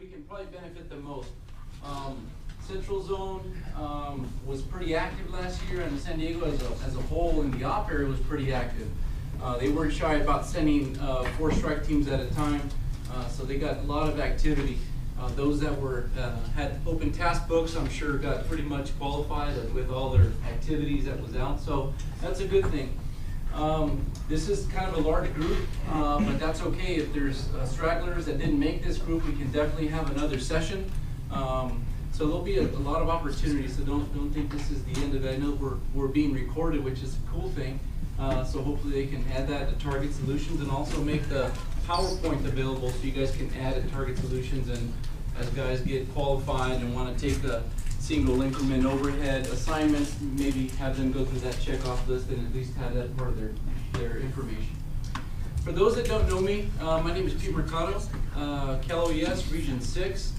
we can probably benefit the most. Central Zone was pretty active last year, and San Diego as a whole in the op area was pretty active. They weren't shy about sending 4 strike teams at a time, so they got a lot of activity. Those that had open task books, I'm sure, got pretty much qualified with all their activities that was out, so that's a good thing. This is kind of a large group, but that's okay. If there's stragglers that didn't make this group, we can definitely have another session. So there'll be a lot of opportunities, so don't think this is the end of it. I know we're being recorded, which is a cool thing. So hopefully they can add that to Target Solutions and also make the PowerPoint available so you guys can add it to Target Solutions, and as guys get qualified and want to take a single increment overhead assignments, maybe have them go through that checkoff list and at least have that part of their information. For those that don't know me, my name is Pete Mercado, Cal OES Region 6.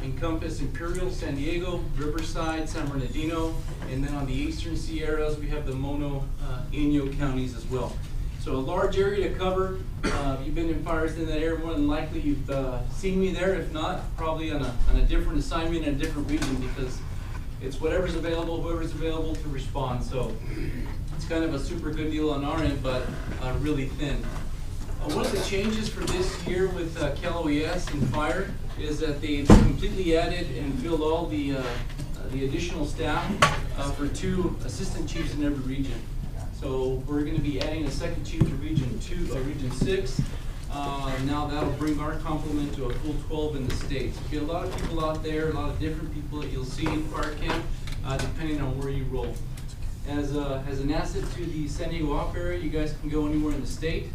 Encompass Imperial, San Diego, Riverside, San Bernardino, and then on the eastern Sierras we have the Mono, Inyo counties as well. So a large area to cover. If you've been in fires in that area, more than likely you've seen me there. If not, probably on a different assignment in a different region, because it's whatever's available, whoever's available to respond. So it's kind of a super good deal on our end, but really thin. One of the changes for this year with Cal OES and fire is that they've completely added and filled all the additional staff for 2 assistant chiefs in every region. So we're going to be adding a second chief to Region 6. Now that'll bring our complement to a full 12 in the state. So you get a lot of people out there, a lot of different people that you'll see in fire camp, depending on where you roll. As an asset to the San Diego op area, you guys can go anywhere in the state.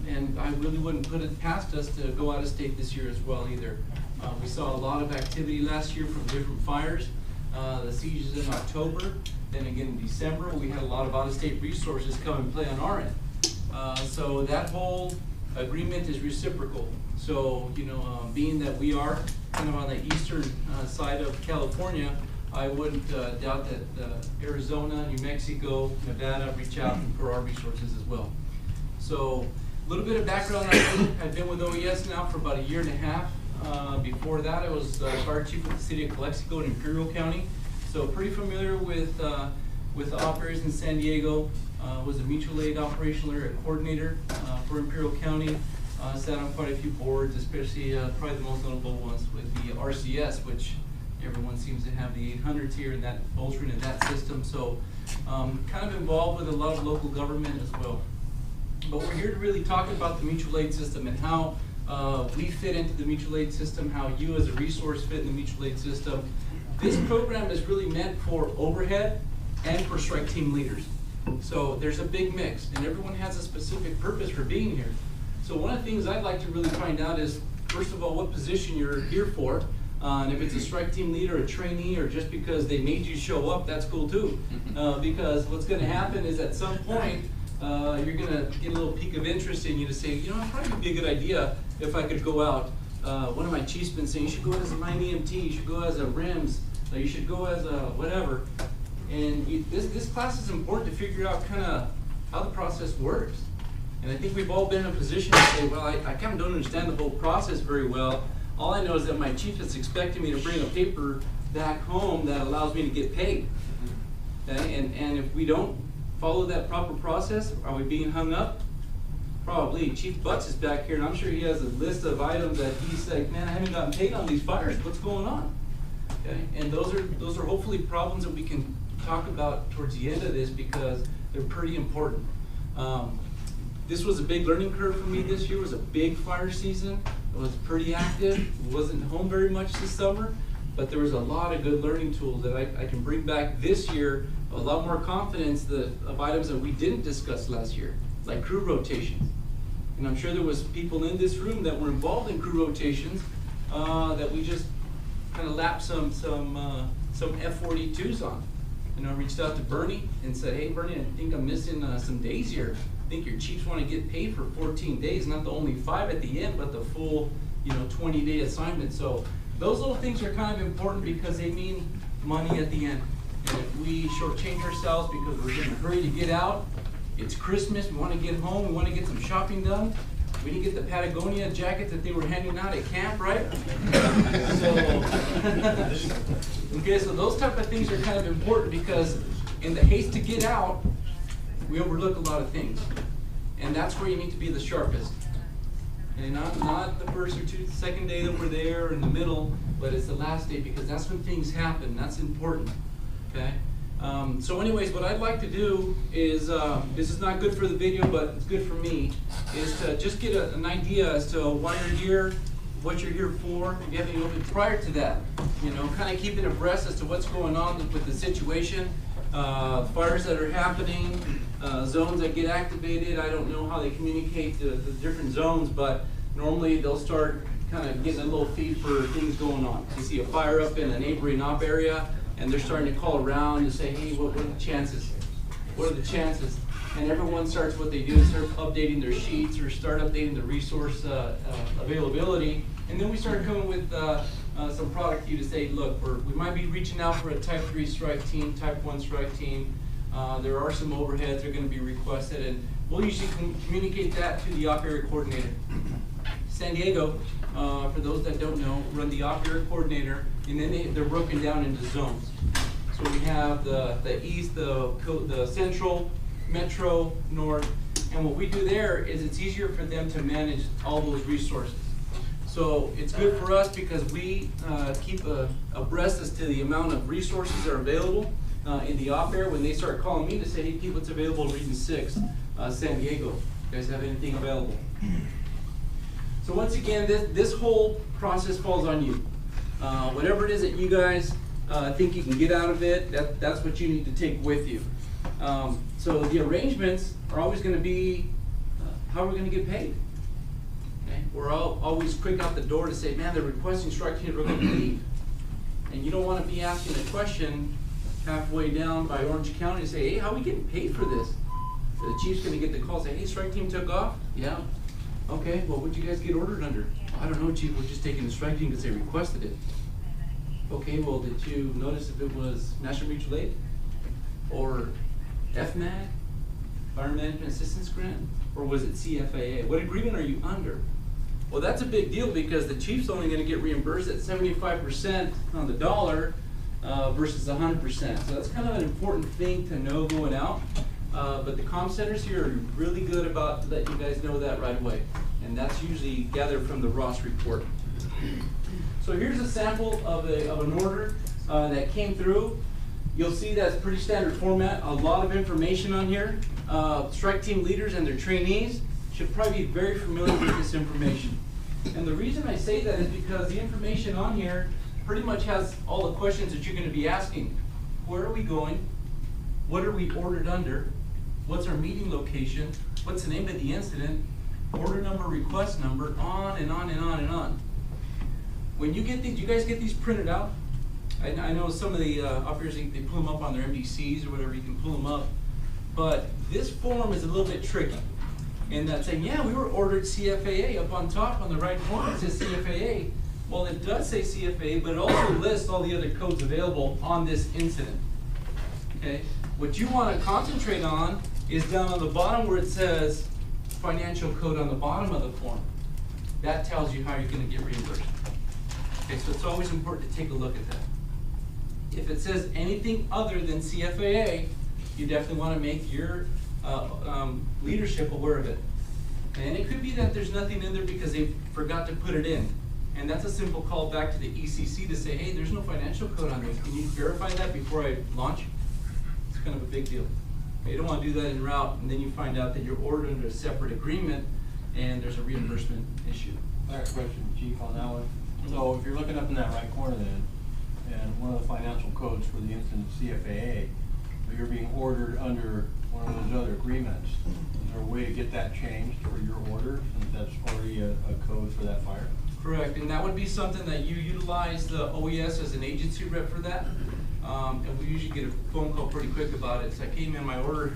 And I really wouldn't put it past us to go out of state this year as well either. We saw a lot of activity last year from different fires. The siege is in October, then again in December. We had a lot of out-of-state resources come and play on our end. So that whole agreement is reciprocal. So, being that we are kind of on the eastern side of California, I wouldn't doubt that Arizona, New Mexico, Nevada reach out for our resources as well. So a little bit of background. I've been with OES now for about 1.5 years. Before that, I was fire chief with the city of Calexico in Imperial County. So pretty familiar with the operations in San Diego. Was a mutual aid operational area coordinator for Imperial County. Sat on quite a few boards, especially probably the most notable ones with the RCS, which everyone seems to have the 800s here and that bolstering of that system. So kind of involved with a lot of local government as well. But we're here to really talk about the mutual aid system and how we fit into the mutual aid system, how you as a resource fit in the mutual aid system. This program is really meant for overhead and for strike team leaders. So there's a big mix, and everyone has a specific purpose for being here. So one of the things I'd like to really find out is, first of all, what position you're here for. And if it's a strike team leader, a trainee, or just because they made you show up, that's cool too. Because what's going to happen is at some point, you're going to get a little peak of interest in you to say, it'd probably be a good idea if I could go out. One of my chiefs been saying, you should go as a mine EMT, you should go as a RIMS, you should go as a whatever. And this class is important to figure out kind of how the process works. And I think we've all been in a position to say, well, I kind of don't understand the whole process very well. All I know is that my chief is expecting me to bring a paper back home that allows me to get paid. Okay? And if we don't follow that proper process, are we being hung up? Probably. Chief Butts is back here, and I'm sure he has a list of items that he's like, man, I haven't gotten paid on these fires. What's going on? Okay, and those are hopefully problems that we can talk about towards the end of this, because they're pretty important. This was a big learning curve for me this year. It was a big fire season. It was pretty active. Wasn't home very much this summer, but there was a lot of good learning tools that I can bring back this year. A lot more confidence of items that we didn't discuss last year, like crew rotations. And I'm sure there was people in this room that were involved in crew rotations that we just kind of lapped some F-42s on. I reached out to Bernie and said, hey Bernie, I think I'm missing some days here. I think your chiefs want to get paid for 14 days, not the only 5 at the end, but the full 20-day assignment. So those little things are kind of important because they mean money at the end. And if we shortchange ourselves because we're in a hurry to get out, it's Christmas, we want to get home, we want to get some shopping done, We didn't get the Patagonia jacket that they were handing out at camp, right? Okay, so those type of things are kind of important because in the haste to get out, we overlook a lot of things. And that's where you need to be the sharpest. And not the first or second day that we're there, in the middle, but it's the last day because that's when things happen. That's important, okay? So anyways, what I'd like to do is, this is not good for the video, but it's good for me, is to just get an idea as to why you're here, what you're here for, if you have any open prior to that. You know, kind of keeping abreast as to what's going on with the situation, fires that are happening, zones that get activated. I don't know how they communicate the different zones, but normally they'll start kind of getting a little feed for things going on. You see a fire up in a neighboring op area, and they're starting to call around and say, hey, what are the chances? What are the chances? And everyone starts, what they do is start updating their sheets or start updating the resource availability. And then we start coming with some product to you to say, look, we might be reaching out for a type 3 strike team, type 1 strike team. There are some overheads that are going to be requested, and we'll usually communicate that to the op area coordinator. San Diego, for those that don't know, run the op area coordinator, and then they're broken down into zones. So we have the east, the central, metro, north, and what we do there is it's easier for them to manage all those resources. So it's good for us because we keep abreast as to the amount of resources that are available in the op area. When they start calling me to say, hey Pete, what's available in Region 6, San Diego? You guys have anything available? So once again, this whole process falls on you. Whatever it is that you guys think you can get out of it, that's what you need to take with you. So the arrangements are always going to be how we're going to get paid. Okay? We're always quick out the door to say, man, they're requesting strike teams, we're going to leave. And you don't want to be asking a question halfway down by Orange County and say, hey, how are we getting paid for this? So the chief's going to get the call, say, hey, strike team took off? Yeah. Okay, well, what'd you guys get ordered under? I don't know, Chief, we're just taking the strike team because they requested it. Okay, well, did you notice if it was National Mutual Aid? Or FMAG? Fire Management Assistance Grant? Or was it CFAA? What agreement are you under? Well, that's a big deal because the chief's only going to get reimbursed at 75% on the dollar versus 100%. So that's kind of an important thing to know going out. But the comm centers here are really good about letting you guys know that right away. And that's usually gathered from the Ross report. So here's a sample of an order that came through. You'll see that's pretty standard format, a lot of information on here. Strike team leaders and their trainees should probably be very familiar with this information. And the reason I say that is because the information on here pretty much has all the questions that you're going to be asking. Where are we going? What are we ordered under? What's our meeting location? What's the name of the incident? Order number, request number, on and on and on and on. When you get these, you guys get these printed out? I know some of the operators, they pull them up on their MDCs or whatever, you can pull them up. But this form is a little bit tricky. And that's saying, yeah, we were ordered CFAA up on top on the right corner, it says CFAA. Well, it does say CFAA, but it also lists all the other codes available on this incident. Okay? What you want to concentrate on is down on the bottom where it says financial code on the bottom of the form. That tells you how you're going to get reimbursed. Okay, so it's always important to take a look at that. If it says anything other than CFAA, you definitely want to make your leadership aware of it. And it could be that there's nothing in there because they forgot to put it in. And that's a simple call back to the ECC to say, hey, there's no financial code on this. Can you verify that before I launch? It's kind of a big deal. You don't want to do that en route, and then you find out that you're ordered under a separate agreement, and there's a reimbursement issue. I have a question, Chief, on that one. So if you're looking up in that right corner then, and one of the financial codes for the instance CFAA, but you're being ordered under one of those other agreements, is there a way to get that changed for your order, since that's already a code for that fire? Correct, and that would be something that you utilize the OES as an agency rep for that. And we usually get a phone call pretty quick about it. It's like, hey man, my order,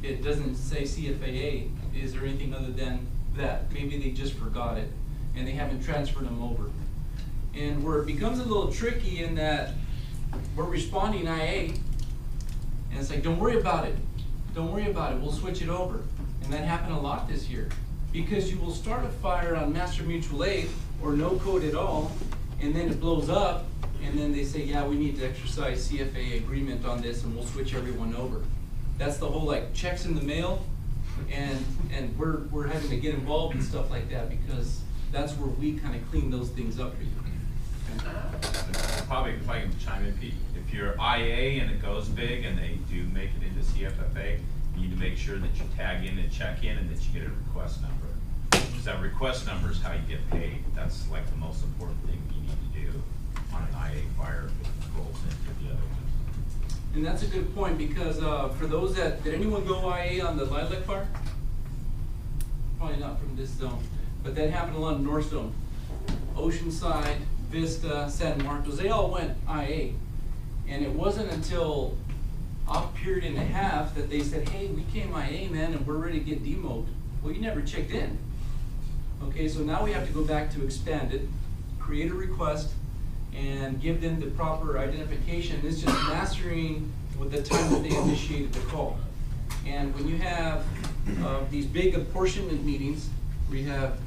it doesn't say CFAA. Is there anything other than that? Maybe they just forgot it and they haven't transferred them over. And where it becomes a little tricky in that we're responding IA, and it's like, don't worry about it. Don't worry about it, we'll switch it over. And that happened a lot this year because you will start a fire on master mutual aid or no code at all, and then it blows up, and then they say, yeah, we need to exercise CFA agreement on this and we'll switch everyone over. That's the whole like checks in the mail, and we're having to get involved in stuff like that because that's where we kind of clean those things up for you. Okay? Probably if I can chime in, Pete, if you're IA and it goes big and they do make it into CFFA, you need to make sure that you tag in and check in and that you get a request number. Because that request number is how you get paid. That's like the most important thing you need to do on an IA fire if it rolls into the other ones. And that's a good point because for those that, did anyone go IA on the Lilac fire? Probably not from this zone, but that happened a lot in North Zone. Oceanside, Vista, San Marcos, they all went IA. And it wasn't until a period and a half that they said, hey, we came IA, man, and we're ready to get demoed. Well, you never checked in. Okay, so now we have to go back to expand it, create a request, and give them the proper identification. It's just mastering with the time that they initiated the call. And when you have these big apportionment meetings, where you have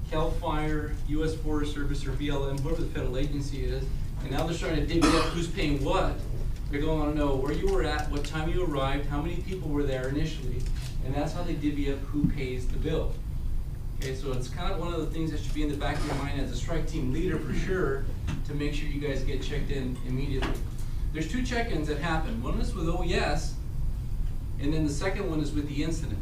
CAL FIRE, US Forest Service, or BLM, whoever the federal agency is, and now they're starting to dig up who's paying what. They're going to want to know where you were at, what time you arrived, how many people were there initially, and that's how they divvy up who pays the bill. Okay, so it's kind of one of the things that should be in the back of your mind as a strike team leader for sure, to make sure you guys get checked in immediately. There's two check-ins that happen. One is with OES, and then the second one is with the incident.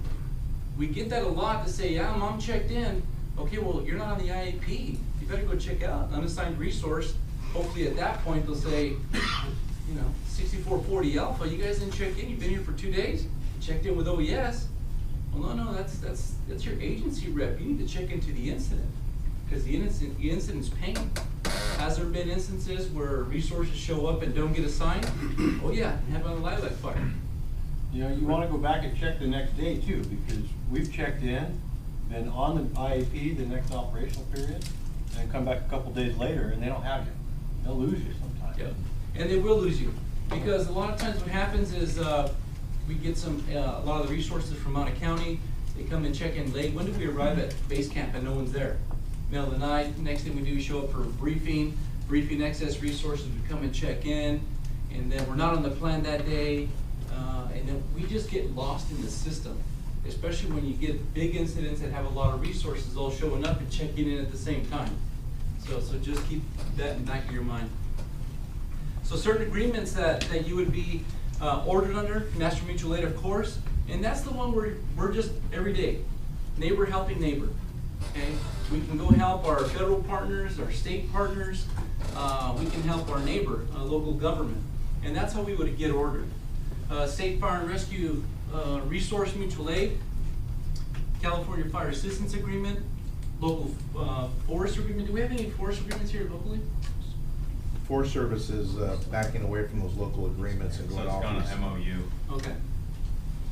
We get that a lot to say, yeah, Mom checked in. Okay, well, you're not on the IAP. You better go check out unassigned resource. Hopefully at that point they'll say, you know, 6440 Alpha, you guys didn't check in. You've been here for 2 days. Checked in with OES. Well, no, that's your agency rep. You need to check into the incident because the incident's paying. Has there been instances where resources show up and don't get assigned? Oh yeah, it happened on the Lilac fire. You know, you want to go back and check the next day too, because we've checked in, been on the IAP the next operational period, and come back a couple days later and they don't have you. They'll lose you sometimes. Yeah, and they will lose you because a lot of times what happens is we get a lot of the resources from out of county. They come and check in late. When do we arrive at base camp and no one's there? Middle of the night. Next thing we do is show up for a briefing excess resources. We come and check in, and then we're not on the plan that day, and then we just get lost in the system. Especially when you get big incidents that have a lot of resources all showing up and checking in at the same time. So just keep that in the back of your mind. So certain agreements that you would be ordered under, Master Mutual Aid, of course, and that's the one where we're just every day, neighbor helping neighbor. Okay, we can go help our federal partners, our state partners. We can help our neighbor, local government, and that's how we would get ordered. State Fire and Rescue Resource Mutual Aid, California Fire Assistance Agreement, local forest agreement. Do we have any forest agreements here locally? Forest Service is backing away from those local agreements and So going it's off. gone to MOU. Okay.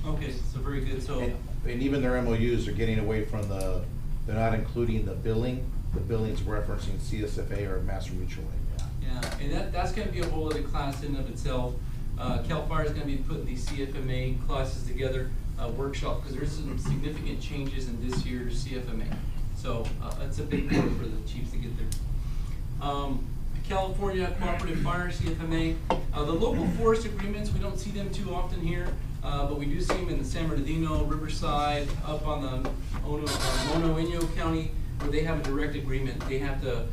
Okay, so very good. So. And even their MOUs are getting away from they're not including the billing. The billing's referencing CSFA or Master Mutual Aid. Yeah, and that's going to be a whole other class in and of itself. CAL FIRE is going to be putting these CFMA classes together, workshop, because there's some significant changes in this year's CFMA. So that's a big part for the chiefs to get there. California Cooperative Fire, CFMA. The local forest agreements, we don't see them too often here, but we do see them in the San Bernardino, Riverside, up on the Mono-Inyo County, where they have a direct agreement. They have to,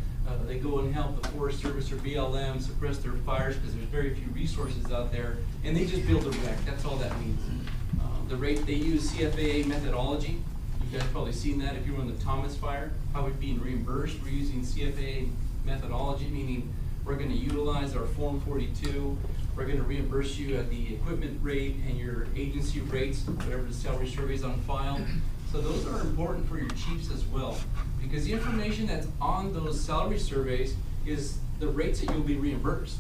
they go and help the Forest Service or BLM suppress their fires because there's very few resources out there, and they just build a wreck. That's all that means. The rate, they use CFAA methodology. You guys probably seen that if you were on the Thomas fire, how we're being reimbursed. We're using CFAA methodology, meaning we're going to utilize our Form 42. We're going to reimburse you at the equipment rate and your agency rates, whatever the salary survey is on file. So those are important for your chiefs as well, because the information that's on those salary surveys is the rates that you'll be reimbursed.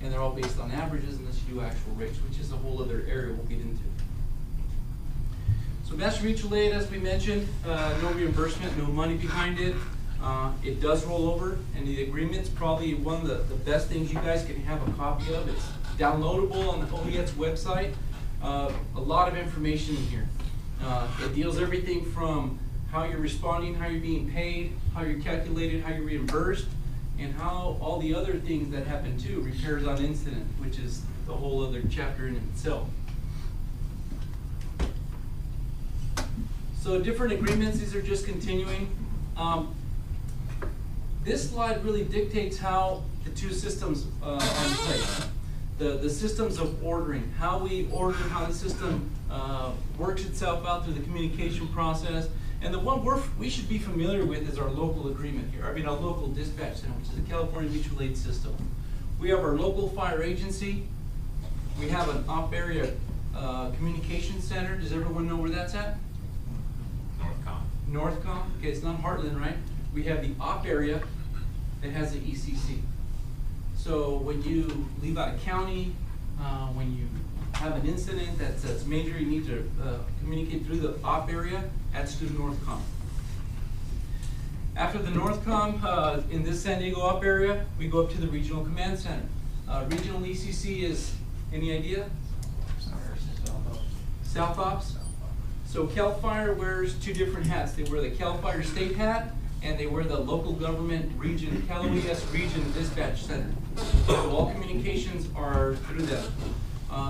And they're all based on averages unless you do actual rates, which is a whole other area we'll get into. So Master Mutual Aid, as we mentioned, no reimbursement, no money behind it. It does roll over, and the agreement's probably one of the best things you guys can have a copy of. It's downloadable on the OES website. A lot of information in here. It deals everything from how you're responding, how you're being paid, how you're calculated, how you're reimbursed, and how all the other things that happen too, repairs on incident, which is the whole other chapter in itself. So different agreements, these are just continuing. This slide really dictates how the two systems are in place. The systems of ordering, how we order, how the system works itself out through the communication process. And the one we should be familiar with is our local agreement here. I mean, our local dispatch center, which is the California Mutual Aid System. We have our local fire agency. We have an op area communication center. Does everyone know where that's at? Northcom. Okay, it's not Heartland, right? We have the op area that has the ECC. So when you leave out a county, when you have an incident that's major, you need to communicate through the op area, that's to the Northcom. After the Northcom, in this San Diego op area, we go up to the regional command center. Regional ECC is, any idea? South Ops. So CAL FIRE wears two different hats. They wear the CAL FIRE state hat, and they wear the local government region, Cal OES region dispatch center. So all communications are through them.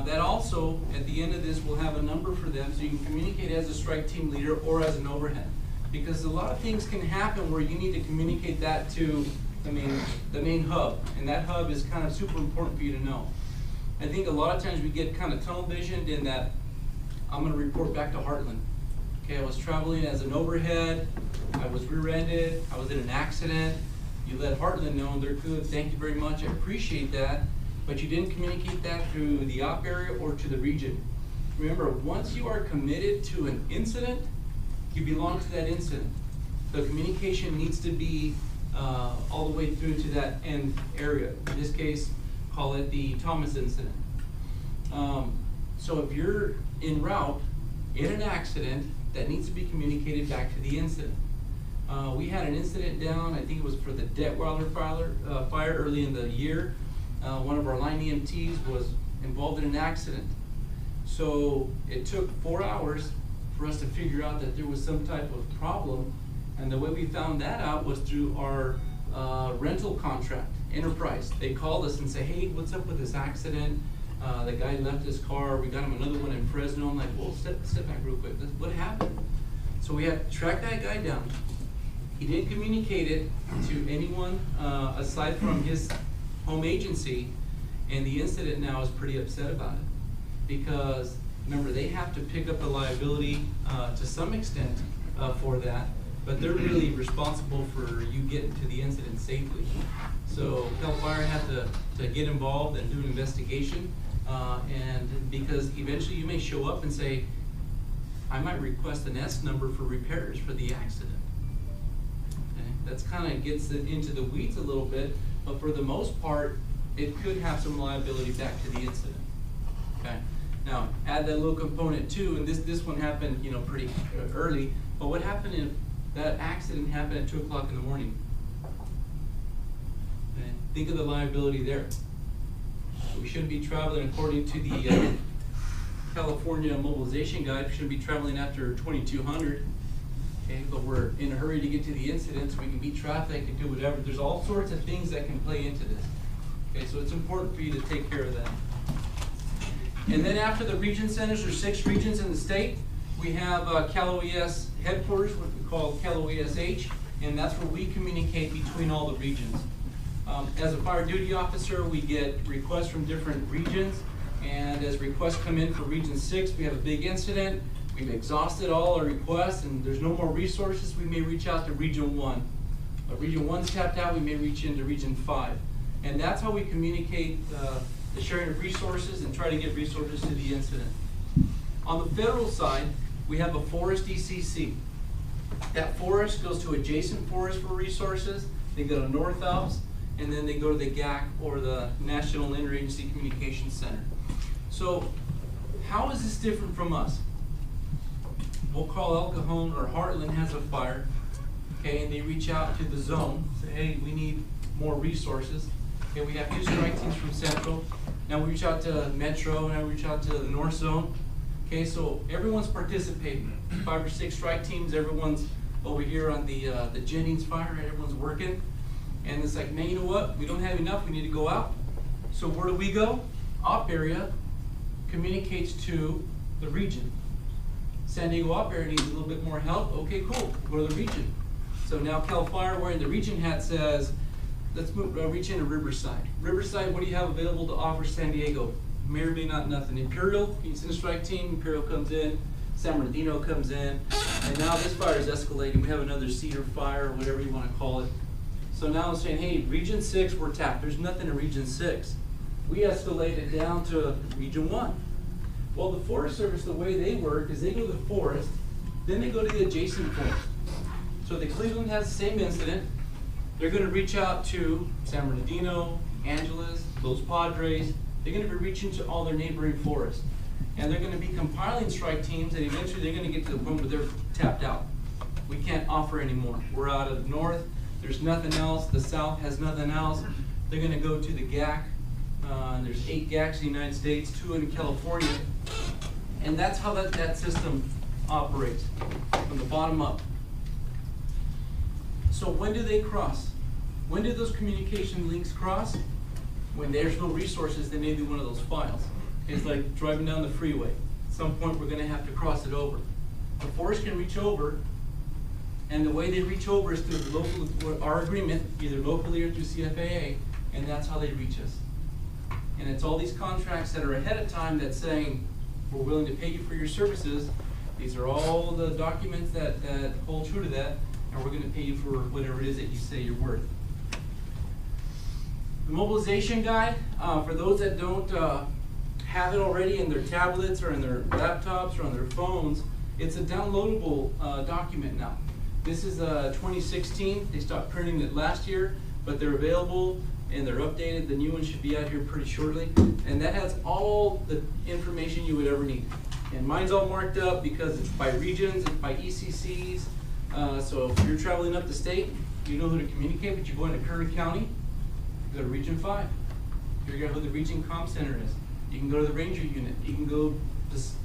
That also, at the end of this, will have a number for them, so you can communicate as a strike team leader or as an overhead. Because a lot of things can happen where you need to communicate that to the main hub, and that hub is kind of super important for you to know. I think a lot of times we get kind of tunnel visioned in that I'm going to report back to Heartland. Okay, I was traveling as an overhead, I was rear-ended, I was in an accident. You let Heartland know, they're good, thank you very much, I appreciate that, but you didn't communicate that through the op area or to the region. Remember, once you are committed to an incident, you belong to that incident. The communication needs to be all the way through to that end area. In this case, call it the Thomas incident. So if you're en route in an accident, that needs to be communicated back to the incident. We had an incident down, I think it was for the Detweiler fire early in the year. One of our line EMTs was involved in an accident. So it took 4 hours for us to figure out that there was some type of problem. And the way we found that out was through our rental contract, Enterprise. They called us and say, hey, what's up with this accident? The guy left his car, we got him another one in Fresno. I'm like, well, step back real quick, what happened? So we had to track that guy down. He didn't communicate it to anyone aside from his home agency, and the incident now is pretty upset about it. Because, remember, they have to pick up the liability to some extent for that, but they're really responsible for you getting to the incident safely. So CAL FIRE had to get involved and do an investigation, and because eventually you may show up and say, I might request an S number for repairs for the accident. Okay? That's kind of gets it into the weeds a little bit, but for the most part, it could have some liability back to the incident. Okay. Now, add that little component too, and this one happened, pretty early. But what happened if that accident happened at 2 o'clock in the morning? Okay. Think of the liability there. We shouldn't be traveling according to the California mobilization guide. We shouldn't be traveling after 2200. Okay, but we're in a hurry to get to the incident, so we can beat traffic and do whatever. There's all sorts of things that can play into this. Okay, so it's important for you to take care of that. And then after the region centers, there's 6 regions in the state. We have Cal OES headquarters, what we call Cal OES-H, and that's where we communicate between all the regions. As a fire duty officer, we get requests from different regions, and as requests come in for Region 6, we have a big incident, we've exhausted all our requests, and there's no more resources, we may reach out to Region 1. If Region 1's tapped out, we may reach into Region 5. And that's how we communicate the sharing of resources and try to get resources to the incident. On the federal side, we have a forest ECC. That forest goes to adjacent forests for resources. They go to North Alps, and then they go to the GAC, or the National Interagency Communications Center. So how is this different from us? We'll call El Cajon or Heartland has a fire, okay, and they reach out to the zone, say, hey, we need more resources. Okay, we have 2 strike teams from Central. Now we reach out to Metro, and I reach out to the North Zone. Okay, so everyone's participating. 5 or 6 strike teams, everyone's over here on the Jennings fire, right? Everyone's working. And it's like, man, you know what? We don't have enough, we need to go out. So where do we go? Op area communicates to the region. San Diego op area needs a little bit more help. Okay, cool, go to the region. So now Cal Fire, wearing the region hat, says, let's reach into Riverside. Riverside, what do you have available to offer San Diego? May or may not nothing. Imperial, you send a strike team, Imperial comes in, San Bernardino comes in, and now this fire is escalating. We have another Cedar fire, or whatever you want to call it. So now I'm saying, hey, Region 6, we're tapped. There's nothing in Region 6. We escalated down to Region 1. Well, the Forest Service, the way they work is they go to the forest, then they go to the adjacent forest. So the Cleveland has the same incident. They're going to reach out to San Bernardino, Angeles, Los Padres. They're going to be reaching to all their neighboring forests. And they're going to be compiling strike teams, and eventually they're going to get to the point where they're tapped out. We can't offer anymore. We're out of the north. There's nothing else. The south has nothing else. They're going to go to the GAC. There's 8 GACs in the United States, 2 in California. And that's how that system operates, from the bottom up. So when do they cross? When do those communication links cross? When there's no resources, they may be one of those files. It's like driving down the freeway. At some point, we're going to have to cross it over. The forest can reach over, and the way they reach over is through the local, our agreement, either locally or through CFAA, and that's how they reach us. And it's all these contracts that are ahead of time that's saying, we're willing to pay you for your services. These are all the documents that hold true to that, and we're going to pay you for whatever it is that you say you're worth. The mobilization guide, for those that don't have it already in their tablets or in their laptops or on their phones, it's a downloadable document now. This is 2016. They stopped printing it last year, but they're available and they're updated. The new one should be out here pretty shortly. And that has all the information you would ever need. And mine's all marked up because it's by regions, it's by ECCs. So if you're traveling up the state, you know who to communicate with. You go into Curry County, go to Region 5. Figure out who the Region Comm Center is. You can go to the Ranger Unit. You can go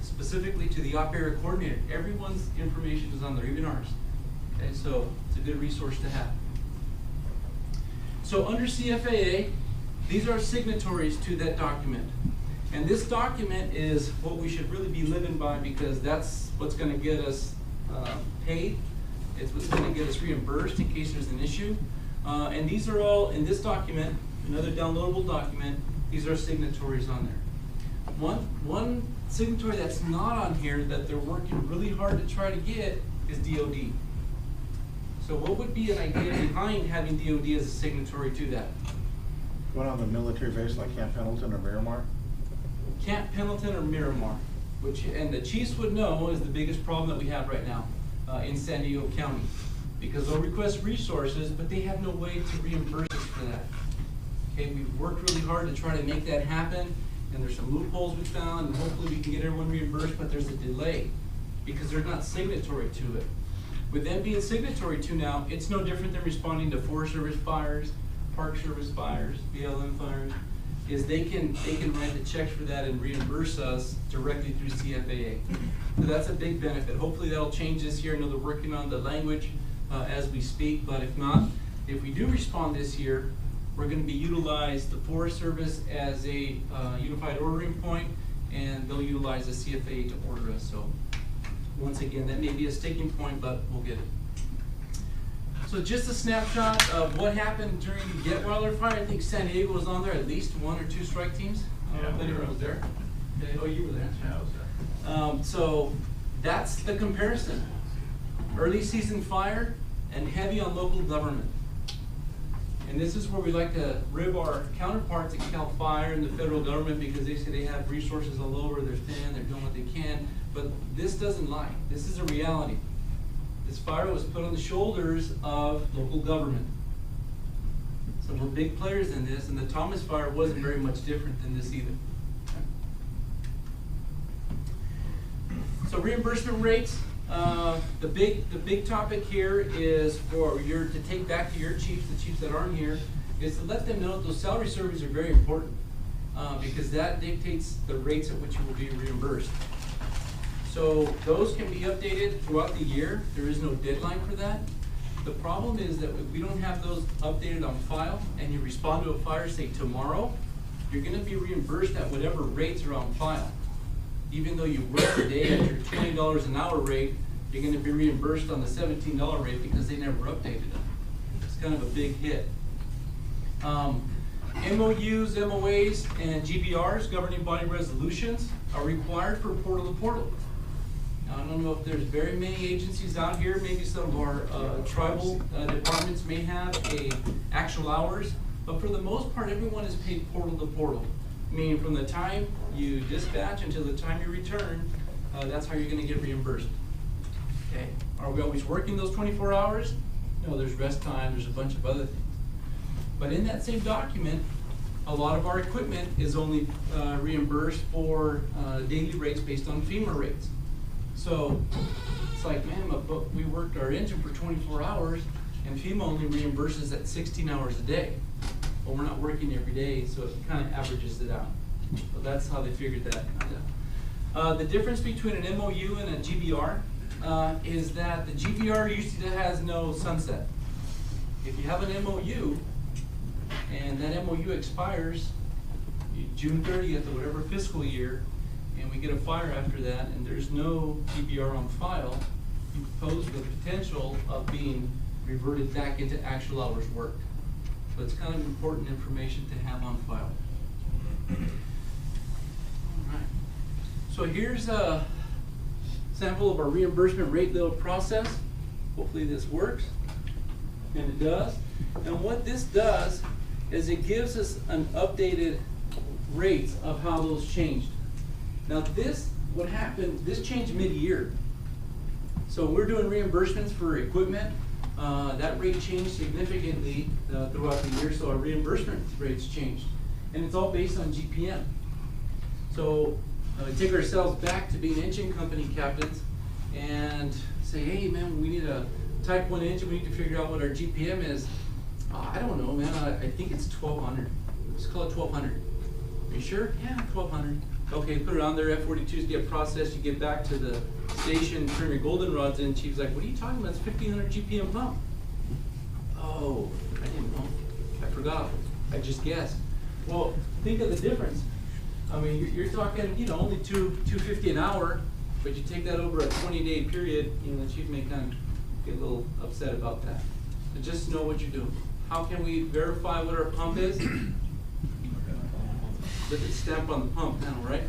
specifically to the Op Area Coordinator. Everyone's information is on there, even ours. Okay, so it's a good resource to have. So under CFAA, these are signatories to that document. And this document is what we should really be living by, because that's what's going to get us paid. It's what's going to get us reimbursed in case there's an issue. And these are all in this document, another downloadable document. These are signatories on there. One signatory that's not on here that they're working really hard to try to get is DOD. So what would be an idea behind having DOD as a signatory to that? Going on the military base like Camp Pendleton or Miramar? Camp Pendleton or Miramar, which, and the chiefs would know, is the biggest problem that we have right now in San Diego County. Because they'll request resources, but they have no way to reimburse us for that. Okay, we've worked really hard to try to make that happen, and there's some loopholes we found, and hopefully we can get everyone reimbursed, but there's a delay because they're not signatory to it. With them being signatory to now, it's no different than responding to Forest Service fires, Park Service fires, BLM fires, is they can write the checks for that and reimburse us directly through CFAA. So that's a big benefit. Hopefully that'll change this year. I know they're working on the language as we speak, but if not, if we do respond this year, we're going to be utilize the Forest Service as a unified ordering point, and they'll utilize the CFAA to order us. So once again, that may be a sticking point, but we'll get it. So just a snapshot of what happened during the Detweiler fire. I think San Diego was on there, at least 1 or 2 strike teams. I don't know if anyone was there. Okay. Oh, you were there. Yeah, I was there. So that's the comparison. Early season fire and heavy on local government. And this is where we like to rib our counterparts at CAL FIRE and the federal government, because they say they have resources all over, they're thin, they're doing what they can. But this doesn't lie. This is a reality. This fire was put on the shoulders of local government. So we're big players in this, and the Thomas fire wasn't very much different than this either. So reimbursement rates, the big topic here is for to take back to your chiefs, the chiefs that aren't here, is to let them know that those salary surveys are very important, because that dictates the rates at which you will be reimbursed. So those can be updated throughout the year. There is no deadline for that. The problem is that if we don't have those updated on file and you respond to a fire, say tomorrow, you're gonna be reimbursed at whatever rates are on file. Even though you work today at your $20 an hour rate, you're gonna be reimbursed on the $17 rate because they never updated them. It's kind of a big hit. MOUs, MOAs, and GBRs, governing body resolutions, are required for portal to portal. Now, I don't know if there's very many agencies out here, maybe some of our tribal departments may have actual hours, but for the most part, everyone is paid portal to portal. Meaning from the time you dispatch until the time you return, that's how you're gonna get reimbursed. Okay, are we always working those 24 hours? No, there's rest time, there's a bunch of other things. But in that same document, a lot of our equipment is only reimbursed for daily rates based on FEMA rates. So it's like, man, but we worked our engine for 24 hours and FEMA only reimburses at 16 hours a day. Well, we're not working every day, so it kind of averages it out. So that's how they figured that out. The difference between an MOU and a GBR is that the GBR usually has no sunset. If you have an MOU and that MOU expires June 30th or whatever fiscal year, and we get a fire after that and there's no GBR on file, you pose the potential of being reverted back into actual hours worked. So it's kind of important information to have on file. All right. So here's a sample of our reimbursement rate little process. Hopefully this works, and it does. And what this does is it gives us an updated rates of how those changed. Now this, what happened, this changed mid-year. So we're doing reimbursements for equipment. That rate changed significantly throughout the year, so our reimbursement rates changed. And it's all based on GPM. So we take ourselves back to being engine company captains and say, hey man, we need a type 1 engine, we need to figure out what our GPM is. I don't know, man, I think it's 1200. Let's call it 1200. Are you sure? Yeah, 1200. Okay, put it on there, F-42s get processed, you get back to the station, turn your goldenrods in, chief's like, what are you talking about? It's 1500 GPM pump. Oh, I didn't know. I forgot. I just guessed. Well, think of the difference. I mean, you're talking, you know, only $250 an hour, but you take that over a 20-day period, you know, the chief may kind of get a little upset about that. So just know what you're doing. How can we verify what our pump is? Look at stamp on the pump now, right?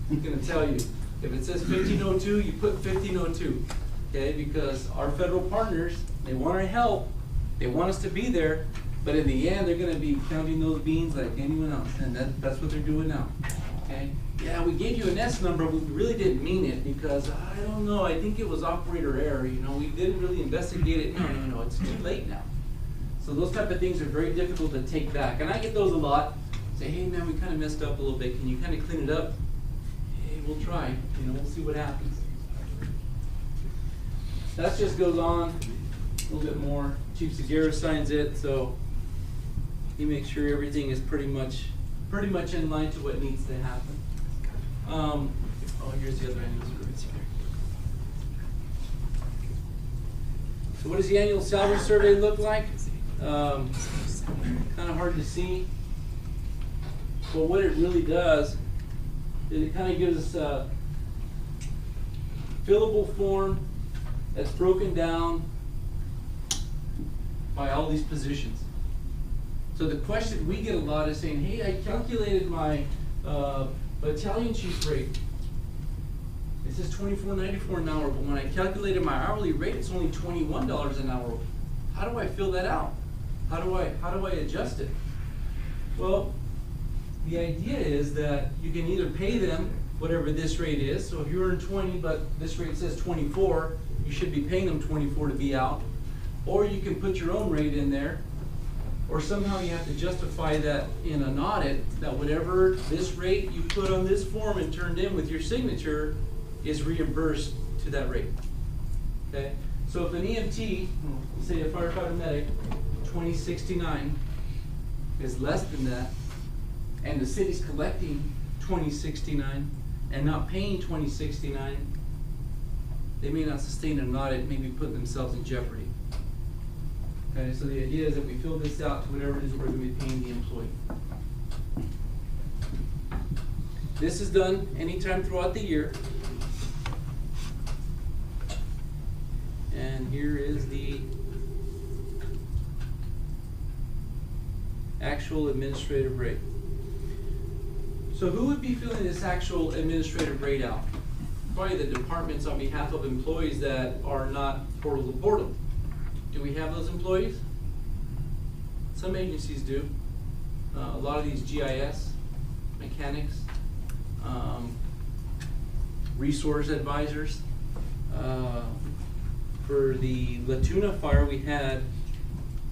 I'm gonna tell you, if it says 1502, you put 1502, okay? Because our federal partners, they want our help, they want us to be there, but in the end, they're gonna be counting those beans like anyone else, and that's what they're doing now, okay? Yeah, we gave you an S number, but we really didn't mean it because, I don't know, I think it was operator error, you know, we didn't really investigate it. No, it's too late now. So those type of things are very difficult to take back, and I get those a lot. Say, hey man, we kind of messed up a little bit. Can you kind of clean it up? Hey, we'll try. You know, we'll see what happens. That just goes on a little bit more. Chief Segura signs it, so he makes sure everything is pretty much in line to what needs to happen. Oh, here's the other annual survey. So what does the annual salary survey look like? Kind of hard to see. But what it really does is it kind of gives us a fillable form that's broken down by all these positions. So the question we get a lot is saying, hey, I calculated my battalion chief rate. It says $24.94 an hour, but when I calculated my hourly rate, it's only $21 an hour. How do I fill that out? How do I adjust it? Well, the idea is that you can either pay them whatever this rate is. So if you earn 20, but this rate says 24, you should be paying them 24 to be out. Or you can put your own rate in there. Or somehow you have to justify that in an audit, that whatever this rate you put on this form and turned in with your signature is reimbursed to that rate. Okay? So if an EMT, say a firefighter medic, 2069 is less than that, and the city's collecting $20.69 and not paying $20.69, they may not sustain an audit, maybe put themselves in jeopardy. Okay, so the idea is that we fill this out to whatever it is we're gonna be paying the employee. This is done anytime throughout the year. And here is the actual administrative rate. So who would be filling this actual administrative rate out? Probably the departments on behalf of employees that are not portal to portal. Do we have those employees? Some agencies do. A lot of these GIS, mechanics, resource advisors. For the La Tuna fire, we had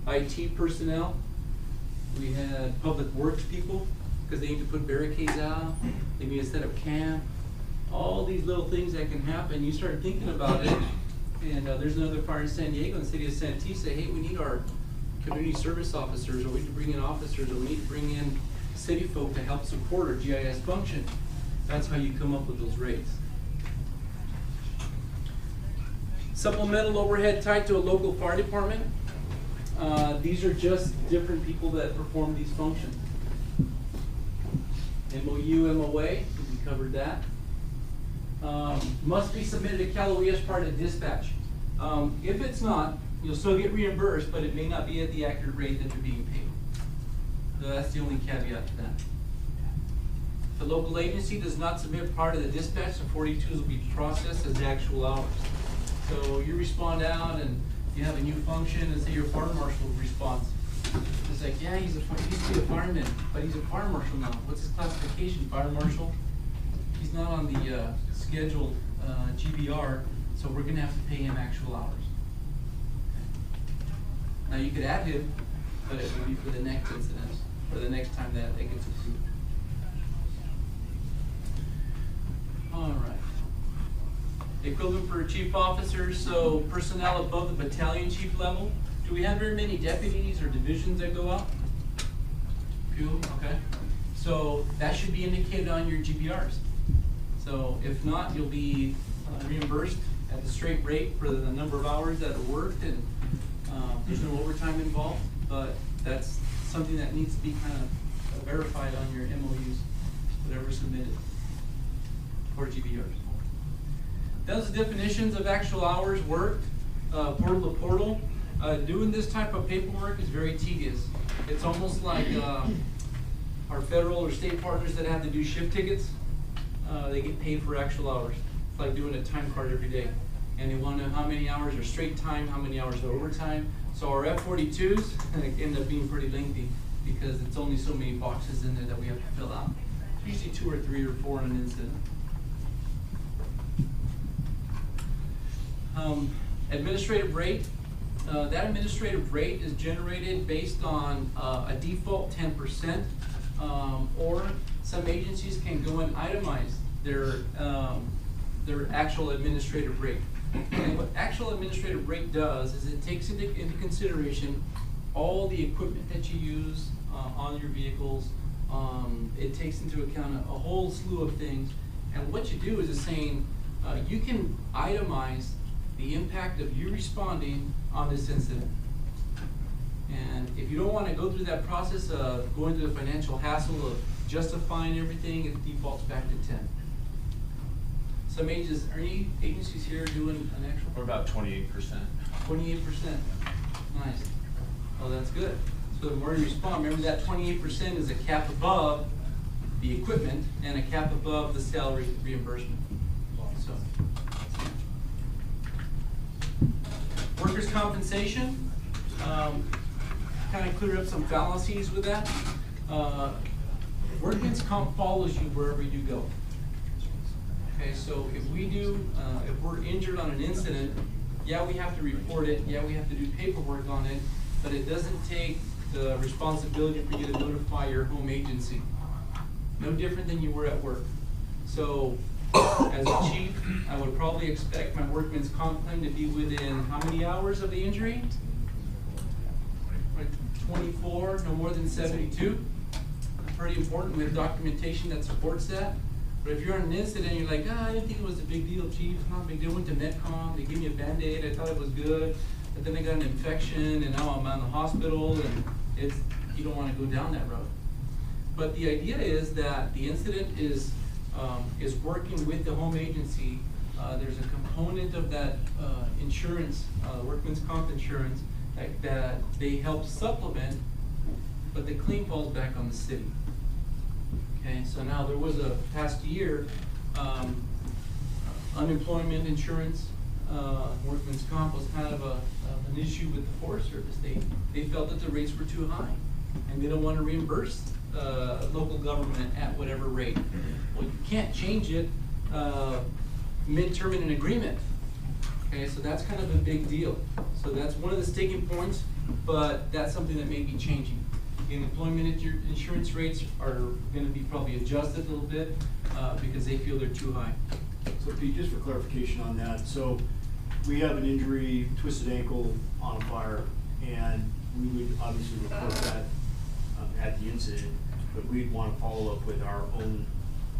IT personnel. We had public works people, because they need to put barricades out. They need to set up camp. All these little things that can happen. You start thinking about it, and there's another fire in San Diego, in the city of Santee, say, hey, we need our community service officers, or we need to bring in officers, or we need to bring in city folk to help support our GIS function. That's how you come up with those rates. Supplemental overhead tied to a local fire department. These are just different people that perform these functions. MOU, MOA, we covered that. Must be submitted to Callaway as part of dispatch. If it's not, you'll still get reimbursed, but it may not be at the accurate rate that you're being paid. So that's the only caveat to that. The local agency does not submit part of the dispatch, the 42s will be processed as the actual hours. So you respond out and you have a new function, and say your fire marshal responds. It's like, yeah, he used to be a fireman, but he's a fire marshal now. What's his classification? Fire marshal? He's not on the scheduled GBR, so we're gonna have to pay him actual hours. Now you could add him, but it would be for the next incident, or the next time that it gets approved. All right. Equivalent for chief officers, so personnel above the battalion chief level. Do we have very many deputies or divisions that go out? Few, okay. So that should be indicated on your GBRs. So if not, you'll be reimbursed at the straight rate for the number of hours that are worked, and there's no overtime involved, but that's something that needs to be kind of verified on your MOUs, whatever submitted for GBRs. Those definitions of actual hours worked, portal to portal. Doing this type of paperwork is very tedious. It's almost like our federal or state partners that have to do shift tickets. They get paid for actual hours. It's like doing a time card every day. And they want to know how many hours are straight time, how many hours are overtime. So our F-42s end up being pretty lengthy because it's only so many boxes in there that we have to fill out. Usually 2 or 3 or 4 on an incident. Administrative rate. That administrative rate is generated based on a default 10%, or some agencies can go and itemize their actual administrative rate. And what actual administrative rate does is it takes into consideration all the equipment that you use on your vehicles. It takes into account a whole slew of things. And what you do is it's saying you can itemize the impact of you responding on this incident. And if you don't want to go through that process of going through the financial hassle of justifying everything, it defaults back to 10. Some agencies, are any agencies here doing an actual? We're about 28%. 28%. Nice. Oh, that's good. So the more you respond, remember that 28% is a cap above the equipment and a cap above the salary reimbursement. So. Workers' compensation, kind of cleared up some fallacies with that. Workman's comp follows you wherever you go. Okay, so if we're injured on an incident, yeah, we have to report it, yeah, we have to do paperwork on it, but it doesn't take the responsibility for you to notify your home agency. No different than you were at work. So, as a chief, I would probably expect my workman's comp claim to be within how many hours of the injury? 24, no more than 72. Pretty important. We have documentation that supports that. But if you're on an incident, you're like, I didn't think it was a big deal, chief, it's not a big deal. I went to Metcom, they gave me a Band-Aid, I thought it was good. But then I got an infection, and now I'm out in the hospital, and you don't wanna go down that road. But the idea is that the incident is working with the home agency. There's a component of that insurance, workman's comp insurance, that they help supplement, but the claim falls back on the city. Okay, so now there was a past year, unemployment insurance, workman's comp was kind of an issue with the Forest Service. They felt that the rates were too high, and they don't want to reimburse local government at whatever rate. Well, you can't change it midterm in an agreement. Okay, so that's kind of a big deal. So that's one of the sticking points, but that's something that may be changing. The employment insurance rates are going to be probably adjusted a little bit because they feel they're too high. So Pete, just for clarification on that, so we have an injury, twisted ankle on a fire, and we would obviously report that at the incident, but we'd want to follow up with our own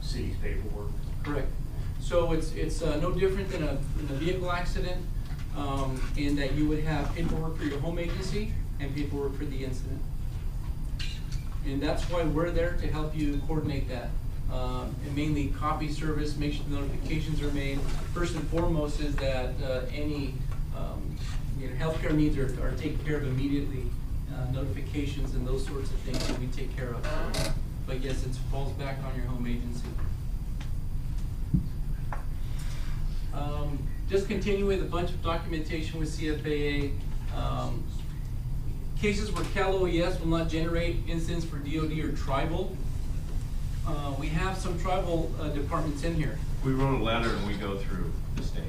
city's paperwork. Correct. So it's no different than a vehicle accident in that you would have paperwork for your home agency and paperwork for the incident. And that's why we're there to help you coordinate that. And mainly copy service, make sure the notifications are made. First and foremost is that any healthcare needs are taken care of immediately. Notifications and those sorts of things that we take care of. But yes, it falls back on your home agency. Just continue with a bunch of documentation with CFAA. Cases where Cal OES will not generate incidents for DOD or tribal. We have some tribal departments in here. We wrote a letter and we go through the state.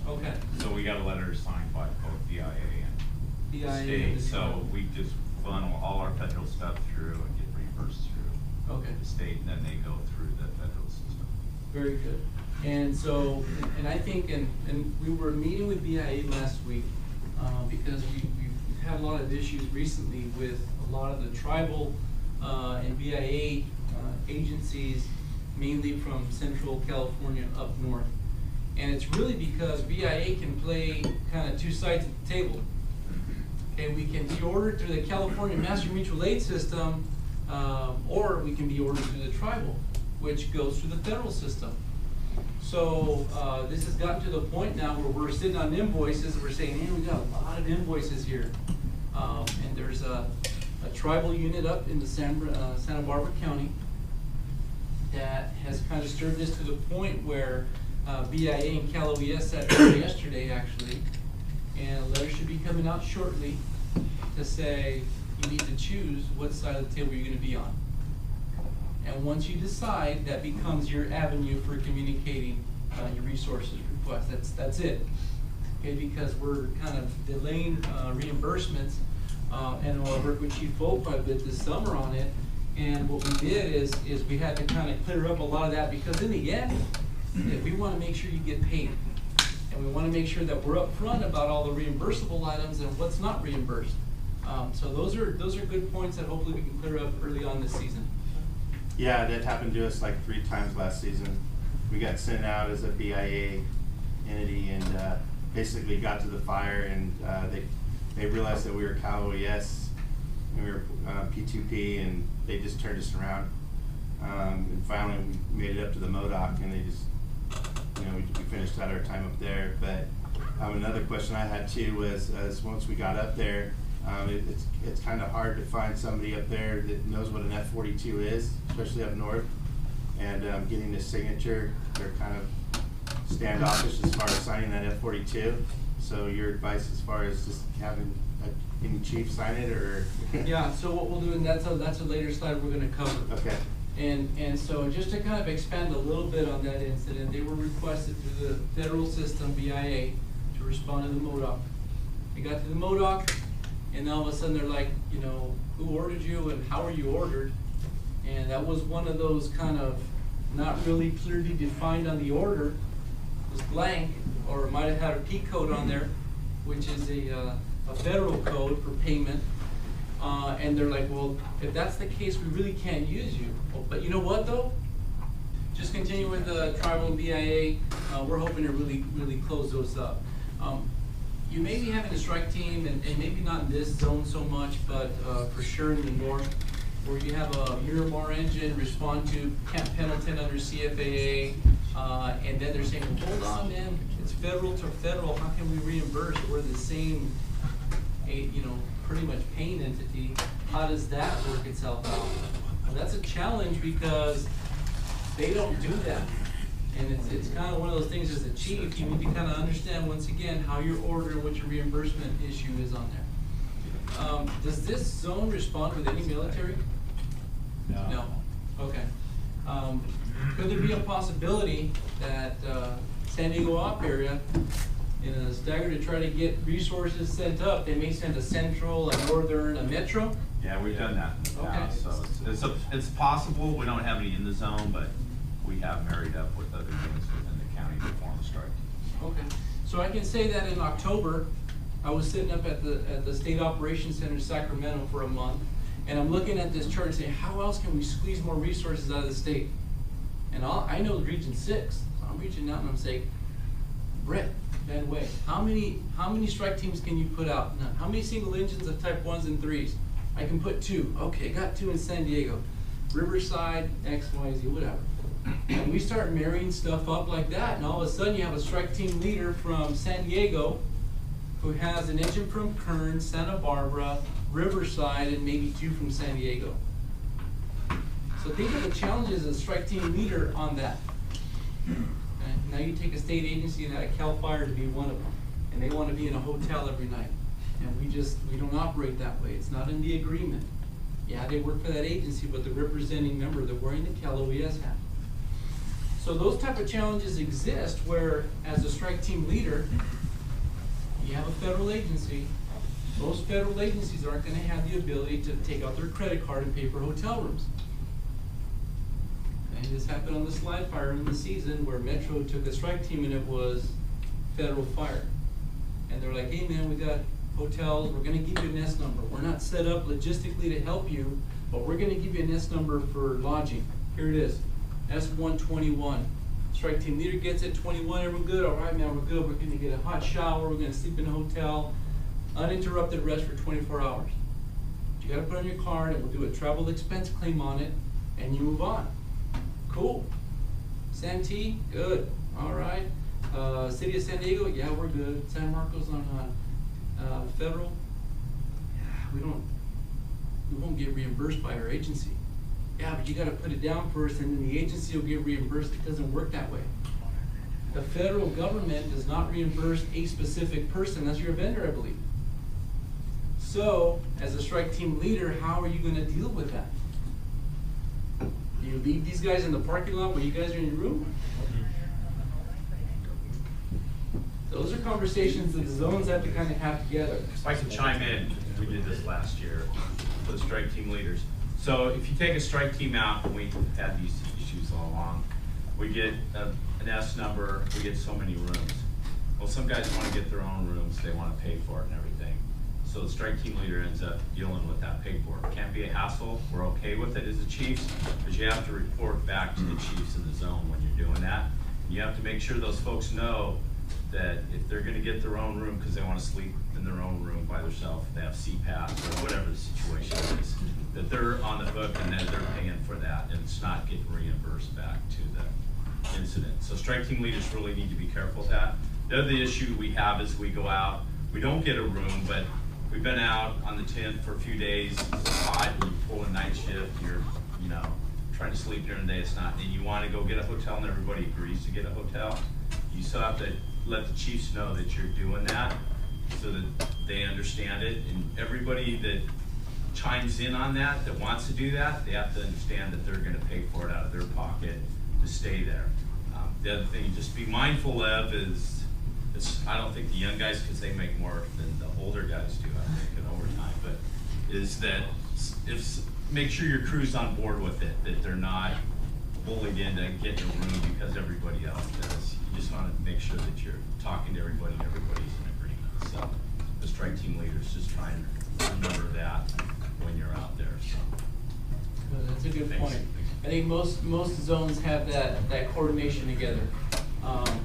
Okay. So we got a letter signed by both BIA and BIA the and state, the so tribal. we just funnel all our federal stuff through and get reimbursed through Okay. the state, and then they go through the federal system. Very good. And so, and I think, and we were meeting with BIA last week because we've had a lot of issues recently with a lot of the tribal and BIA agencies, mainly from Central California up north. And it's really because BIA can play kind of two sides of the table. Okay, we can be ordered through the California Master Mutual Aid System, or we can be ordered through the tribal, which goes through the federal system. So this has gotten to the point now where we're sitting on invoices, we're saying, hey, we got a lot of invoices here. And there's a tribal unit up in the Santa Barbara County that has kind of stirred this to the point where BIA and Cal OES sat down yesterday actually, and a letter should be coming out shortly to say you need to choose what side of the table you're going to be on. And once you decide, that becomes your avenue for communicating your resources requests. That's it. Okay, because we're kind of delaying reimbursements, and I'll work with Chief Volk quite a bit this summer on it. And what we did is we had to kind of clear up a lot of that, because in the end, we want to make sure you get paid. And we want to make sure that we're upfront about all the reimbursable items and what's not reimbursed. So those are good points that hopefully we can clear up early on this season. Yeah, that happened to us like 3 times last season. We got sent out as a BIA entity and basically got to the fire, and they realized that we were Cal OES and we were P2P, and they just turned us around. And finally we made it up to the MODOC, and they just, we finished out our time up there. But another question I had too was, once we got up there, it's kind of hard to find somebody up there that knows what an F-42 is, especially up north. And getting this signature, they're kind of standoffish as far as signing that F-42. So your advice as far as just having any chief sign it, or? Yeah, so what we'll do, and that's a later slide we're going to cover. Okay. And so just to kind of expand a little bit on that incident, they were requested through the federal system, BIA, to respond to the MODOC. They got to the MODOC, and all of a sudden they're like, who ordered you and how are you ordered? And that was one of those kind of not really clearly defined on the order. It was blank, or it might have had a P code on there, which is a federal code for payment. And they're like, well, if that's the case, we really can't use you. But you know what though? just continue with the tribal and BIA. We're hoping to really close those up. You may be having a strike team, and maybe not in this zone so much, but for sure in the north, where you have a Miramar engine respond to Camp Pendleton under CFAA, and then they're saying, well, hold on, man, it's federal to federal, how can we reimburse? We're the same, pretty much paying entity. How does that work itself out? Well, that's a challenge because they don't do that. And it's kind of one of those things as a chief, you need to kind of understand once again how your order and what your reimbursement issue is on there. Does this zone respond with any military? No. Okay. Could there be a possibility that San Diego op area, in a stagger to try to get resources sent up, they may send a central, a northern, a metro? Yeah, we've done that in the Okay. past, so it's possible. We don't have any in the zone, but we have married up with other units within the county to form a strike team. Okay, so I can say that in October, I was sitting up at the State Operations Center in Sacramento for a month, and I'm looking at this chart and saying, how else can we squeeze more resources out of the state? And I know Region 6, so I'm reaching out and I'm saying, Brett, Van Way, how many strike teams can you put out? None. How many single engines of type 1s and 3s? I can put 2. Okay, got 2 in San Diego. Riverside, X, Y, Z, whatever. And we start marrying stuff up like that, and all of a sudden you have a strike team leader from San Diego who has an engine from Kern, Santa Barbara, Riverside, and maybe 2 from San Diego. So think of the challenges as a strike team leader on that. Okay? Now you take a state agency and a CAL FIRE to be one of them, and they want to be in a hotel every night. And we don't operate that way. It's not in the agreement. Yeah, they work for that agency, but the representing member, they're wearing the CAL OES hat. So those type of challenges exist where, as a strike team leader, you have a federal agency. Most federal agencies aren't going to have the ability to take out their credit card and pay for hotel rooms. And this happened on the slide fire in the season where Metro took a strike team and it was federal fire. And they're like, hey man, we got hotels, we're going to give you an S number. We're not set up logistically to help you, but we're going to give you an S number for lodging. Here it is. S121. Strike team leader gets it, 21, everyone good? All right, man, we're good. We're gonna get a hot shower, we're gonna sleep in a hotel, uninterrupted rest for 24 hours. You gotta put on your card and we'll do a travel expense claim on it and you move on. Cool. Santee, good. All right. City of San Diego, yeah, we're good. San Marcos on federal, we won't get reimbursed by our agency. Yeah, but you gotta put it down first and then the agency will get reimbursed. It doesn't work that way. The federal government does not reimburse a specific person. That's your vendor, I believe. So, as a strike team leader, how are you gonna deal with that? Do you leave these guys in the parking lot while you guys are in your room? Those are conversations that the zones have to kind of have together. If I can chime in, we did this last year for the strike team leaders. So if you take a strike team out, and we've had these issues all along, we get an S number, we get so many rooms. Well, some guys want to get their own rooms, they want to pay for it and everything. So the strike team leader ends up dealing with that paperwork. Can't be a hassle, we're okay with it as the chiefs, but you have to report back to the chiefs in the zone when you're doing that. You have to make sure those folks know that if they're gonna get their own room because they want to sleep in their own room by themselves, they have CPAP or whatever the situation is, that they're on the hook and that they're paying for that and it's not getting reimbursed back to the incident. So strike team leaders really need to be careful with that. The other issue we have is we go out, we don't get a room, but we've been out on the 10th for a few days, it's hot, you pull a night shift, you're, trying to sleep during the day, it's not, and you want to go get a hotel and everybody agrees to get a hotel, you still have to let the chiefs know that you're doing that so that they understand it, and everybody that chimes in on that wants to do that, they have to understand that they're going to pay for it out of their pocket to stay there. The other thing you just be mindful of is, I don't think the young guys, because they make more than the older guys do, I think, in overtime, but is that make sure your crew's on board with it, that they're not bullied into getting a room because everybody else does. You just want to make sure that you're talking to everybody and everybody's in agreement. So the strike team leaders just try and remember that when you're out there. So That's a good point. I think most zones have that coordination together.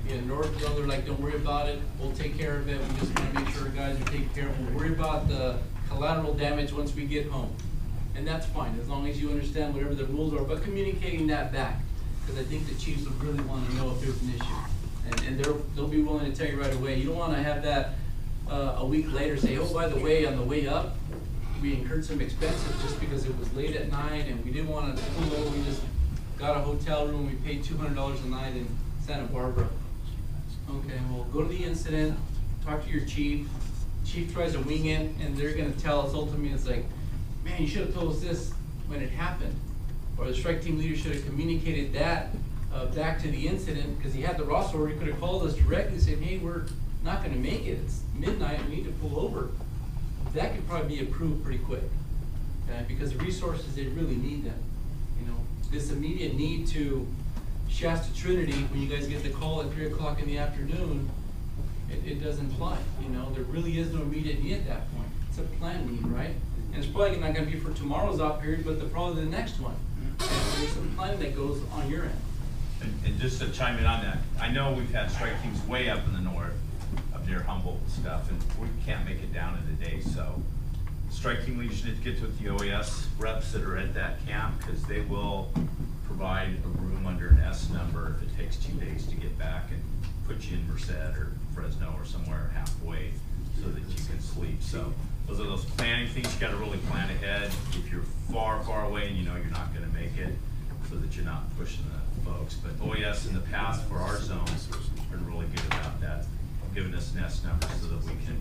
In North Zone, they're like, don't worry about it, we'll take care of it, we just wanna make sure our guys are taken care of, we'll worry about the collateral damage once we get home. And that's fine, as long as you understand whatever the rules are, but communicating that back, because I think the chiefs would really wanna know if there's an issue. And they'll be willing to tell you right away. You don't wanna have that a week later say, oh, by the way, on the way up, we incurred some expenses just because it was late at night and we didn't wanna pull over, we just got a hotel room, we paid $200 a night in Santa Barbara. Okay, well, go to the incident, talk to your chief. Chief tries to wing it, and they're gonna tell us ultimately, it's like, man, you should have told us this when it happened. Or the strike team leader should have communicated that back to the incident, because he had the roster order, he could have called us directly and said, hey, we're not gonna make it, it's midnight, we need to pull over. That could probably be approved pretty quick, okay? Because the resources, they really need them. You know, this immediate need to Shasta Trinity, when you guys get the call at 3 o'clock in the afternoon, it doesn't apply. You know, there really is no immediate need at that point. It's a planned need, right? And it's probably not gonna be for tomorrow's off period, but probably the next one. And there's some planning that goes on your end. And just to chime in on that, I know we've had strike teams way up in the north up near Humboldt and stuff, and we can't make it down in a day, so strike team leaders need to get with the OAS reps that are at that camp, because they will provide a room under an S number if it takes 2 days to get back and put you in Merced or Fresno or somewhere halfway so that you can sleep. So those are those planning things, you gotta really plan ahead if you're far, far away and you know you're not gonna make it, so that you're not pushing the folks. But OAS in the past for our zones been really good about that, giving us an S number so that we can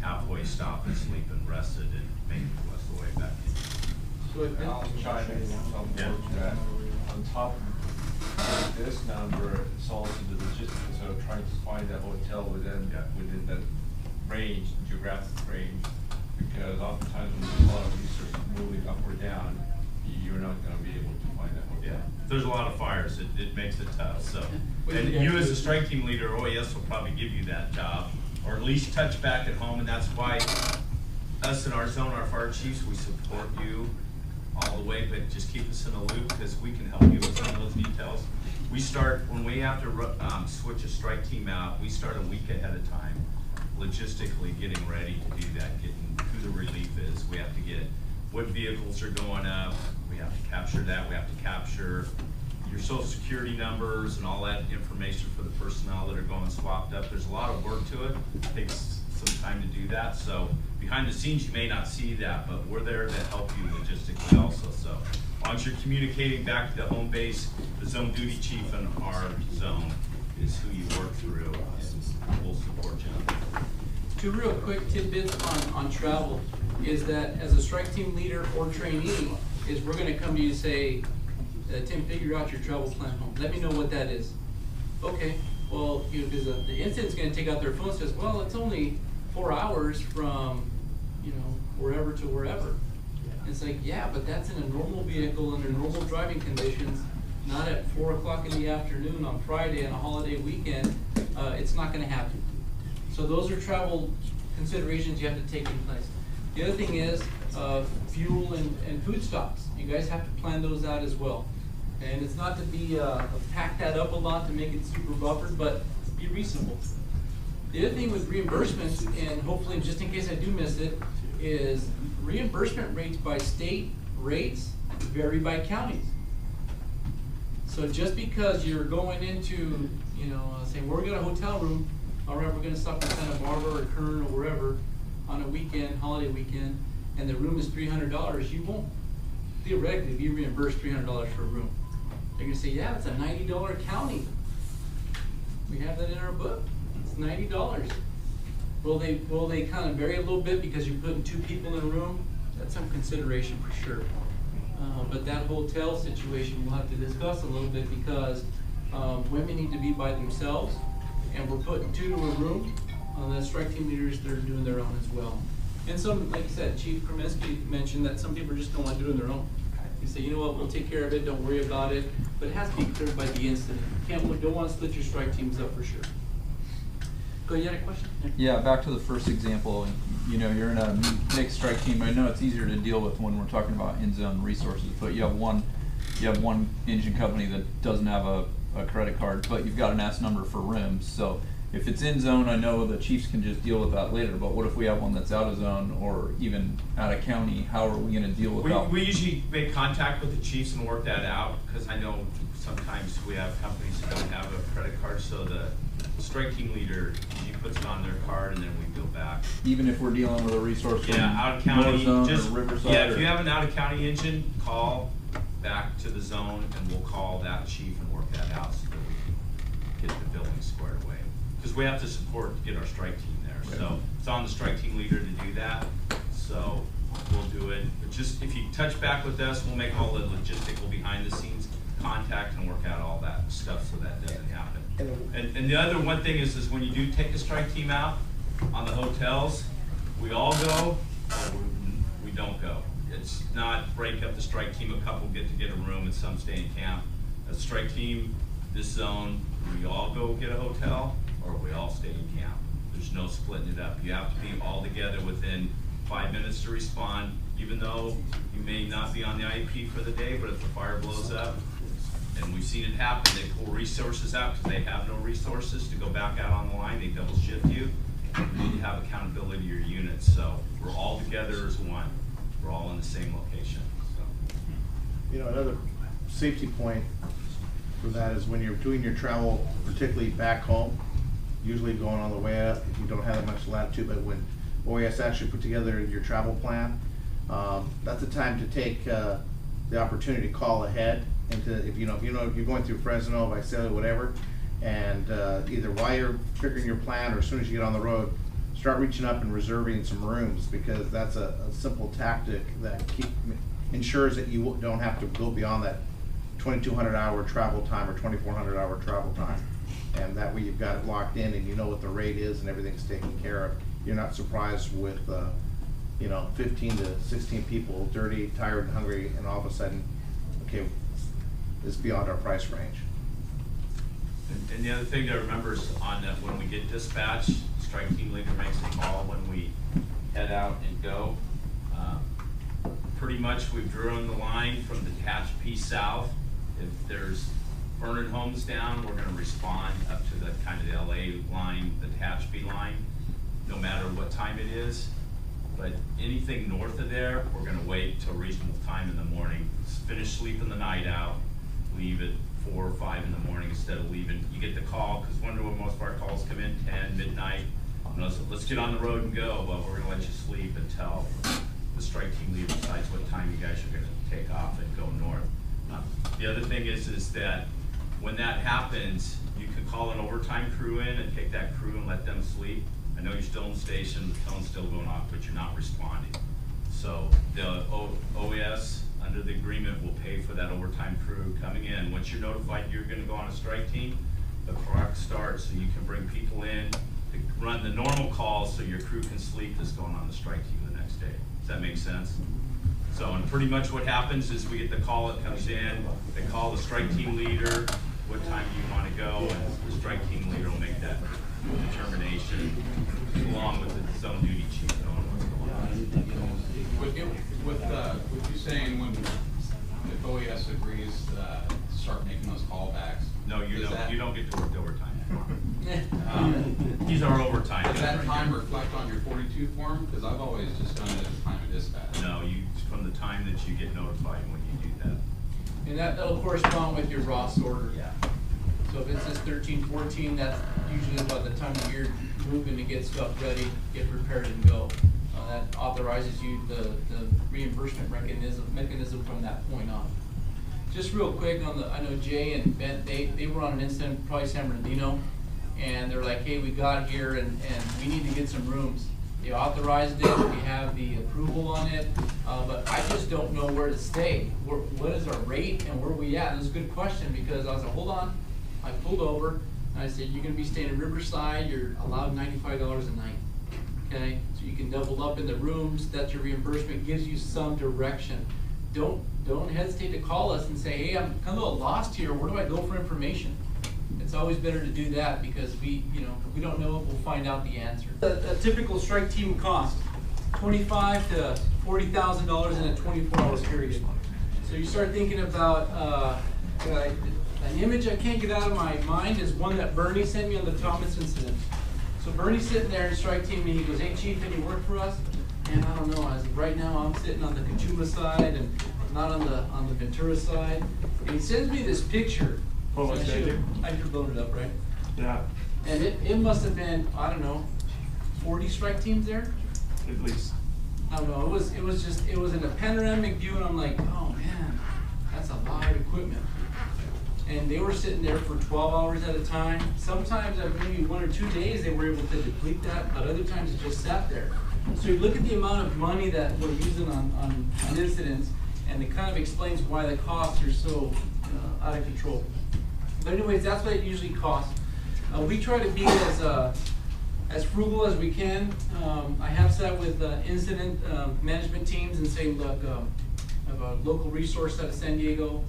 halfway stop and sleep and rest it and make it the rest of the way back in. So I'll chime in on Yeah. that. On top of this number, it's also the logistics of trying to find a hotel within that range, geographic range. Because oftentimes when there's a lot of research moving up or down, you're not gonna be able to find that hotel. Yeah, if there's a lot of fires, it makes it tough, so. And Yeah. you as a strike team leader, OAS will probably give you that job, or at least touch back at home, and that's why us in our zone, our fire chiefs, we support you all the way, but just keep us in the loop, because we can help you with some of those details. We start, when we have to switch a strike team out, we start a week ahead of time, logistically getting ready to do that, getting who the relief is. We have to get what vehicles are going up, we have to capture that, we have to capture your social security numbers and all that information for the personnel that are going swapped up. There's a lot of work to it, takes some time to do that, so behind the scenes you may not see that, but we're there to help you logistically also. So as long as you're communicating back to the home base, the zone duty chief in our zone is who you work through, and we'll support you on that. Two real quick tidbits on travel is that as a strike team leader or trainee, is we're gonna come to you and say, Tim, figure out your travel plan home. Let me know what that is. Okay, well, you know, because the incident's gonna take out their phone and says, well, it's only 4 hours from, you know, wherever to wherever. It's like, yeah, but that's in a normal vehicle under normal driving conditions, not at 4 o'clock in the afternoon on Friday on a holiday weekend. It's not gonna happen. So those are travel considerations you have to take in place. The other thing is fuel and food stocks. You guys have to plan those out as well. And it's not to be pack that up a lot to make it super buffered, but be reasonable. The other thing with reimbursements, and hopefully just in case I do miss it, is reimbursement rates by state rates vary by counties. So just because you're going into, you know, saying, well, we got a hotel room, all right, we're gonna stop in Santa Barbara or Kern or wherever on a weekend, holiday weekend, and the room is $300, you won't theoretically be reimbursed $300 for a room. They're gonna say, yeah, it's a $90 county. We have that in our book, it's $90. Will they kind of vary a little bit because you're putting 2 people in a room? That's some consideration for sure. But that hotel situation we'll have to discuss a little bit, because women need to be by themselves, and we're putting 2 to a room. The strike team leaders, they're doing their own as well. And some, like you said, Chief Kraminski mentioned that some people just don't want to do it on their own. You say, you know what, we'll take care of it, don't worry about it, but it has to be cleared by the incident. Don't want to split your strike teams up for sure. Go, you had a question? Yeah, back to the first example, you know, you're in a mixed strike team. I know it's easier to deal with when we're talking about in-zone resources, but you have one you have one engine company that doesn't have a credit card, but you've got an S number for rims. So if it's in zone, I know the chiefs can just deal with that later, but what if we have one that's out of zone or even out of county? How are we gonna deal with that? We usually make contact with the chiefs and work that out, because I know sometimes we have companies that don't have a credit card, so the strike team leader, he puts it on their card and then we bill back. Even if we're dealing with a resource from Yeah, out of county, North Zone just, or Riverside? yeah, if or- you have an out of county engine, call back to the zone and we'll call that chief and work that out so that we can get the billing squared away. Because we have to support to get our strike team there, so it's on the strike team leader to do that, so we'll do it. But just, if you touch back with us, we'll make all the logistical behind the scenes contact and work out all that stuff so that doesn't happen. And the other one thing is when you do take the strike team out on the hotels, we all go or we don't go. It's not break up the strike team, a couple get to get a room and some stay in camp. A strike team, this zone, we all go get a hotel or we all stay in camp. There's no splitting it up. You have to be all together within 5 minutes to respond, even though you may not be on the IEP for the day, but if the fire blows up, and we've seen it happen, they pull resources out because they have no resources to go back out on the line, they double shift you. You need to have accountability to your units, so we're all together as one. We're all in the same location, so. You know, another safety point for that is when you're doing your travel, particularly back home, usually going on the way up, if you don't have that much latitude, but when OAS actually put together your travel plan, that's the time to take the opportunity to call ahead. If you're going through Fresno, Visalia, whatever, and either while you're figuring your plan or as soon as you get on the road, start reaching up and reserving some rooms, because that's a simple tactic that ensures that you don't have to go beyond that 2,200 hour travel time or 2,400 hour travel time. And that way you've got it locked in and you know what the rate is and everything's taken care of. You're not surprised with 15 to 16 people, dirty, tired, and hungry, and all of a sudden, okay, it's beyond our price range. And the other thing to remember is on that, when we get dispatched, strike team leader makes a call when we head out and go. Pretty much we've drawn the line from the detached P south. If there's burning homes down, we're gonna respond up to the kind of the LA line, the detached P line, no matter what time it is. But anything north of there, we're gonna wait till reasonable time in the morning, finish sleeping the night out, leave at 4 or 5 in the morning instead of leaving. You get the call, because wonder when most of our calls come in, 10, midnight. Let's get on the road and go. Well, we're gonna let you sleep until the strike team leader decides what time you guys are gonna take off and go north. The other thing is that when that happens, you can call an overtime crew in and take that crew and let them sleep. I know you're still in the station, the phone's still going off, but you're not responding. So the OAS, under the agreement, will pay for that overtime crew coming in. Once you're notified you're gonna go on a strike team, the clock starts so you can bring people in to run the normal calls so your crew can sleep that's going on the strike team the next day. Does that make sense? So, and pretty much what happens is we get the call, it comes in, they call the strike team leader, what time do you wanna go, and the strike team leader will make that determination along with the zone duty chief knowing what's going on. With you saying if OES agrees to start making those callbacks. No, you don't get to work overtime. He's our overtime. Does that guy. time reflect on your 42 form? Because I've always just done it at the time of dispatch. No, from the time that you get notified when you do that. And that'll correspond with your Ross order. Yeah. So if it says 13, 14, that's usually about the time that you're moving to get stuff ready, get prepared and go. That authorizes you the reimbursement mechanism from that point on. Just real quick on I know Jay and Ben, they were on an incident, probably San Bernardino, and they're like, hey, we got here and we need to get some rooms. They authorized it, we have the approval on it, but I just don't know where to stay. What is our rate and where are we at? And it's a good question because I was like, hold on. I pulled over and I said, you're gonna be staying in Riverside, you're allowed $95 a night. Okay, so you can double up in the rooms, that's your reimbursement, gives you some direction. Don't hesitate to call us and say, hey, I'm kind of a little lost here, where do I go for information? It's always better to do that because if we don't know it, we'll find out the answer. A typical strike team cost $25,000 to $40,000 in a 24-hour period. So you start thinking about, an image I can't get out of my mind is one that Bernie sent me on the Thomas incident. So Bernie's sitting there in strike team and he goes, "Hey chief, any work for us?" And I don't know, I was like, right now I'm sitting on the Kachuma side and not on the Ventura side. And he sends me this picture. Oh, I should have blown it up, right? Yeah, And it must have been, I don't know, 40 strike teams there? at least. I don't know, it was in a panoramic view and I'm like, oh man, that's a lot of equipment. And they were sitting there for 12 hours at a time. Sometimes, maybe 1 or 2 days, they were able to deplete that, but other times it just sat there. So you look at the amount of money that we're using on incidents, and it kind of explains why the costs are so out of control. But anyways, that's what it usually costs. We try to be as frugal as we can. I have sat with incident management teams and saying, look, I have a local resource out of San Diego.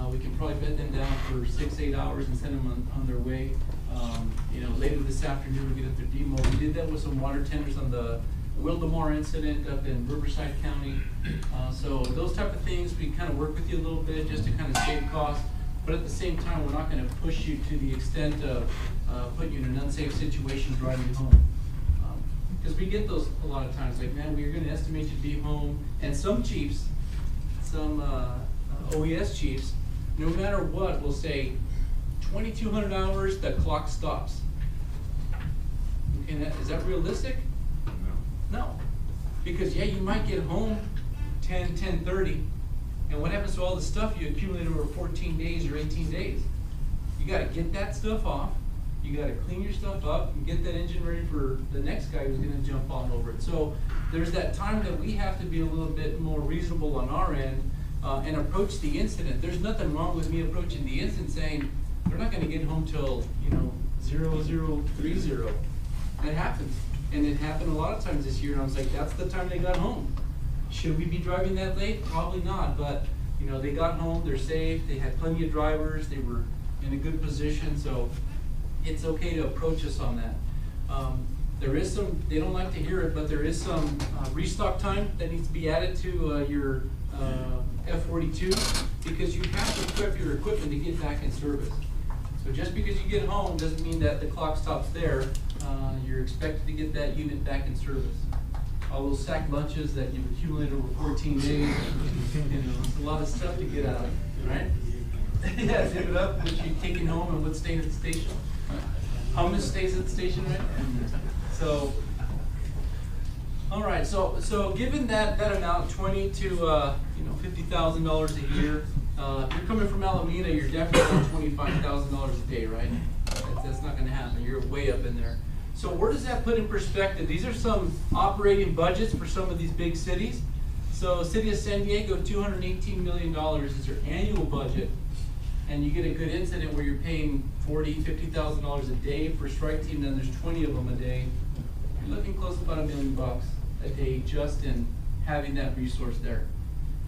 We can probably bed them down for 6-8 hours and send them on their way. Later this afternoon we get up their demo. We did that with some water tenders on the Wildemar incident up in Riverside County. So those type of things, we kind of work with you a little bit just to kind of save costs. But at the same time, we're not going to push you to the extent of putting you in an unsafe situation driving you home. Because we get those a lot of times, like, man, we're going to estimate you to be home. And some chiefs, some OES chiefs, no matter what, will say 2,200 hours, the clock stops. Okay, is that realistic? No. Because yeah, you might get home 10:30, and what happens to all the stuff you accumulated over 14 days or 18 days? You gotta get that stuff off, you gotta clean your stuff up, and get that engine ready for the next guy who's gonna jump on over it. So there's that time that we have to be a little bit more reasonable on our end, and approach the incident. There's nothing wrong with me approaching the incident saying, they're not gonna get home till, 0030. That happens. And it happened a lot of times this year, and I was like, that's the time they got home. Should we be driving that late? Probably not, but, they got home, they're safe, they had plenty of drivers, they were in a good position, so it's okay to approach us on that. There is some, they don't like to hear it, but there is some restock time that needs to be added to your F-42, because you have to prep your equipment to get back in service. So just because you get home doesn't mean that the clock stops there. You're expected to get that unit back in service. All those sack lunches that you've accumulated over 14 days, it's a lot of stuff to get out of, right? Yeah, zip it up, what you're taking home and what's staying at the station. Hummus stays at the station, right? So, all right, so given that amount, $20,000 to $50,000 a year, if you're coming from Alameda, you're definitely on $25,000 a day, right? That's not going to happen. You're way up in there. So where does that put in perspective? These are some operating budgets for some of these big cities. So City of San Diego, $218 million is their annual budget, and you get a good incident where you're paying $40,000, $50,000 a day for strike team, then there's 20 of them a day. You're looking close to about $1 million a day just in having that resource there.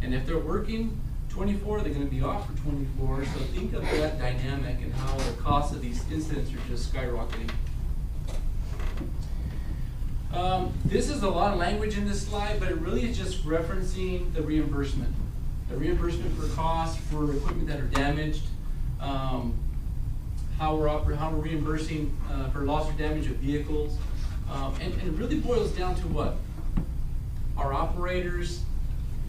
And if they're working 24, they're going to be off for 24. So think of that dynamic and how the cost of these incidents are just skyrocketing. This is a lot of language in this slide, but it really is just referencing the reimbursement. The reimbursement for costs for equipment that are damaged, how we're reimbursing for loss or damage of vehicles. And it really boils down to what? Our operators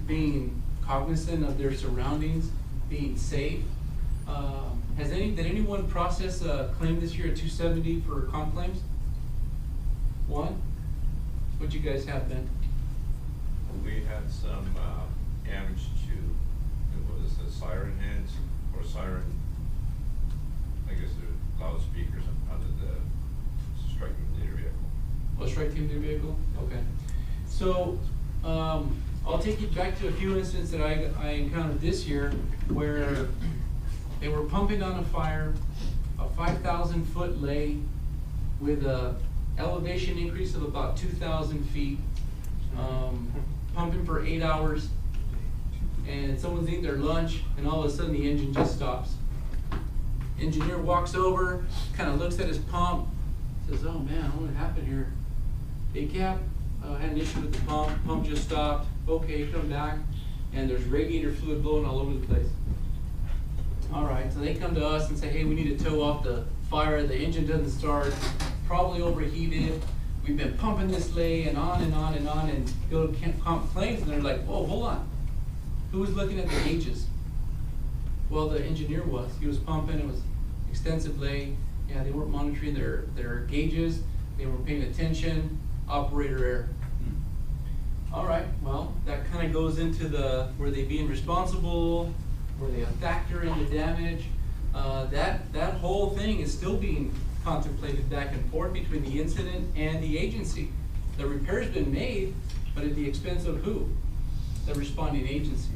being cognizant of their surroundings, being safe. Did anyone process a claim this year at 270 for comp claims? One? What'd you guys have then? We had some damage to, what is it, siren heads or siren, I guess they're loudspeakers under the striking leader vehicle. Oh, strike team leader vehicle? Okay. So, I'll take you back to a few incidents that I encountered this year where they were pumping on a fire, a 5,000 foot lay with a elevation increase of about 2,000 feet, pumping for 8 hours, and someone's eating their lunch, and all of a sudden the engine just stops. Engineer walks over, kind of looks at his pump, says, oh man, what happened here? ACAP had an issue with the pump just stopped. Okay, come back. and there's radiator fluid blowing all over the place. All right, so they come to us and say, hey, we need to tow off the fire, the engine doesn't start, probably overheated, we've been pumping this lay and on and on and on, and go to complaints, and they're like, whoa, hold on. Who was looking at the gauges? Well, the engineer was. He was pumping, it was extensive lay. Yeah, they weren't monitoring their gauges, they weren't paying attention, operator error. All right, well, that kind of goes into were they being responsible? Were they a factor in the damage? That whole thing is still being contemplated back and forth between the incident and the agency. The repair's been made, but at the expense of who? The responding agency.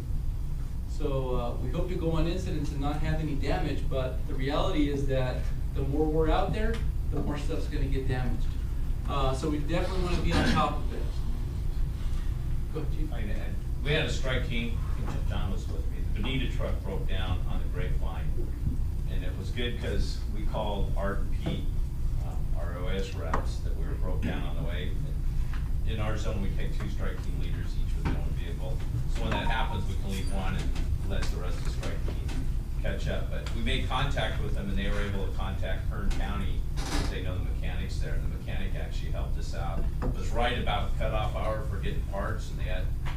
So we hope to go on incidents and not have any damage, but the reality is that the more we're out there, the more stuff's gonna get damaged. So we definitely wanna be on top of it. Go ahead, Chief. We had a strike team, I think John was with me. The Bonita truck broke down on the grapevine. And it was good because we called Art and Pete, our OS reps, that we were broke down on the way. In our zone, we take 2 strike team leaders, each with their own vehicle. So when that happens, we can leave one and let the rest of the strike team catch up. But we made contact with them, and they were able to contact Kern County, because they know the mechanics there, and the mechanic actually helped us out. It was right about cutoff hour for getting parts, and they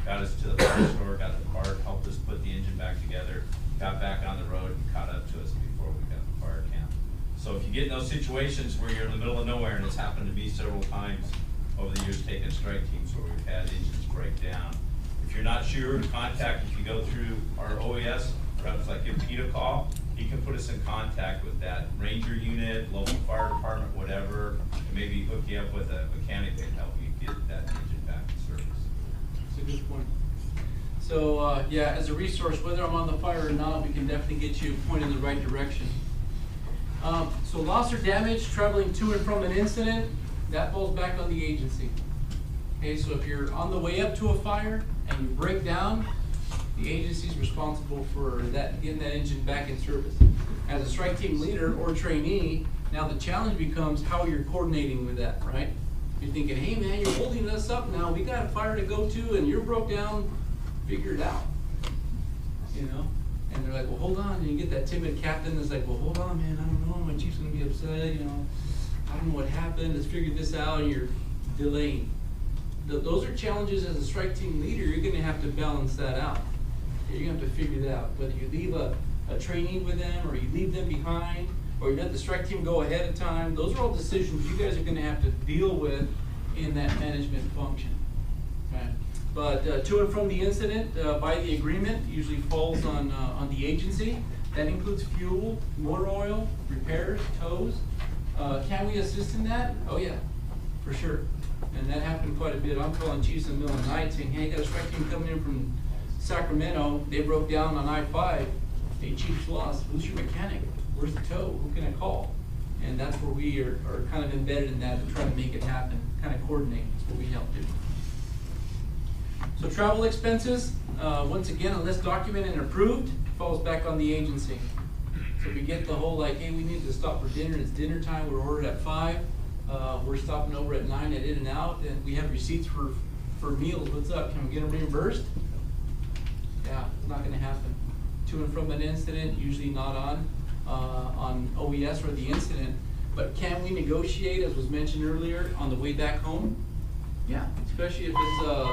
got us to the parts store, got the part, helped us put the engine back together, got back on the road, and caught up to us before we got the fire camp. So if you get in those situations where you're in the middle of nowhere, and it's happened to be several times over the years taking strike teams where we've had engines break down. If you're not sure who to contact, if you go through our OES reps, like give Pete a call, he can put us in contact with that ranger unit, local fire department, whatever, and maybe hook you up with a mechanic that can help you get that engine back in service. That's a good point. So yeah, as a resource, whether I'm on the fire or not, we can definitely get you pointed in the right direction. So loss or damage traveling to and from an incident, that falls back on the agency. Okay, so if you're on the way up to a fire and you break down, the agency's responsible for getting that engine back in service. As a strike team leader or trainee, now the challenge becomes how you're coordinating with that, right? You're thinking, hey man, you're holding us up now, we got a fire to go to and you're broke down, figure it out, you know? And they're like, well, hold on, and you get that timid captain that's like, well, hold on, man, I don't know, my chief's gonna be upset, you know, I don't know what happened, let's figure this out, and you're delaying. Those are challenges as a strike team leader, you're gonna have to balance that out. You're gonna have to figure that out, whether you leave a trainee with them, or you leave them behind, or you let the strike team go ahead of time. Those are all decisions you guys are gonna have to deal with in that management function. Okay. But to and from the incident, by the agreement, usually falls on the agency. That includes fuel, motor oil, repairs, tows. Can we assist in that? Oh yeah, for sure. And that happened quite a bit. I'm calling chiefs in the middle of the night saying, hey, got a strike team coming in from Sacramento. They broke down on I-5. Hey, chief's lost. Who's your mechanic? Where's the tow? Who can I call? And that's where we are kind of embedded in that and try to make it happen, kind of coordinate. That's what we help do. So travel expenses, once again, unless documented and approved, falls back on the agency. So we get the whole like, hey, we need to stop for dinner. It's dinner time. We're ordered at 5. We're stopping over at 9 at In-N-Out, and we have receipts for meals. What's up? Can we get them reimbursed? Yeah, it's not going to happen. To and from an incident, usually not on OES or the incident. But can we negotiate, as was mentioned earlier, on the way back home? Yeah, especially if it's a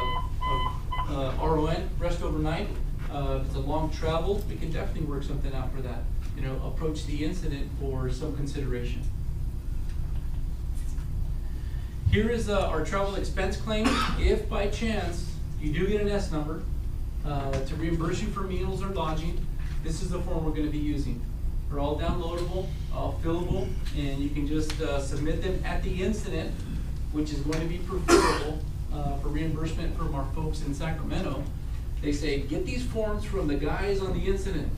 RON, rest overnight. If it's a long travel, we can definitely work something out for that. You know, approach the incident for some consideration. Here is our travel expense claim. If by chance you do get an S number to reimburse you for meals or lodging, this is the form we're going to be using. They're all downloadable, all fillable, and you can just submit them at the incident, which is going to be preferable for reimbursement from our folks in Sacramento. They say, get these forms from the guys on the incident.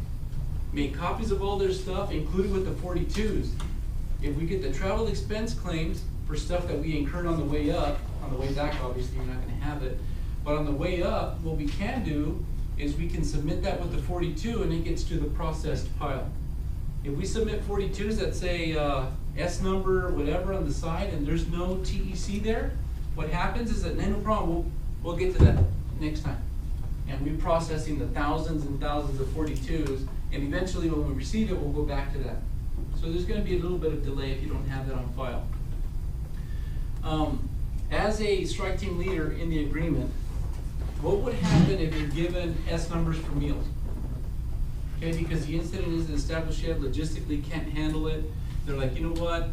Make copies of all their stuff, included with the 42s. If we get the travel expense claims for stuff that we incurred on the way up, on the way back obviously you're not going to have it, but on the way up, what we can do is we can submit that with the 42 and it gets to the processed pile. If we submit 42s that say S number, whatever on the side, and there's no TEC there, what happens is that no problem, we'll get to that next time. and we're processing the thousands and thousands of 42s, and eventually when we receive it, we'll go back to that. So there's gonna be a little bit of delay if you don't have that on file. As a strike team leader in the agreement, what would happen if you're given S numbers for meals? Okay, because the incident isn't established yet, logistically can't handle it. They're like, you know what?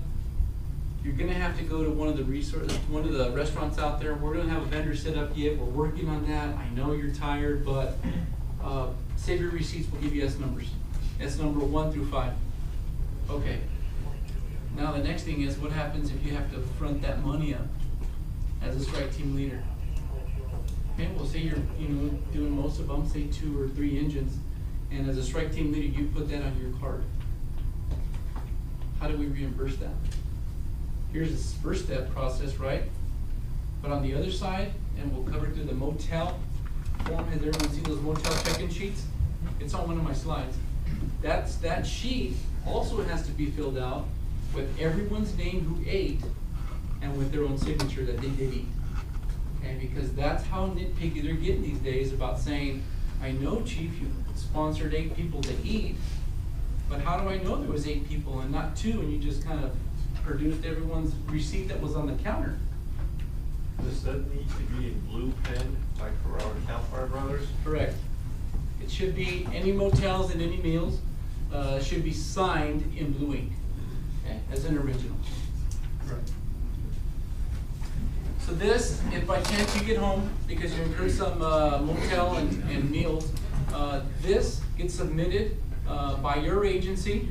You're gonna have to go to one of the restaurants out there. We're gonna have a vendor set up yet. We're working on that. I know you're tired, but save your receipts. We'll give you S numbers. S number 1 through 5. Okay. Now the next thing is, what happens if you have to front that money up as a strike team leader? Okay, well, say you're doing most of them, say 2 or 3 engines, and as a strike team leader, you put that on your card. How do we reimburse that? Here's this first step process, right? But on the other side, and we'll cover it through the motel form. Has everyone seen those motel check-in sheets? It's on one of my slides. That sheet also has to be filled out with everyone's name who ate and with their own signature that they did eat. Okay, because that's how nitpicky they're getting these days about saying, I know, Chief, you sponsored 8 people to eat, but how do I know there was 8 people and not 2, and you just kind of produced everyone's receipt that was on the counter? Does that need to be in blue pen, like for our Campfire Brothers? Correct. It should be, any motels and any meals should be signed in blue ink, okay, as an original. Right. So this, if by chance you get home because you incurred some motel and meals, this gets submitted by your agency,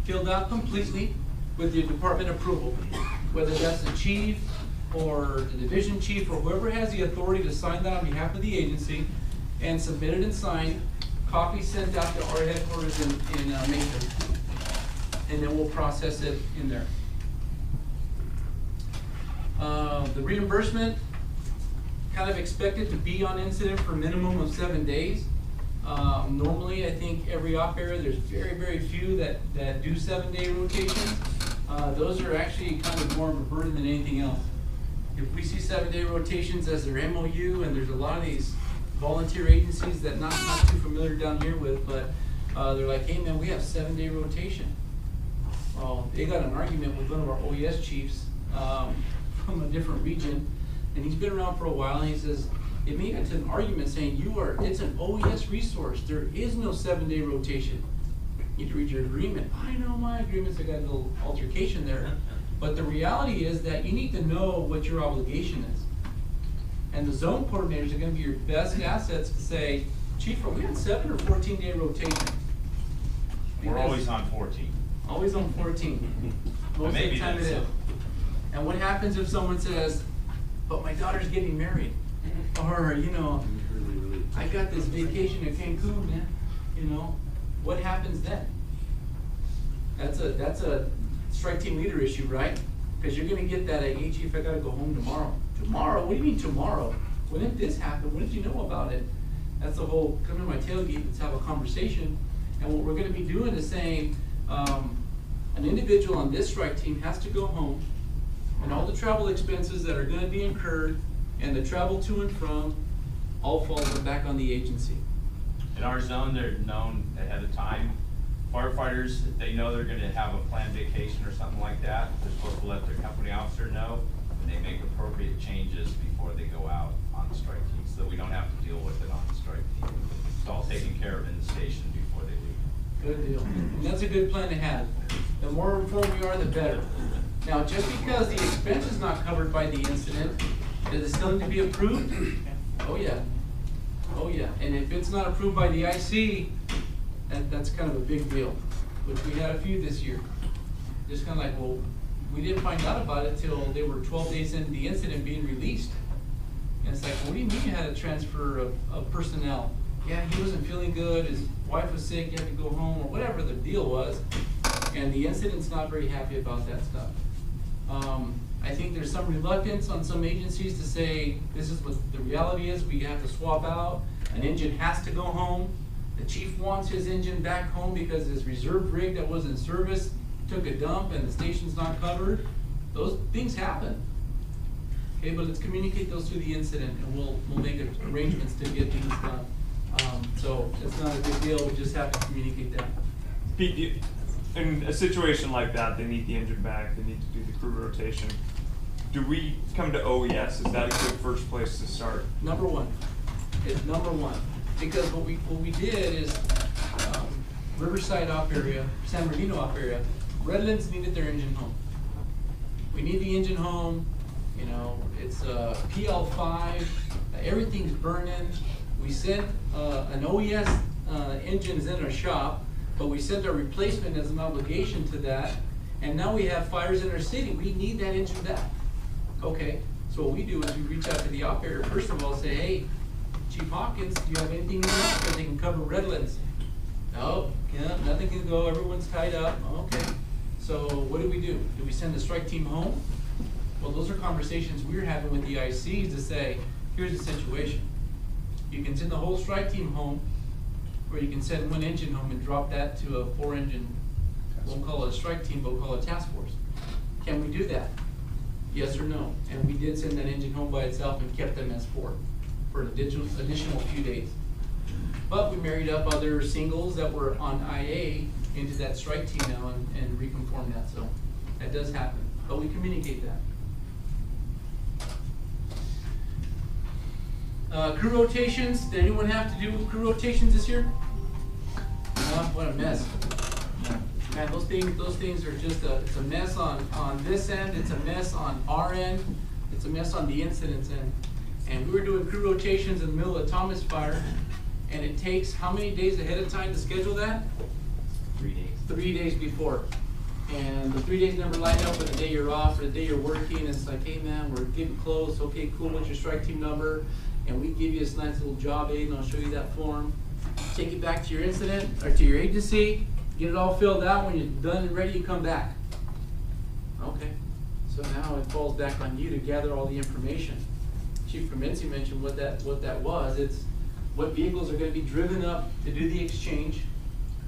filled out completely with your department approval, whether that's the chief or the division chief or whoever has the authority to sign that on behalf of the agency, and submitted and signed, copy sent out to our headquarters in Macon, and then we'll process it in there. The reimbursement, kind of expected to be on incident for a minimum of 7 days. Normally, I think every op area, there's very, very few that do 7-day rotations. Those are actually kind of more of a burden than anything else. If we see 7-day rotations as their MOU, and there's a lot of these volunteer agencies that not too familiar down here with, but they're like, hey man, we have 7-day rotation. Well, they got an argument with one of our OES chiefs from a different region, and he's been around for a while, and he says, it made it to an argument saying, it's an OES resource. There is no 7-day rotation. You need to read your agreement. I know my agreements, I got a little altercation there. But the reality is that you need to know what your obligation is. And the zone coordinators are gonna be your best assets to say, Chief, are we on 7 or 14-day rotation? We're always on 14. Always on 14. Most of Maybe the time it that's is. it. And what happens if someone says, but my daughter's getting married? Or, I got this vacation at Cancun, man. What happens then? That's a strike team leader issue, right? Because you're gonna get that, hey Chief, I gotta go home tomorrow. Tomorrow? What do you mean tomorrow? When did this happen? When did you know about it? That's the whole, come to my tailgate, let's have a conversation. And what we're gonna be doing is saying, an individual on this strike team has to go home, and all the travel expenses that are gonna be incurred, and the travel to and from, all falls back on the agency. In our zone, they're known ahead of time. Firefighters, they know they're gonna have a planned vacation or something like that. They're supposed to let their company officer know, and they make appropriate changes before they go out on the strike team, so that we don't have to deal with it on the strike team. It's all taken care of in the station before they leave. Good deal. And that's a good plan to have. The more informed we are, the better. Now, just because the expense is not covered by the incident, does it still need to be approved? Oh yeah. Oh yeah. And if it's not approved by the IC, that's kind of a big deal, which we had a few this year. Just kind of like, well, we didn't find out about it till they were 12 days into the incident being released. And it's like, what do you mean you had a transfer of personnel? Yeah, he wasn't feeling good, his wife was sick, he had to go home, or whatever the deal was. And the incident's not very happy about that stuff. I think there's some reluctance on some agencies to say, this is what the reality is, we have to swap out, an engine has to go home. The chief wants his engine back home because his reserve rig that was in service took a dump and the station's not covered. Those things happen. Okay, but let's communicate those through the incident, and we'll make arrangements to get things done. So it's not a big deal, we just have to communicate that. Pete, in a situation like that, they need the engine back, they need to do the crew rotation. Do we come to OES? Is that a good first place to start? Number one, it's number one, because what we did is, Riverside op area, San Bernardino op area, Redlands needed their engine home. We need the engine home, you know, it's PL5, everything's burning. We sent an OES engine is in our shop, but we sent our replacement as an obligation to that, and now we have fires in our city. We need that engine back. Okay, so what we do is we reach out to the op area, first of all, say, hey, Chief Hawkins, do you have anything in the office that can cover Redlands? No, yeah, nothing can go, everyone's tied up. Okay, so what do? Do we send the strike team home? Well, those are conversations we're having with the ICs to say, here's the situation. You can send the whole strike team home, or you can send one engine home and drop that to a 4-engine, won't call it a strike team, but we'll call it a task force. Can we do that? Yes or no? And we did send that engine home by itself and kept them as 4 for an additional few days. But we married up other singles that were on IA into that strike team now and reconformed that, so that does happen. But we communicate that. Crew rotations, did anyone have to do crew rotations this year? What a mess. Man, those things are just it's a mess on this end, it's a mess on our end, it's a mess on the incidents end. And we were doing crew rotations in the middle of the Thomas fire, and it takes how many days ahead of time to schedule that? 3 days. 3 days before. And the 3 days never line up with the day you're off or the day you're working. It's like, hey man, we're getting close. Okay, cool, what's your strike team number? And we give you this nice little job aid, and I'll show you that form. Take it back to your incident, or to your agency, get it all filled out. When you're done and ready, you come back. Okay, so now it falls back on you to gather all the information. Chief Cremenzi mentioned what that was. It's what vehicles are going to be driven up to do the exchange,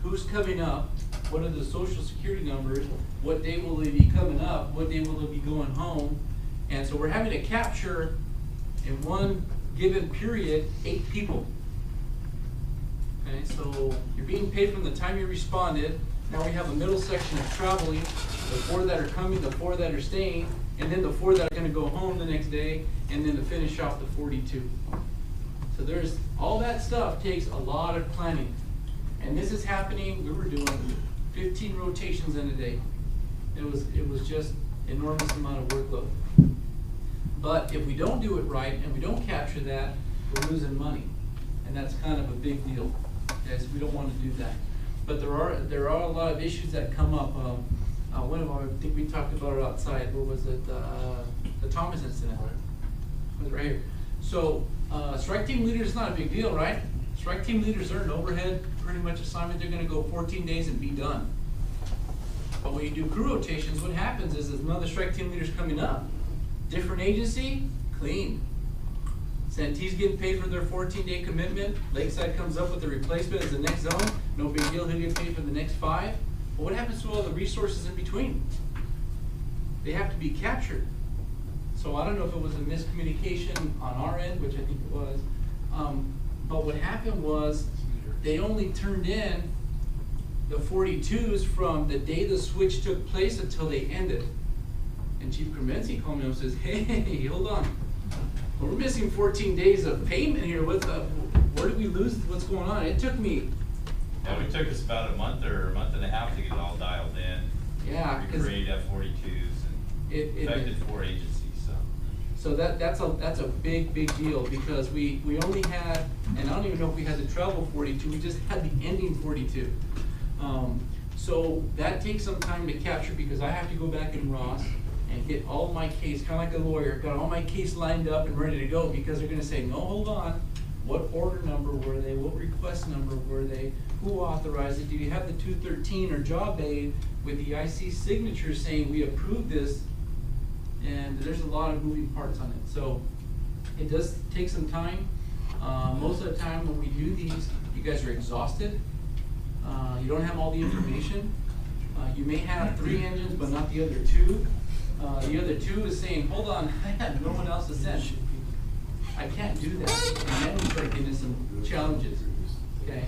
who's coming up, what are the social security numbers, what day will they be coming up, what day will they be going home. And so we're having to capture in one given period 8 people. Okay, so you're being paid from the time you responded. Now we have a middle section of traveling, the 4 that are coming, the 4 that are staying, and then the 4 that are going to go home the next day, and then to finish off the 42. So there's all that stuff takes a lot of planning. And this is happening, we were doing 15 rotations in a day. It was just enormous amount of workload. But if we don't do it right and we don't capture that, we're losing money. And that's kind of a big deal. Okay, so we don't want to do that. But there are a lot of issues that come up. One of them, I think we talked about it outside. Where was it? The Thomas incident. It was right here. So strike team leader is not a big deal, right? Strike team leaders are an overhead pretty much assignment. They're going to go 14 days and be done. But when you do crew rotations, what happens is another strike team leader's coming up. Different agency, clean. Santee's getting paid for their 14-day commitment. Lakeside comes up with the replacement as the next zone. No big deal, he'll get paid for the next 5. But what happens to all the resources in between? They have to be captured. So I don't know if it was a miscommunication on our end, which I think it was. But what happened was they only turned in the 42s from the day the switch took place until they ended. And Chief Cremenzi called me and says, hey, hold on. We're missing 14 days of payment here. Where did we lose? What's going on? It took me. Yeah, it took us about a month or a month and a half to get it all dialed in. Yeah. Recreate F-42s and affected 4 agencies. So that's a big deal, because we only had, and I don't even know if we had the travel 42, we just had the ending 42. So that takes some time to capture, because I have to go back in Ross and get all my case, kind of like a lawyer, got all my case lined up and ready to go, because they're going to say, no, hold on, what order number were they, what request number were they, who authorized it, do you have the 213 or job aid with the IC signature saying we approved this? And there's a lot of moving parts on it. So it does take some time. Most of the time when we do these, you guys are exhausted. You don't have all the information. You may have 3 engines, but not the other 2. The other 2 is saying, hold on, I have no one else to send. I can't do that. And then we start getting some challenges. Okay?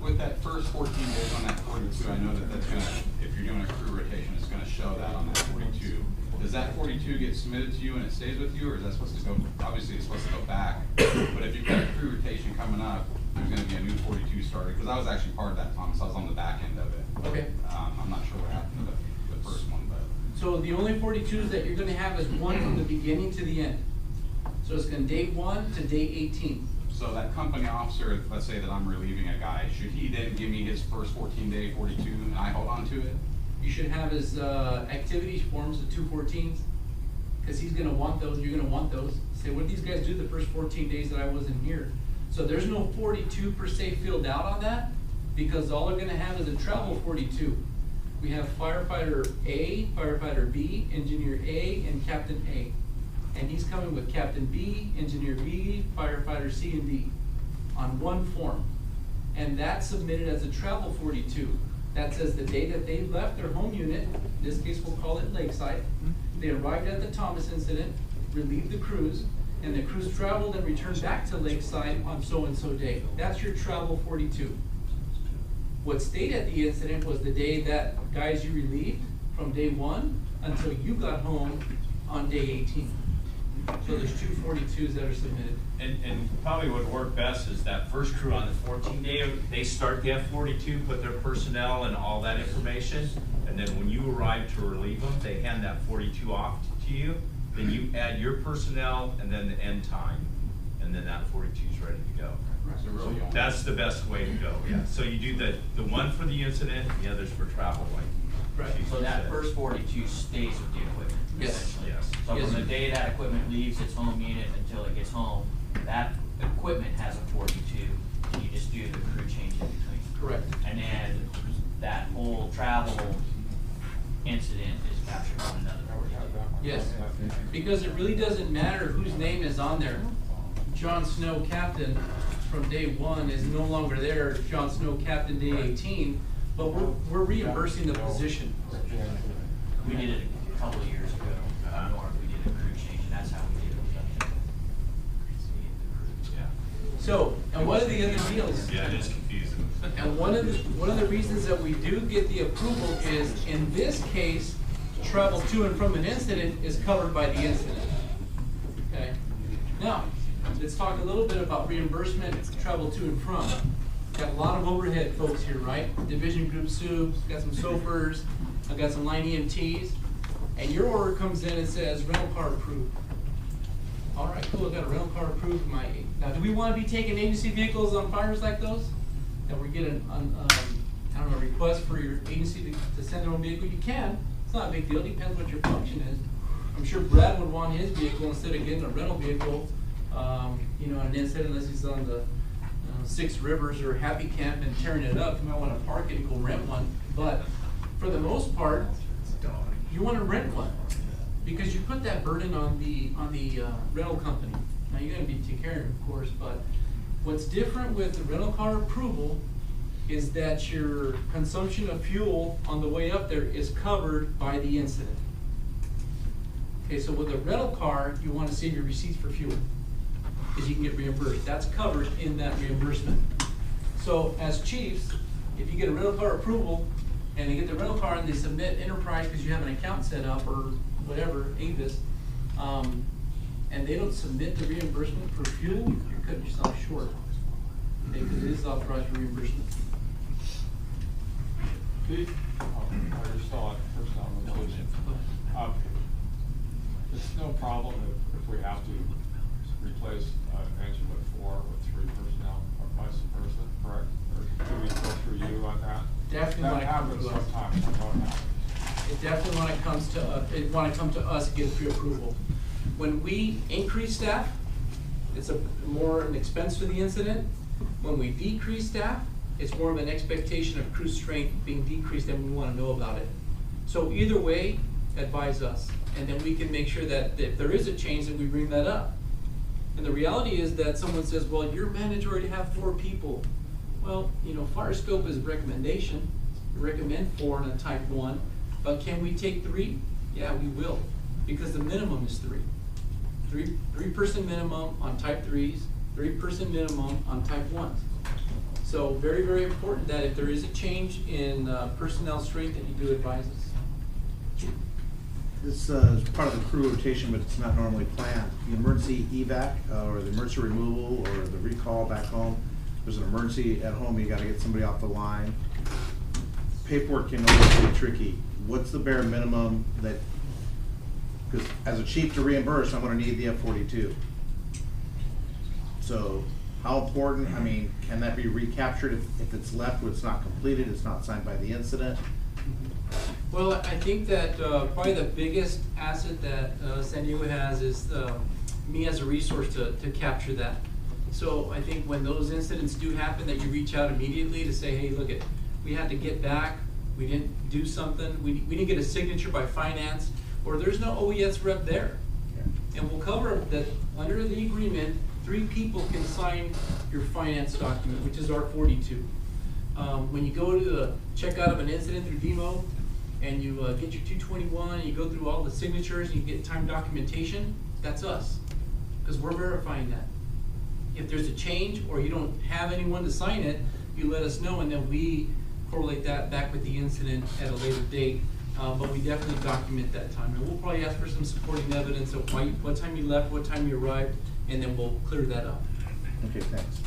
With that first 14 days on that 42, I know that that's gonna, if you're doing a crew rotation, it's gonna show that on that 42. Does that 42 get submitted to you and it stays with you, or is that supposed to go, obviously it's supposed to go back, but if you've got a crew rotation coming up, there's gonna be a new 42 started, because I was actually part of that, Thomas, I was on the back end of it. Okay. I'm not sure what happened to the first one, but. So the only 42s that you're gonna have is one from the beginning to the end. So it's gonna day 1 to day 18. So that company officer, let's say that I'm relieving a guy, should he then give me his first 14-day 42 and I hold on to it? You should have his activities forms, the 214s, because he's gonna want those, you're gonna want those. Say, what did these guys do the first 14 days that I wasn't here? So there's no 42 per se filled out on that, because all they're gonna have is a travel 42. We have firefighter A, firefighter B, engineer A, and captain A. And he's coming with captain B, engineer B, firefighter C and D on one form. And that's submitted as a travel 42. That says the day that they left their home unit, in this case we'll call it Lakeside, they arrived at the Thomas incident, relieved the crews, and the crews traveled and returned back to Lakeside on so-and-so day. That's your travel 42. What stayed at the incident was the day that guys you relieved from day 1 until you got home on day 18. So there's two 42s that are submitted. And probably what would work best is that first crew on the 14-day, they start the F-42, put their personnel and all that information, and then when you arrive to relieve them, they hand that 42 off to you, then you add your personnel and then the end time, and then that 42 is ready to go. So really only- That's the best way to go, yeah. So you do the one for the incident, the others for travel, like. Right. Chief So that said. first 42 stays with the equipment? Yes. essentially. Yes. So Yes. from the day that equipment leaves its home unit until it gets home, that equipment has a 42, and you just do the crew change in between. Correct. And then that whole travel incident is captured on another 42. Yes, because it really doesn't matter whose name is on there. Jon Snow captain from day 1 is no longer there, Jon Snow captain day 18, but we're reimbursing the position. We did it a couple of years ago, North, we did a crew change, and that's how we did it. Yeah. So, and one of the other deals, Yeah, it is confusing. and one of the reasons that we do get the approval is, in this case, travel to and from an incident is covered by the incident. Okay? Now, let's talk a little bit about reimbursement, travel to and from. Got a lot of overhead folks here, right? Division group soups, got some chauffeurs, I've got some line EMTs, and your order comes in and says rental car approved. All right, cool, I got a rental car approved. Now, do we want to be taking agency vehicles on fires like those? That we get I don't know, a request for your agency to send their own vehicle? You can. It's not a big deal. Depends what your function is. I'm sure Brad would want his vehicle instead of getting a rental vehicle, you know, an incident unless he's on the Six Rivers or Happy Camp and tearing it up. You might want to park it and go rent one. But for the most part, you want to rent one because you put that burden on the rental company. Now you're going to be taking care of it, of course, but what's different with the rental car approval is that your consumption of fuel on the way up there is covered by the incident. Okay, so with a rental car, you want to save your receipts for fuel because you can get reimbursed. That's covered in that reimbursement. So as chiefs, if you get a rental car approval and they get the rental car and they submit enterprise because you have an account set up or whatever, Avis, and they don't submit the reimbursement for fuel, you're cutting yourself short. Okay, because it is authorized for reimbursement. Pete, I just saw it first on the television. It's no problem if we have to replace an engine with 4 with 3 personnel, or vice versa, correct? Or do we go through you on that? Definitely when That it comes happens to us. sometimes, I know it happens. It definitely when it comes to, it want to come to us and get pre-approval. When we increase staff, it's more an expense for the incident. When we decrease staff, it's more of an expectation of crew strength being decreased and we want to know about it. So either way, advise us. And then we can make sure that if there is a change, that we bring that up. And the reality is that someone says, well, you're mandatory to have 4 people. Well, you know, fire scope is a recommendation. We recommend 4 in a type 1. But can we take 3? Yeah, we will. Because the minimum is 3. 3-person minimum on type 3s, 3-person minimum on type 1s. So very, very important that if there is a change in personnel strength, that you do advise us. This is part of the crew rotation, but it's not normally planned. The emergency evac, or the emergency removal, or the recall back home. There's an emergency at home, you gotta get somebody off the line. Paperwork can always be tricky. What's the bare minimum that, because as a chief to reimburse, I'm gonna need the F-42. So how important, I mean, can that be recaptured if it's left, it's not completed, it's not signed by the incident? Well, I think that probably the biggest asset that San Diego has is me as a resource to capture that. So I think when those incidents do happen, that you reach out immediately to say, hey, look, we had to get back, we didn't do something, we didn't get a signature by finance, or there's no OES rep there. Yeah. And we'll cover that under the agreement, 3 people can sign your finance document, which is our 42. When you go to the checkout of an incident through DEMO, and you get your 221, and you go through all the signatures, and you get time documentation, that's us, because we're verifying that. If there's a change, or you don't have anyone to sign it, you let us know, and then we correlate that back with the incident at a later date. But we definitely document that time, and we'll probably ask for some supporting evidence of what time you left, what time you arrived, and then we'll clear that up. Okay, thanks.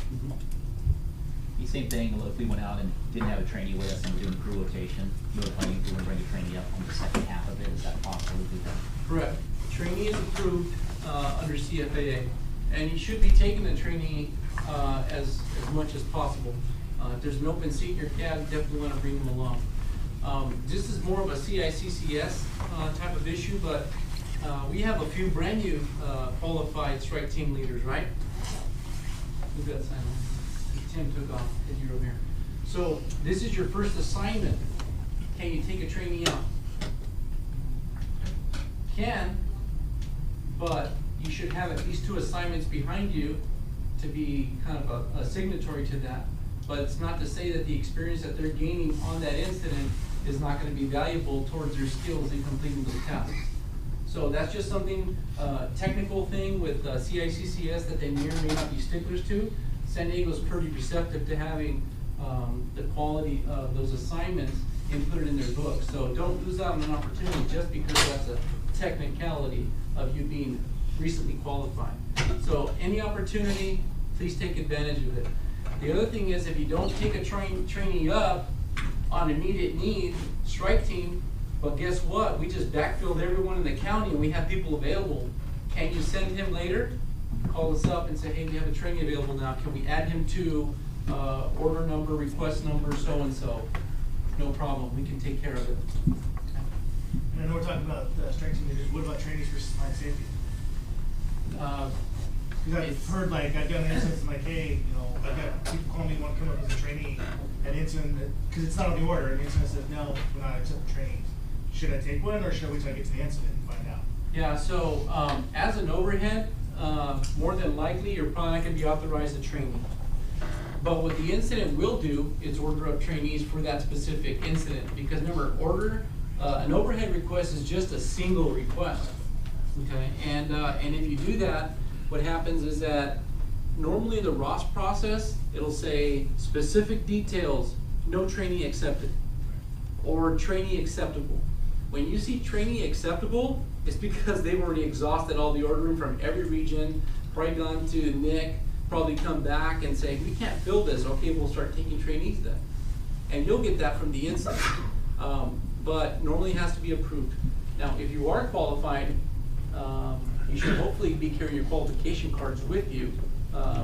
The same thing, if we went out and didn't have a trainee with us and we're doing crew rotation, you were planning to bring a trainee up on the second half of it, is that possible to do that? Correct. Trainee is approved under CFAA, and you should be taking the trainee as much as possible. If there's an open seat in your cab, you definitely want to bring them along. This is more of a CICCS type of issue, but we have a few brand new qualified strike team leaders, right? Who's that sign on? Tim took off as you're over here. So this is your first assignment. Can you take a trainee out? Can, but you should have at least 2 assignments behind you to be kind of a signatory to that. But it's not to say that the experience that they're gaining on that incident is not going to be valuable towards their skills in completing those tasks. So that's just something, technical thing with CICCS that they may or may not be sticklers to. San Diego's pretty receptive to having the quality of those assignments inputted in their books. So don't lose out on an opportunity just because that's a technicality of you being recently qualified. So any opportunity, please take advantage of it. The other thing is, if you don't take a trainee up on immediate need, strike team, but guess what? We just backfilled everyone in the county and we have people available. Can you send him later? Call us up and say, hey, we have a trainee available now. Can we add him to order number, request number, so-and-so? No problem, we can take care of it. And I know we're talking about strike team leaders. What about trainees for line safety? Because I've heard, like, I've got an instance like, hey, you know, I've got people calling me, want to come up as a trainee, an incident, because it's not on the order, and the incident says, no, we're not accepting trainees. Should I take one, or should I wait till I get to the incident and find out? Yeah, so as an overhead, more than likely, you're probably not going to be authorized to trainee. But what the incident will do is order up trainees for that specific incident, because remember, an overhead request is just a single request. Okay, and if you do that, what happens is that normally the ROS process, it'll say specific details, no trainee accepted, or trainee acceptable. When you see trainee acceptable, it's because they've already exhausted all the ordering from every region, probably gone to Nick, probably come back and say, we can't fill this, okay, we'll start taking trainees then. And you'll get that from the inside, but normally it has to be approved. Now, if you are qualified, you should hopefully be carrying your qualification cards with you,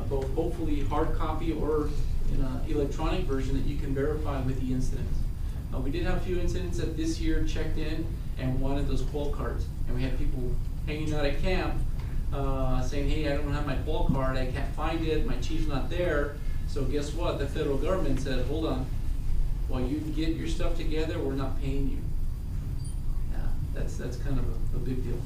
both hopefully hard copy or in an electronic version that you can verify with the incidents. We did have a few incidents that this year checked in and wanted those qual cards, and we had people hanging out at camp saying, hey, I don't have my qual card, I can't find it, my chief's not there. So guess what? The federal government said, hold on, while you get your stuff together, we're not paying you. Yeah, that's kind of a big deal.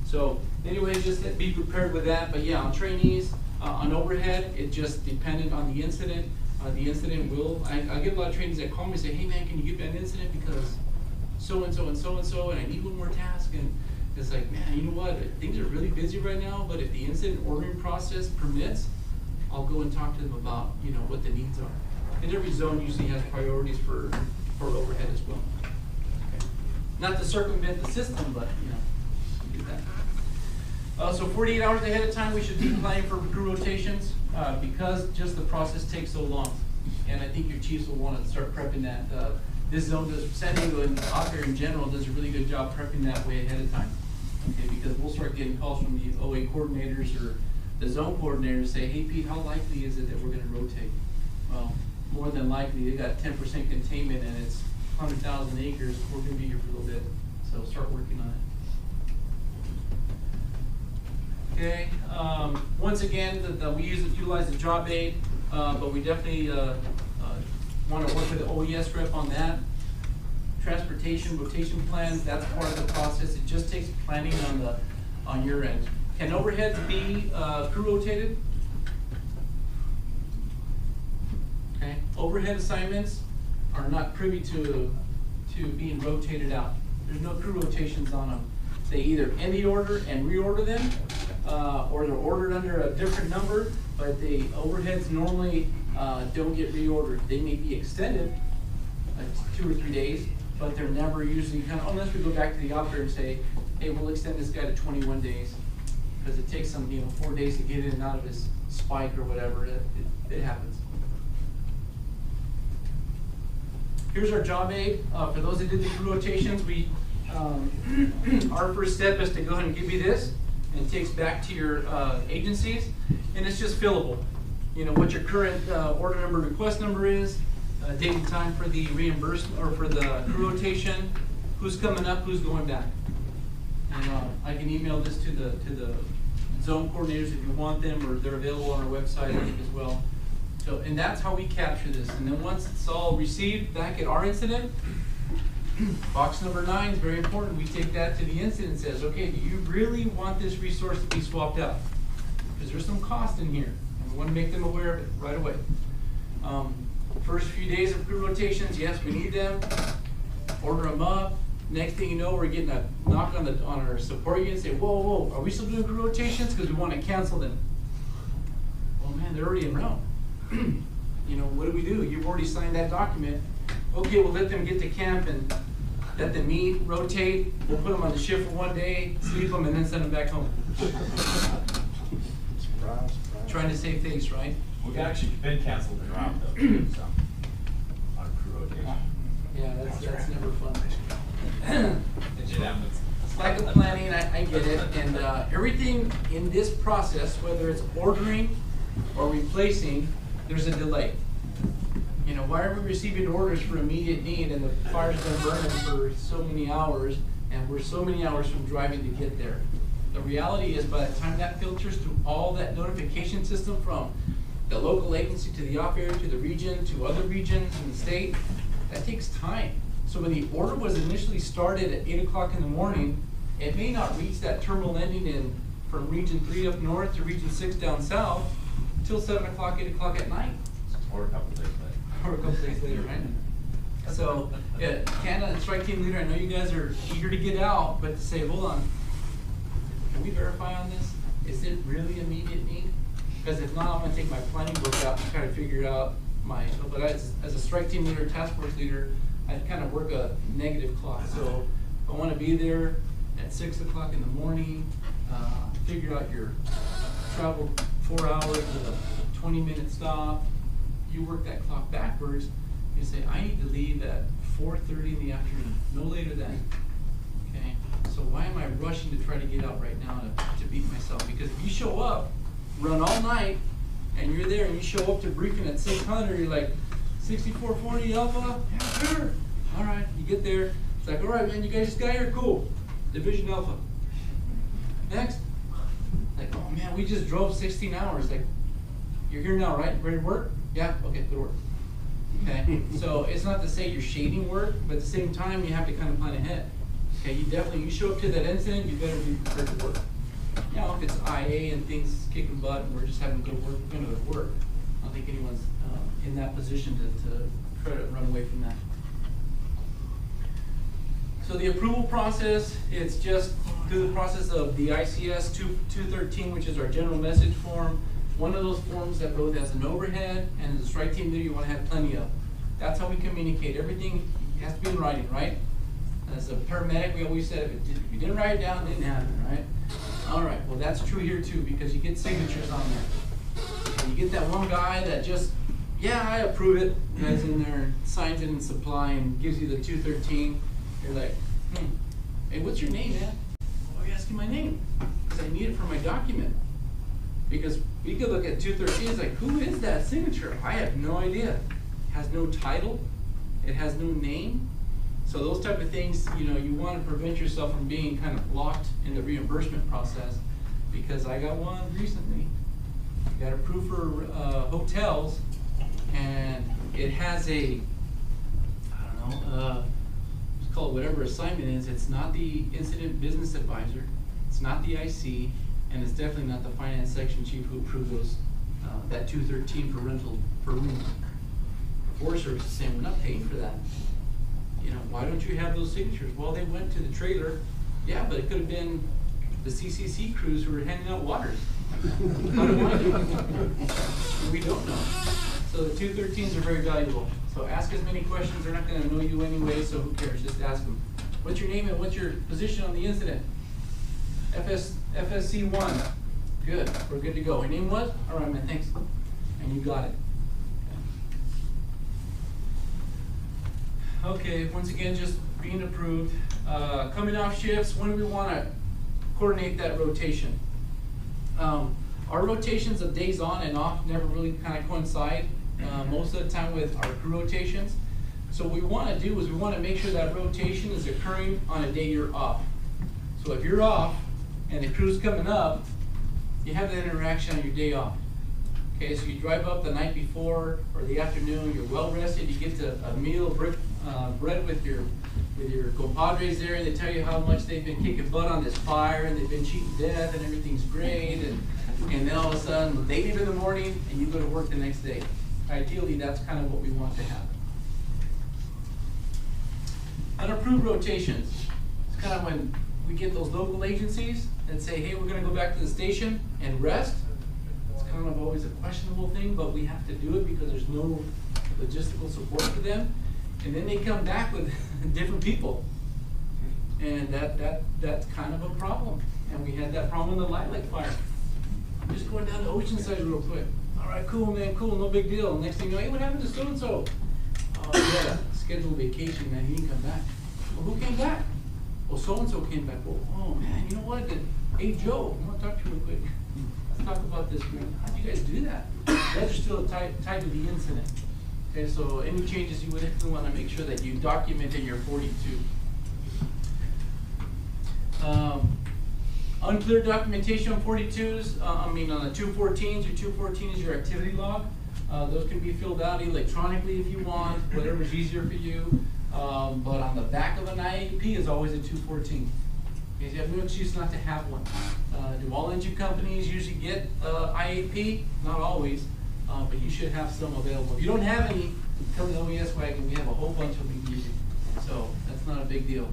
So anyway, just be prepared with that. But yeah, on trainees, on overhead, it just depended on the incident. The incident will, I get a lot of trainees that call me and say, hey man, can you give me an incident because so-and-so and so-and-so, and I need one more task. And it's like, man, you know what, things are really busy right now, but if the incident ordering process permits, I'll go and talk to them about, you know, what the needs are. And every zone usually has priorities for overhead as well. Okay. Not to circumvent the system, but you do that. So 48 hours ahead of time, we should be planning for crew rotations because just the process takes so long. And I think your chiefs will want to start prepping that. This zone does, San Diego and out there in general does a really good job prepping that way ahead of time. Okay, because we'll start getting calls from the OA coordinators or the zone coordinators say, hey Pete, how likely is it that we're going to rotate? Well, more than likely, they got 10% containment and it's 100,000 acres. We're going to be here for a little bit, so start working on it. Okay. Once again, we utilize the job aid, but we definitely want to work with the OES rep on that. Transportation rotation plans, that's part of the process. It just takes planning on your end. Can overheads be crew rotated? Okay. Overhead assignments are not privy to being rotated out. There's no crew rotations on them. They either end the order and reorder them, or they're ordered under a different number, but the overheads normally don't get reordered. They may be extended 2 or 3 days, but they're never usually unless we go back to the operator and say, hey, we'll extend this guy to 21 days. Because it takes them 4 days to get in and out of his spike or whatever. It happens. Here's our job aid. For those that did the crew rotations, our first step is to go ahead and give you this, and it takes back to your agencies, and it's just fillable. What your current order number, request number is, date and time for the reimbursement or for the crew rotation, who's coming up, who's going back. And I can email this to the zone coordinators if you want them, or they're available on our website as well. So, and that's how we capture this. And then once it's all received back at our incident, box number 9 is very important. We take that to the incident and says, okay, do you really want this resource to be swapped out? Because there's some cost in here, and we want to make them aware of it right away. First few days of crew rotations, yes, we need them. Order them up. Next thing you know, we're getting a knock on our support unit and say, whoa, are we still doing crew rotations? Because we want to cancel them. Well, man, they're already in route. What do we do? You've already signed that document. Okay, we'll let them get to camp and let them meet, rotate. We'll put them on the shift for 1 day, sleep them, and then send them back home. Surprise. Trying to save face, right? We've actually been canceled in route though, too, so, on a crew rotation. Yeah, that's never fun. It did happen. Lack of planning, I get it, and everything in this process, whether it's ordering or replacing, there's a delay. Why are we receiving orders for immediate need and the fire's been burning for so many hours and we're so many hours from driving to get there? The reality is by the time that filters through all that notification system from the local agency to the operator to the region to other regions in the state, that takes time. So when the order was initially started at 8 o'clock in the morning, it may not reach that terminal ending from region 3 up north to region 6 down south until 7 o'clock, 8 o'clock at night. Or a couple days later. Or a couple days later, right? So, Canada and Strike Team Leader, I know you guys are eager to get out, but to say, hold on, can we verify on this? Is it really immediate need? Because if not, I'm gonna take my planning book out and try to figure out but as a Strike Team Leader, Task Force Leader, I kind of work a negative clock. So if I wanna be there at 6 o'clock in the morning, figure out your travel 4 hours with a 20-minute stop, you work that clock backwards, you say, I need to leave at 4:30 in the afternoon, no later than. Okay, so why am I rushing to try to get out right now to beat myself? Because if you show up, run all night, and you're there and you show up to briefing at 600, you're like, 6440 Alpha? Yeah, sure. All right, you get there, it's like, all right, man, you guys just got here, cool. Division Alpha. Next. Like, oh man, we just drove 16 hours. Like, you're here now, right? Ready to work? Yeah, okay, good work. Okay, so it's not to say you're shading work, but at the same time, you have to kind of plan ahead. Okay, you show up to that incident, you better be prepared to work. If it's IA and things kicking butt and we're just having good work, we're going to work. I don't think anyone's in that position to try to run away from that. So the approval process, it's just through the process of the ICS 213, which is our general message form. one of those forms that both has an overhead and as a strike team leader, you wanna have plenty of. That's how we communicate. Everything has to be in writing, right? As a paramedic, we always said, if you didn't write it down, it didn't happen, right? All right, well, that's true here too, because you get signatures on there. And you get that one guy that just, yeah, I approve it, guys in there, signs it in supply and gives you the 213. You're like, hey, what's your name, man? Why are you asking my name? Because I need it for my document. Because we could look at 213, it's like, who is that signature? I have no idea. It has no title, it has no name. So those type of things, you know, you want to prevent yourself from being kind of locked in the reimbursement process. Because I got one recently, got approved for hotels, and it has a, I don't know, let's call it whatever assignment is. It's not the incident business advisor, it's not the IC, and it's definitely not the finance section chief who approved those, that 213 for rental per room. The Forest Service is saying, we're not paying for that. You know, why don't you have those signatures? Well, they went to the trailer, yeah, but it could have been the CCC crews who were handing out waters. How do I know? We don't know. So the 213s are very valuable. So ask as many questions. They're not going to know you anyway, so who cares? Just ask them. What's your name and what's your position on the incident? FSC1. Good. We're good to go. Your name was? All right, man. Thanks. And you got it. Okay, once again, just being approved. Coming off shifts, when do we want to coordinate that rotation? Our rotations of days on and off never really kind of coincide most of the time with our crew rotations. So what we want to do is we want to make sure that rotation is occurring on a day you're off. So if you're off and the crew's coming up, you have that interaction on your day off. Okay, so you drive up the night before or the afternoon, you're well rested, you get to a meal bread with your compadres there, and they tell you how much they've been kicking butt on this fire and they've been cheating death and everything's great, and then all of a sudden they leave in the morning and you go to work the next day. Ideally, that's kind of what we want to happen. Unapproved rotations. It's kind of when we get those local agencies that say, hey, we're going to go back to the station and rest. It's kind of always a questionable thing, but we have to do it because there's no logistical support for them. And then they come back with different people. And that's kind of a problem. And we had that problem in the Lilac fire. I'm just going down to Oceanside real quick. All right, cool, man, cool, no big deal. Next thing you know, hey, what happened to so-and-so? Oh, yeah, scheduled vacation, man, he didn't come back. Well, who came back? Well, so-and-so came back. Well, oh, man, you know what? Hey, Joe, I want to talk to you real quick. Let's talk about this, man. How'd you guys do that? That's are still tied to the incident. Okay, so any changes you would want to make sure that you document in your 42. Unclear documentation on 42s, on the 214s, your 214 is your activity log. Those can be filled out electronically if you want, whatever's easier for you. But on the back of an IAP is always a 214. Okay, so you have no excuse not to have one. Do all engine companies usually get IAP? Not always, but you should have some available. If you don't have any, come to the OES wagon. We have a whole bunch of them using. So that's not a big deal.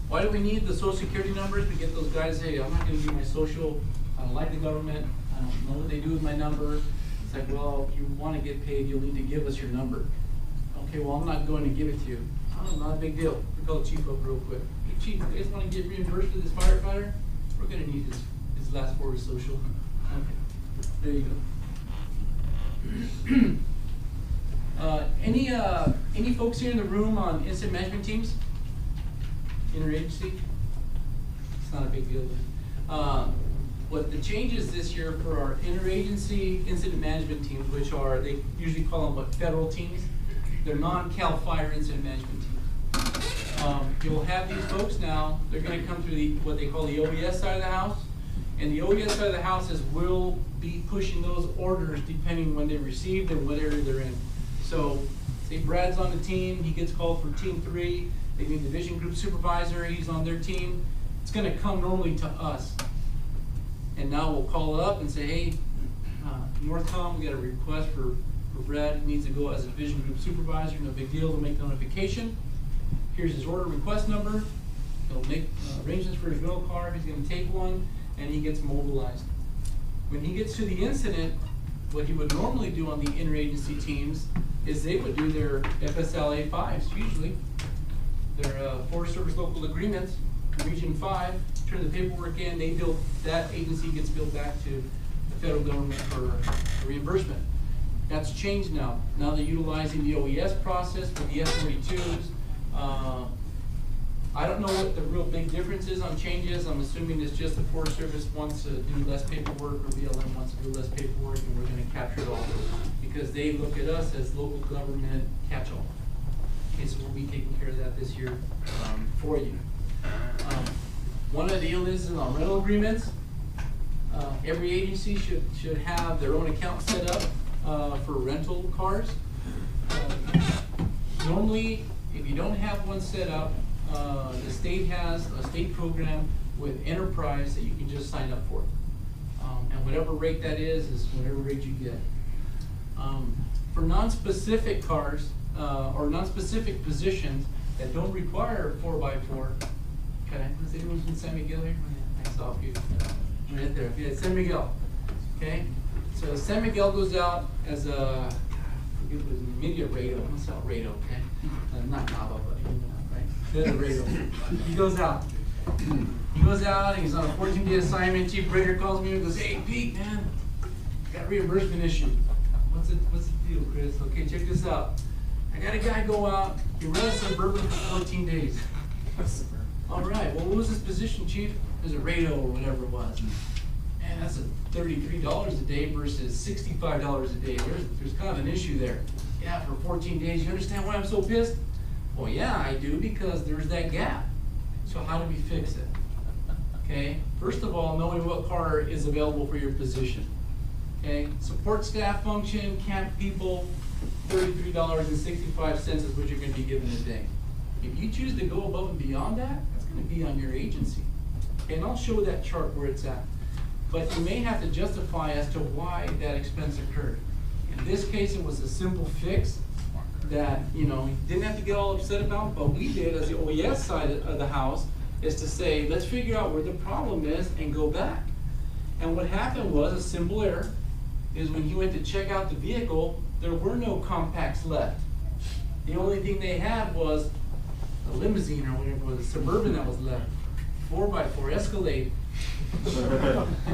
Why do we need the social security numbers? We get those guys, hey, I'm not going to give my social, I don't like the government, I don't know what they do with my number. It's like, well, if you want to get paid, you'll need to give us your number. Okay, well, I'm not going to give it to you. Oh, not a big deal. We call the chief up real quick. Hey, chief, you guys want to get reimbursed for this firefighter? We're going to need his last four is social. Okay, there you go. Any folks here in the room on incident management teams? Interagency? It's not a big deal. What the changes this year for our interagency incident management teams, which are, they usually call them federal teams. They're non-CAL FIRE incident management teams. You'll have these folks now, they're going to come through what they call the OES side of the house. And the OES side of the house will be pushing those orders depending when they're received and what area they're in. So, say Brad's on the team, he gets called for team 3, they need division group supervisor, he's on their team. It's going to come normally to us. And now we'll call it up and say, hey, Northcom, we got a request for Brad, he needs to go as a division group supervisor, no big deal, they'll make the notification. Here's his order request number. He'll make arrangements for his rental car, he's going to take one, and he gets mobilized. When he gets to the incident, what he would normally do on the interagency teams is they would do their FSLA 5s usually. Their Forest Service local agreements, Region 5, turn the paperwork in, they bill, that agency gets billed back to the federal government for reimbursement. That's changed now. Now they're utilizing the OES process with the S-42s. I don't know what the real big difference is on changes. I'm assuming it's just the Forest Service wants to do less paperwork, or BLM wants to do less paperwork, and we're gonna capture it all. Because they look at us as local government catch-all. Okay, so we'll be taking care of that this year for you. One of the deal is on rental agreements. Every agency should have their own account set up for rental cars. Normally, if you don't have one set up, the state has a state program with Enterprise that you can just sign up for. And whatever rate that is whatever rate you get. For non-specific cars, or non-specific positions that don't require 4x4, okay, is anyone from San Miguel here? I saw a few, right there, yeah, San Miguel, okay? So San Miguel goes out as a, I forget what his name, maybe a Rado, what's that Rado, okay? Not Nava, but you know, right? There's a Rado. He goes out. He goes out and he's on a 14-day assignment. Chief Brigger calls me and goes, "Hey Pete, man, got a reimbursement issue." What's the deal, Chris? Okay, check this out. I got a guy go out, he runs Suburban for 14 days. All right, well, what was his position, Chief? It was a Rado or whatever it was. Man, that's $33 a day versus $65 a day. There's kind of an issue there. Yeah, for 14 days, you understand why I'm so pissed? Well, yeah, I do, because there's that gap. So how do we fix it? Okay, first of all, knowing what car is available for your position. Okay, support staff function, camp people, $33.65 is what you're going to be given a day. If you choose to go above and beyond that, that's going to be on your agency. And I'll show that chart where it's at. But you may have to justify as to why that expense occurred. In this case, it was a simple fix that, you know, you didn't have to get all upset about, but we did as the OES side of the house, is to say, let's figure out where the problem is and go back. And what happened was a simple error, is when he went to check out the vehicle, there were no compacts left. The only thing they had was a limousine or whatever, it was a Suburban that was left. 4x4 Escalade. You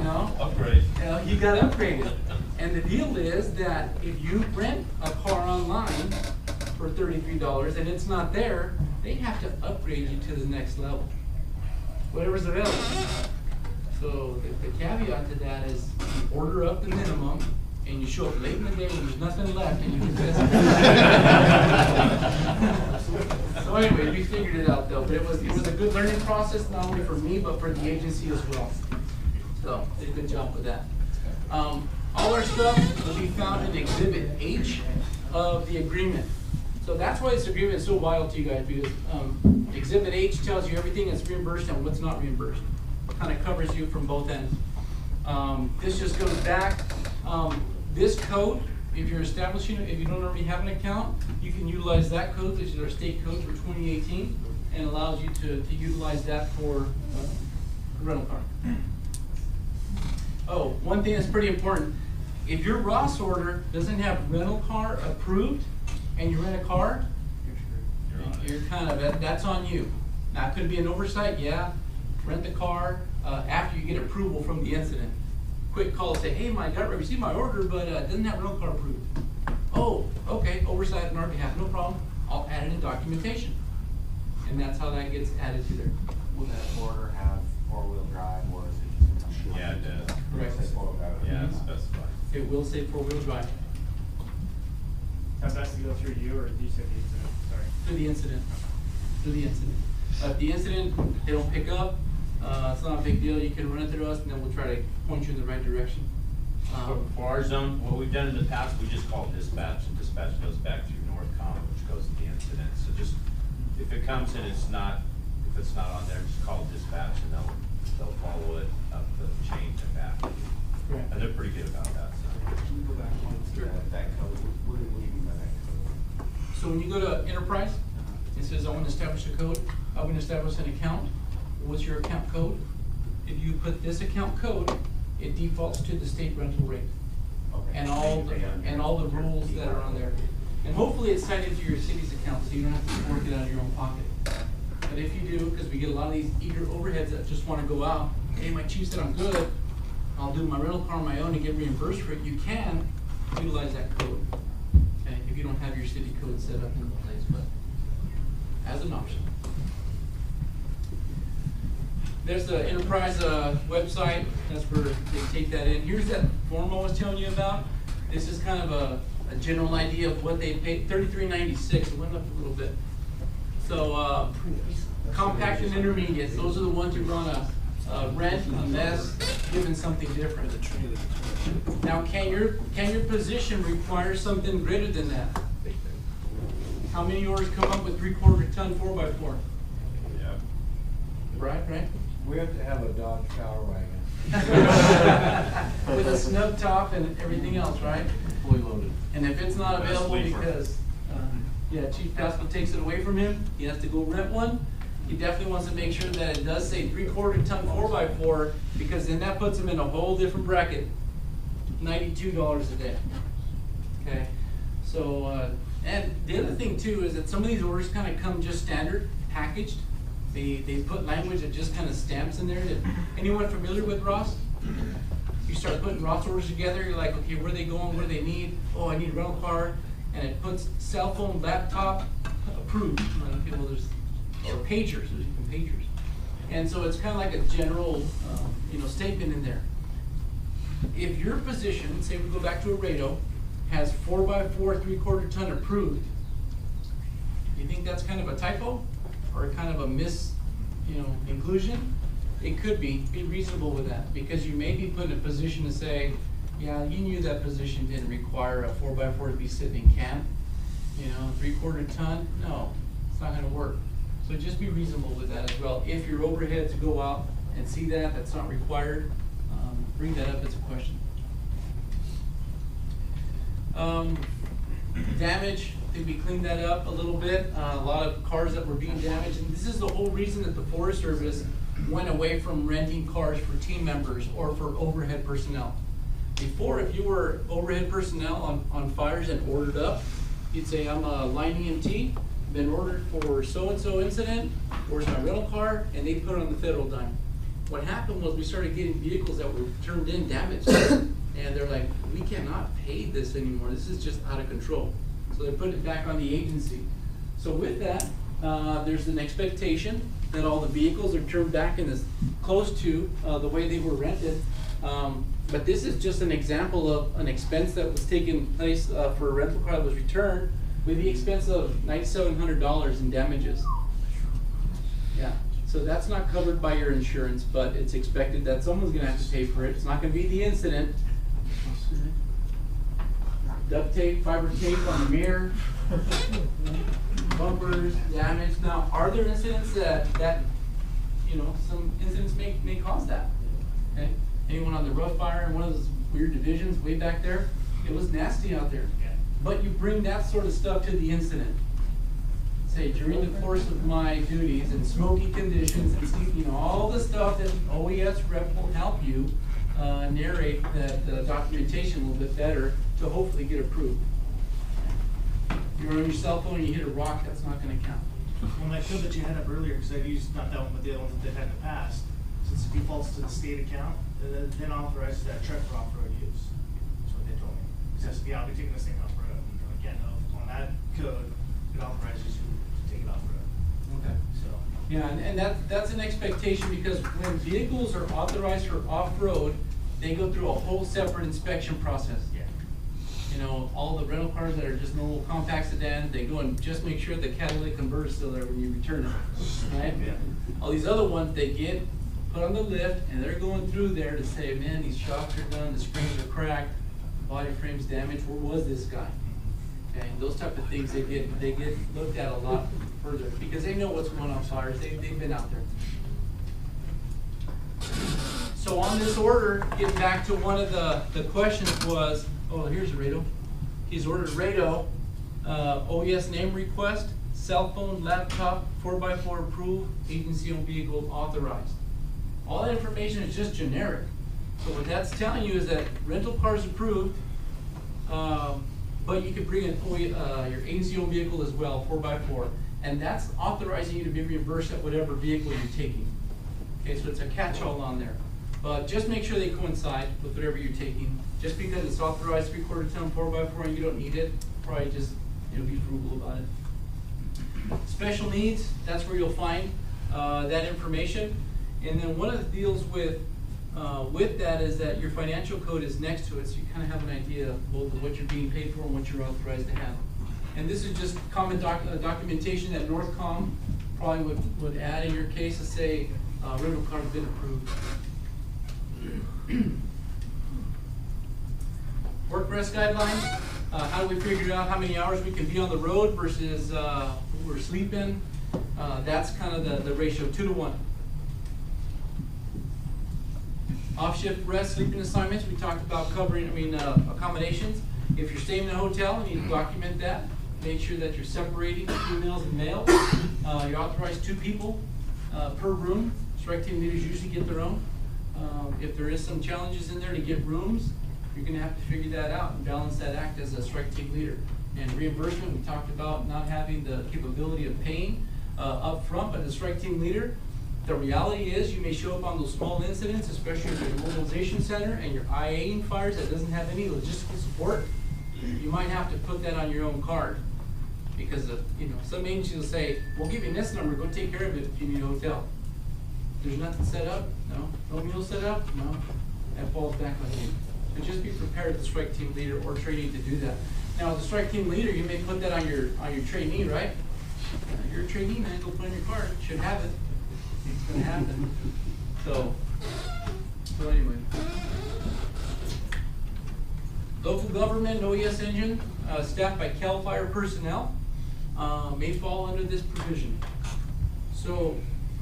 know? Upgrade. You got upgraded. And the deal is that if you rent a car online for $33 and it's not there, they have to upgrade you to the next level. Whatever's available. So the caveat to that is you order up the minimum and you show up late in the day when there's nothing left and you can test it. So anyway, we figured it out though, but it was a good learning process, not only for me, but for the agency as well. So, did a good job with that. All our stuff will be found in Exhibit H of the agreement. So that's why this agreement is so vital to you guys, because Exhibit H tells you everything that's reimbursed and what's not reimbursed. It kind of covers you from both ends. This just goes back. This code, if you're establishing it, if you don't already have an account, you can utilize that code, which is our state code for 2018, and allows you to utilize that for a rental car. Oh, one thing that's pretty important. If your Ross order doesn't have rental car approved and you rent a car, you're kind of, that's on you. Now, it could be an oversight, yeah. Rent the car after you get approval from the incident. Quick call, say, hey, I received my order, but it doesn't have rental car approved. Oh, okay, oversight on our behalf, no problem. I'll add it in documentation. And that's how that gets added to there. Will that order have four-wheel drive, or is it just? Yeah, it does. Correct. Yeah, it's specified. It will say four-wheel drive. That has to go through you, or you said the incident, sorry? Through the incident. Through the incident. If the incident, they don't pick up, it's not a big deal. You can run it through us, and then we'll try to point you in the right direction. For our zone, what we've done in the past, we just call dispatch, and dispatch goes back through Northcom, which goes to the incident. So just, if it comes in, if it's not on there, just call dispatch, and they'll follow it up the chain and back. Correct. And they're pretty good about that, so. Can we go back one to that code? What do you mean by that code? So when you go to Enterprise, it says, I want to establish a code. I want to establish an account. What's your account code? If you put this account code it defaults to the state rental rate. Okay. And all the rules that are on there. And hopefully it's tied into your city's account, so you don't have to fork it out of your own pocket. But if you do, because we get a lot of these eager overheads that just wanna go out, hey, my chief said I'm good, I'll do my rental car on my own and get reimbursed for it, you can utilize that code. Okay, if you don't have your city code set up in place, but as an option. There's the enterprise website, that's where they take that in. Here's that form I was telling you about. This is kind of a general idea of what they paid, $33.96, it went up a little bit. So compact and intermediate, those are the ones you're gonna rent unless given something different. Now, can your position require something greater than that? How many orders come up with 3/4 ton 4x4? Yeah. Right? We have to have a Dodge Power Wagon. With a snub top and everything else, right? Fully loaded. And if it's not Best available sleeper. because, Chief Pascal takes it away from him, he has to go rent one. He definitely wants to make sure that it does say 3/4 ton 4x4, because then that puts him in a whole different bracket. $92 a day. Okay, so, and the other thing too is that some of these orders kind of come just standard, packaged. They put language that just kind of stamps in there. Anyone familiar with Ross? You start putting Ross orders together, you're like, okay, where are they going, what do they need? Oh, I need a rental car, and it puts cell phone, laptop, approved. Okay, well, or pagers, there's even pagers. And so it's kind of like a general, statement in there. If your position, say we go back to a Rado, has 4x4 3/4 ton approved, you think that's kind of a typo or kind of a inclusion? It could be reasonable with that, because you may be put in a position to say, yeah, you knew that position didn't require a 4x4 to be sitting in camp. 3/4 ton, no, it's not gonna work. So just be reasonable with that as well. If your overheads go out and see that, that's not required, bring that up as a question. Damage, I think we cleaned that up a little bit. A lot of cars that were being damaged, and this is the whole reason that the Forest Service went away from renting cars for team members or for overhead personnel. Before, if you were overhead personnel on fires and ordered up, you'd say, I'm a line EMT, been ordered for so-and-so incident, where's my rental car, and they put it on the federal dime. What happened was we started getting vehicles that were turned in damaged, and they're like, we cannot pay this anymore, this is just out of control. So they put it back on the agency. So with that, there's an expectation that all the vehicles are turned back in as close to the way they were rented. But this is just an example of an expense that was taking place for a rental car that was returned with the expense of $9,700 in damages. Yeah, so that's not covered by your insurance, but it's expected that someone's gonna have to pay for it. It's not gonna be the incident. Duct tape, fiber tape on the mirror, bumpers, damage. Now, are there incidents that some incidents may cause that? Okay, anyone on the rough fire in one of those weird divisions way back there? It was nasty out there. But you bring that sort of stuff to the incident. Say, during the course of my duties in smoky conditions and all the stuff that OES rep will help you narrate that documentation a little bit better to hopefully get approved. If you're on your cell phone and you hit a rock, that's not gonna count. Well, that code that you had up earlier, because I've used not that one, but the other ones that they've had in the past, since it defaults to the state account, it then authorizes that truck for off-road use. That's what they told me. It says, yeah, I'll be taking this thing off-road. And they're like, yeah, no, on that code, it authorizes you to take it off-road. Okay. So. Yeah, and that's an expectation, because when vehicles are authorized for off-road, they go through a whole separate inspection process. Yeah. All the rental cars that are just normal compact sedans, they go and just make sure the catalytic converter is still there when you return it, right? Yeah. All these other ones, they get put on the lift, and they're going through there to say, man, these shocks are done, the springs are cracked, the body frame's damaged, where was this guy? Okay, those type of things, they get looked at a lot further, because they know what's going on fires, they've been out there. So on this order, getting back to one of the questions was, oh, here's a Rado. He's ordered Rado, OES name request, cell phone, laptop, 4x4 approved, agency owned vehicle authorized. All that information is just generic. So what that's telling you is that rental car is approved, but you could bring in your agency owned vehicle as well, 4x4, and that's authorizing you to be reimbursed at whatever vehicle you're taking. Okay, so it's a catch-all on there. But just make sure they coincide with whatever you're taking. Just because it's authorized 3/4 ton 4x4 and you don't need it, probably just, be frugal about it. Special needs, that's where you'll find that information. And then one of the deals with that is that your financial code is next to it, so you kind of have an idea of both of what you're being paid for and what you're authorized to have. And this is just common documentation that Northcom probably would add in your case to say rental car has been approved. Work rest guidelines, how do we figure out how many hours we can be on the road versus we're sleeping? That's kind of the ratio, 2 to 1. Off-shift rest, sleeping assignments, we talked about covering, accommodations. If you're staying in a hotel, you need to document that. Make sure that you're separating females and males. You're authorized 2 people per room. Strike team leaders usually get their own. If there is some challenges in there to get rooms, you're going to have to figure that out and balance that act as a strike team leader. And reimbursement, we talked about not having the capability of paying up front, but as a strike team leader, the reality is you may show up on those small incidents, especially if you're a mobilization center and you're IAing fires that doesn't have any logistical support. You might have to put that on your own card because of, some agencies will say, we'll give you this number, go take care of it if you need a hotel. There's nothing set up? No. No meal set up? No. That falls back on you. So just be prepared as a strike team leader or trainee to do that. Now, as a strike team leader, you may put that on your trainee, right? You're a trainee, man, go put on your card. Should have it. It's going to happen. So anyway. Local government, OES engine, staffed by CAL FIRE personnel, may fall under this provision. So,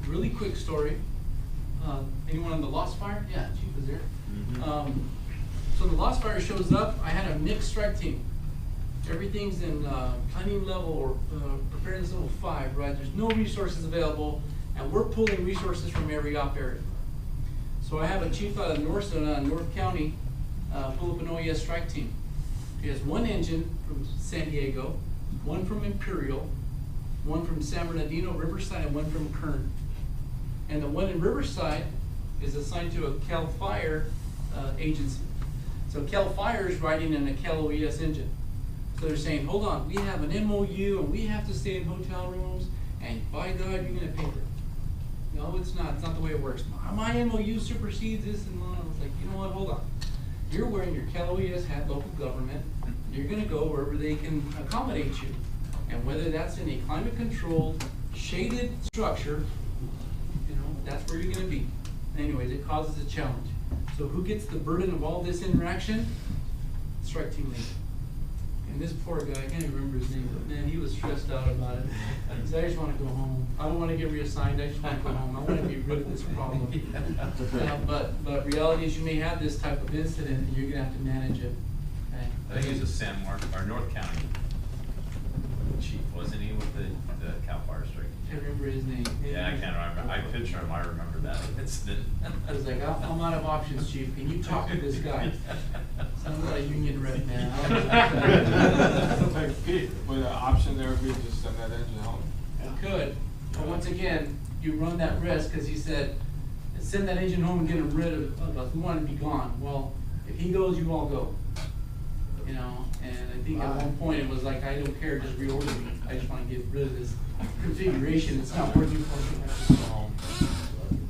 really quick story. Anyone on the Lost Fire? Yeah, Chief was there. Mm-hmm. So the Lost Fire shows up. I had a mixed strike team. Everything's in planning level or preparedness level 5, right? There's no resources available, and we're pulling resources from every op area. So I have a chief out of North County pull up an OES strike team. He has 1 engine from San Diego, 1 from Imperial, 1 from San Bernardino, Riverside, and 1 from Kern. And the one in Riverside is assigned to a CAL FIRE agency. So CAL FIRE is riding in a CAL OES engine. So they're saying, hold on, we have an MOU and we have to stay in hotel rooms, and by God, you're going to pay for it. No, it's not. It's not the way it works. My MOU supersedes this and that. I was like, you know what, hold on. You're wearing your CAL OES hat, local government. You're going to go wherever they can accommodate you. And whether that's in a climate-controlled, shaded structure, that's where you're going to be. Anyways, it causes a challenge. So who gets the burden of all this interaction? Strike team leader. And this poor guy, I can't even remember his name, but man, he was stressed out about it. He said, I just want to go home. I don't want to get reassigned. I just want to go home. I want to be rid of this problem. But reality is you may have this type of incident and you're going to have to manage it. Okay? I think he's a North County chief, wasn't he, with the CAL FIRE strike? I can't remember his name. Yeah, I can't remember. I picture him. I remember that incident. I was like, I'm out of options, chief. Can you talk to this guy? Sounds like a union rep now. Would an option there be just send that engine home? It could, but once again, you run that risk because he said, send that engine home and get him rid of us. We want to be gone. Well, if he goes, you all go. And I think at one point it was like, I don't care, just reorder me. I just want to get rid of this configuration. It's not working for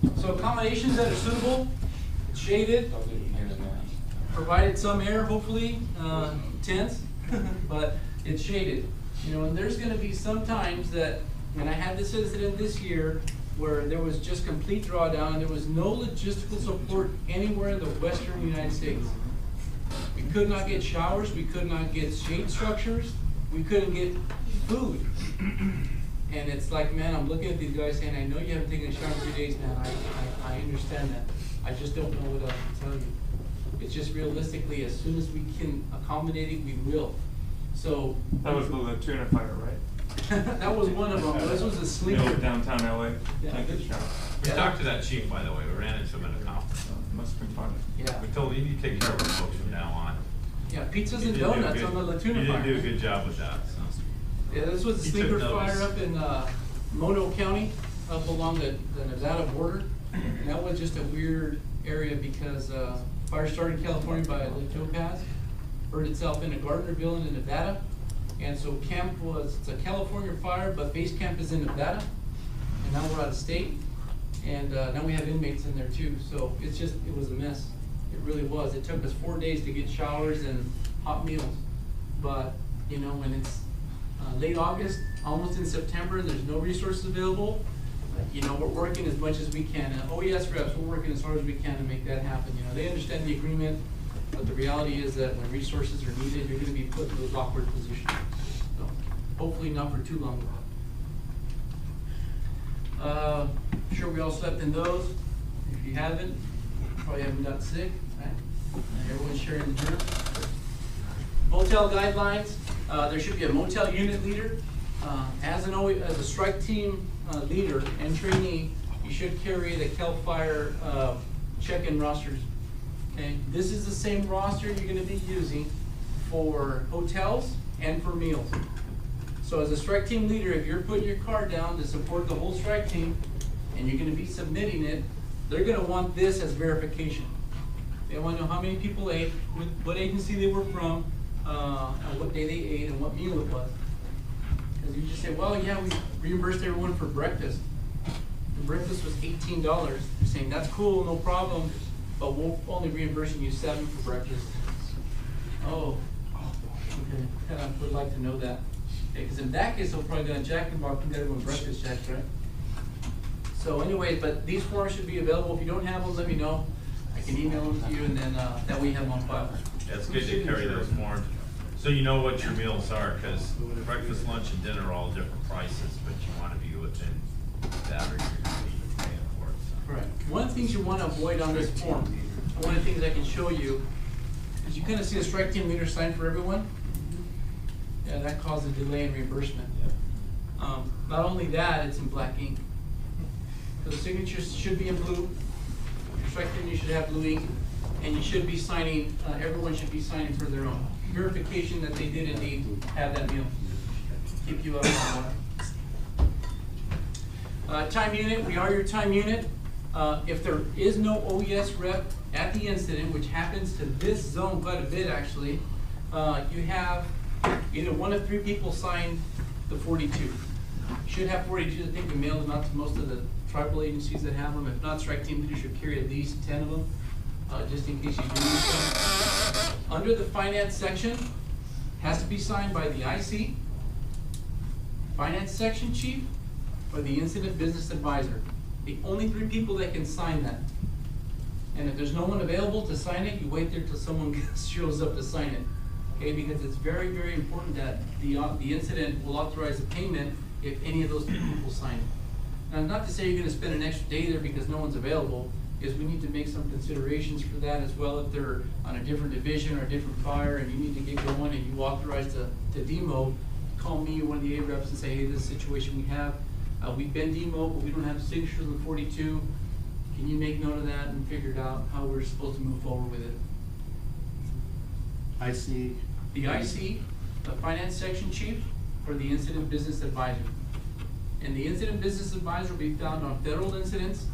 me. So accommodations that are suitable, shaded, provided some air, hopefully, tents, but it's shaded. And there's going to be some times that when I had this incident this year where there was just complete drawdown and there was no logistical support anywhere in the western United States. We could not get showers, we could not get shade structures, we couldn't get food. And it's like, man, I'm looking at these guys saying, I know you haven't taken a shower in 3 days, man. I understand that. I just don't know what else to tell you. It's just realistically, as soon as we can accommodate it, we will. So that was the tuna fire, right? That was one of them. This was a Middle sleeper. of downtown LA. Yeah. Take a shot. We Yeah. talked to that chief, by the way, we ran into him in a conference. Must have been fun. Yeah. We told him, you need to take care of our folks from now on. Yeah, pizzas You and did do a donuts good- on the Latuna You fire. did do a good job with that, so. Yeah, this was a He took sleeper notice. fire up in, Mono County, up along the Nevada border. And that was just a weird area because, fire started in California by Lake Topaz, burned itself into Gardnerville into Nevada. And so it's a California fire, but base camp is in Nevada. And now we're out of state. And, now we have inmates in there too. So it was a mess. It really was. It took us 4 days to get showers and hot meals. But, you know, when it's late August, almost in September, there's no resources available. You know, we're working as much as we can. OES reps, we're working as hard as we can to make that happen. You know, they understand the agreement, but the reality is that when resources are needed, you're gonna be put in those awkward positions. So, hopefully not for too long. Sure we all slept in those. If you haven't, probably haven't got sick, right? Everyone's sharing the germ. Motel guidelines, there should be a motel unit leader. As a strike team leader and trainee, you should carry the CAL FIRE check-in rosters. Okay, this is the same roster you're gonna be using for hotels and for meals. So as a strike team leader, if you're putting your card down to support the whole strike team and you're gonna be submitting it, they're gonna want this as verification. They wanna know how many people ate, what agency they were from, and what day they ate and what meal it was. Because you just say, well, yeah, we reimbursed everyone for breakfast. The breakfast was $18. You're saying, that's cool, no problem, but we're only reimbursing you $7 for breakfast. Oh, okay, kind of would like to know that. Because in that case, they'll probably gonna Jack and Bob and get everyone breakfast checks, right? So anyway, but these forms should be available. If you don't have them, let me know. I can email them to you, and then that way you have them on file. Yeah, it's good to carry those forms, so you know what your meals are, because breakfast, lunch, and dinner are all different prices, but you wanna be within that or you're gonna be paying for it, so. Correct. One of the things you want to avoid on this form, and one of the things I can show you, is you kind of see a strike team leader sign for everyone. Yeah, that caused a delay in reimbursement. Not only that, it's in black ink. So the signatures should be in blue. Your strike team, you should have blue ink, and you should be signing, everyone should be signing for their own verification that they did indeed have that meal. Keep you up on that. Time unit, we are your time unit. If there is no OES rep at the incident, which happens to this zone quite a bit actually, you have either one of 3 people sign the 42. You should have 42. I think we mailed them out to most of the tribal agencies that have them. If not, strike team leaders should carry at least 10 of them, just in case you do need some. Under the finance section, has to be signed by the IC, finance section chief, or the incident business advisor. The only 3 people that can sign that. And if there's no one available to sign it, you wait there till someone shows up to sign it. Okay, because it's very, very important that the incident will authorize the payment if any of those 3 people sign it. Now, not to say you're gonna spend an extra day there because no one's available, is we need to make some considerations for that as well. If they're on a different division or a different fire and you need to get going and you authorize to demo, call me or one of the A reps and say, hey, this is the situation we have. We've been demoed, but we don't have signatures on 42. Can you make note of that and figure out how we're supposed to move forward with it? IC. The IC, the finance section chief, or the incident business advisor. And the incident business advisor will be found on federal incidents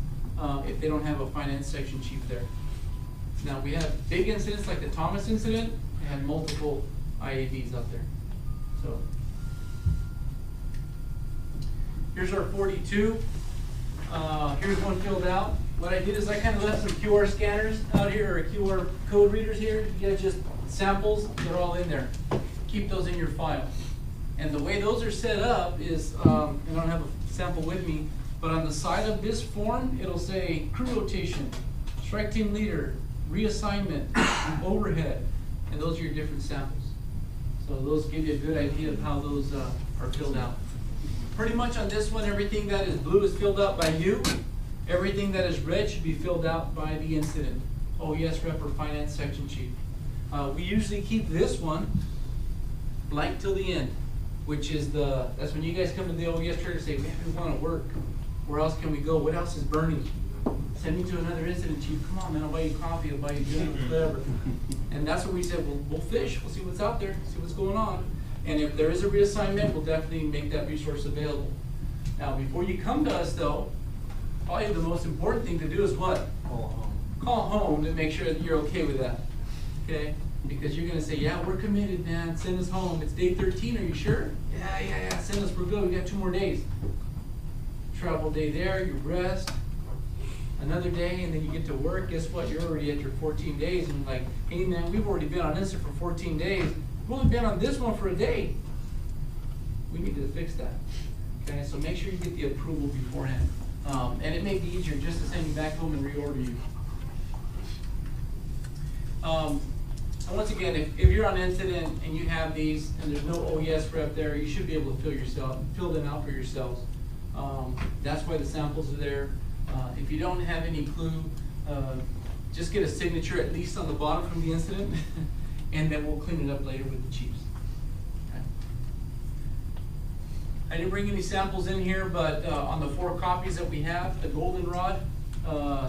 if they don't have a finance section chief there. Now, we have big incidents like the Thomas incident, and had multiple IADs out there. So, here's our 42. Here's one filled out. What I did is I kind of left some QR scanners out here, or QR code readers here. You guys just samples, they're all in there. Keep those in your file. And the way those are set up is, I don't have a sample with me, but on the side of this form, it'll say crew rotation, strike team leader, reassignment, overhead, and those are your different samples. So those give you a good idea of how those are filled out. Pretty much on this one, everything that is blue is filled out by you. Everything that is red should be filled out by the incident, OES rep or finance section chief. We usually keep this one blank till the end. which is that's when you guys come to the OES trailer and say, man, we wanna work. Where else can we go? What else is burning? Send me to another incident chief. Come on, man, I'll buy you coffee, I'll buy you dinner, whatever. And that's what we said, we'll fish, we'll see what's out there, see what's going on. And if there is a reassignment, we'll definitely make that resource available. Now, before you come to us though, probably the most important thing to do is what? Call home. Call home to make sure that you're okay with that, okay? Because you're gonna say, yeah, we're committed, man, send us home. It's day 13, are you sure? Yeah, send us, we're good, we got 2 more days. Travel day there, you rest, another day, and then you get to work. Guess what? You're already at your 14 days, and like, hey man, we've already been on incident for 14 days. We've only been on this one for a day. We need to fix that. Okay, so make sure you get the approval beforehand. And it may be easier just to send you back home and reorder you. And once again, if you're on incident and you have these and there's no OES rep there, you should be able to fill them out for yourselves. That's why the samples are there. If you don't have any clue, just get a signature at least on the bottom from the incident, and then we'll clean it up later with the chiefs. Okay. I didn't bring any samples in here, but on the 4 copies that we have, the goldenrod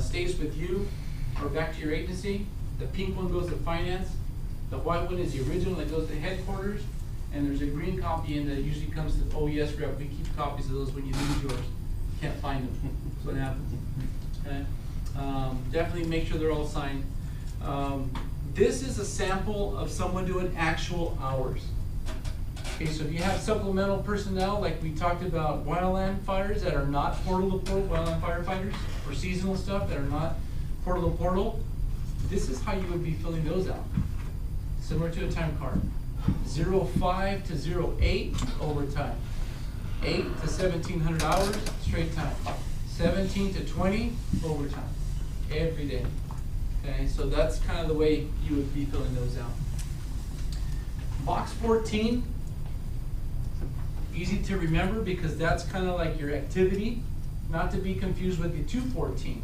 stays with you or back to your agency. The pink one goes to finance. The white one is the original that goes to headquarters. And there's a green copy in that usually comes to OES rep. We keep copies of those when you lose yours. Can't find them. That's what happens. Okay? Definitely make sure they're all signed. This is a sample of someone doing actual hours. Okay, so if you have supplemental personnel, like we talked about wildland fires that are not portal to portal, wildland firefighters, or seasonal stuff that are not portal to portal, this is how you would be filling those out. Similar to a time card. 05 to 08 overtime. 8 to 1700 hours straight time. 17 to 20 overtime. Every day. Okay, so that's kind of the way you would be filling those out. Box 14, easy to remember because that's kind of like your activity, not to be confused with the 214.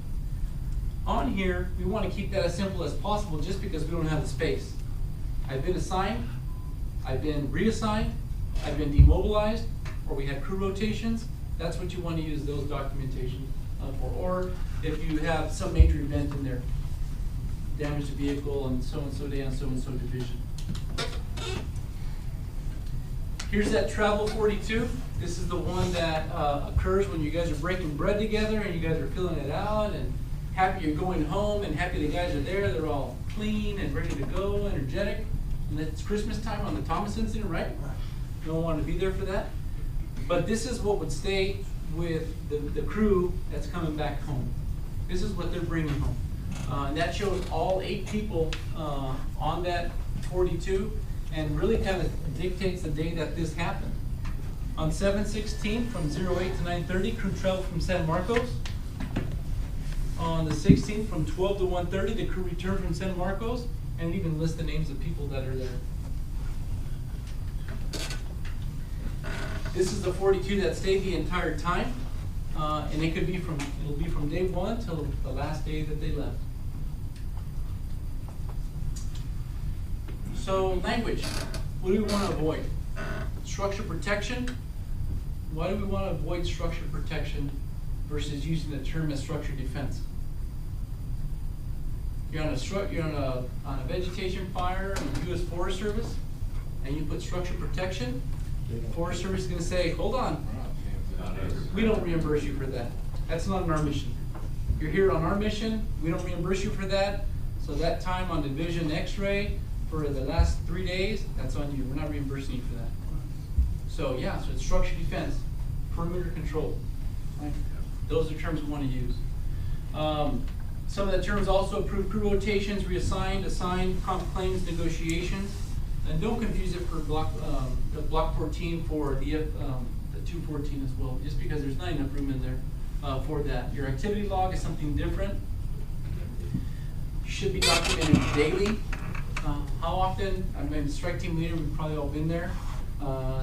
On here, we want to keep that as simple as possible just because we don't have the space. I've been assigned, I've been reassigned, I've been demobilized, or we had crew rotations. That's what you want to use those documentation for. Or if you have some major event in there, damage to vehicle and so day on so division. Here's that travel 42. This is the one that occurs when you guys are breaking bread together and you guys are filling it out and happy you're going home and happy the guys are there. They're all clean and ready to go, energetic. And it's Christmas time on the Thomas incident, right? No one wanted to be there for that. But this is what would stay with the crew that's coming back home. This is what they're bringing home. And that shows all 8 people on that 42 and really kind of dictates the day that this happened. On 7/16 from 08 to 9:30, crew traveled from San Marcos. On the 16th from 12 to 1:30, the crew returned from San Marcos, and even list the names of people that are there. This is the 42 that stayed the entire time, and it'll be from day 1 till the last day that they left. So language, what do we want to avoid? Structure protection. Why do we want to avoid structure protection versus using the term as structure defense? You're on a vegetation fire in the U.S. Forest Service, and you put structure protection. Forest Service is going to say, hold on, we don't reimburse you for that. That's not on our mission. You're here on our mission, we don't reimburse you for that. So that time on Division X-ray for the last 3 days, that's on you. We're not reimbursing you for that. So yeah, so it's structure defense, perimeter control. Right? Those are terms we want to use. Some of the terms also approve crew rotations, reassigned, assigned, comp claims, negotiations. And don't confuse it for block 14 for the 214 as well, just because there's not enough room in there for that. Your activity log is something different. Should be documented daily. How often? I mean, strike team leader, we've probably all been there.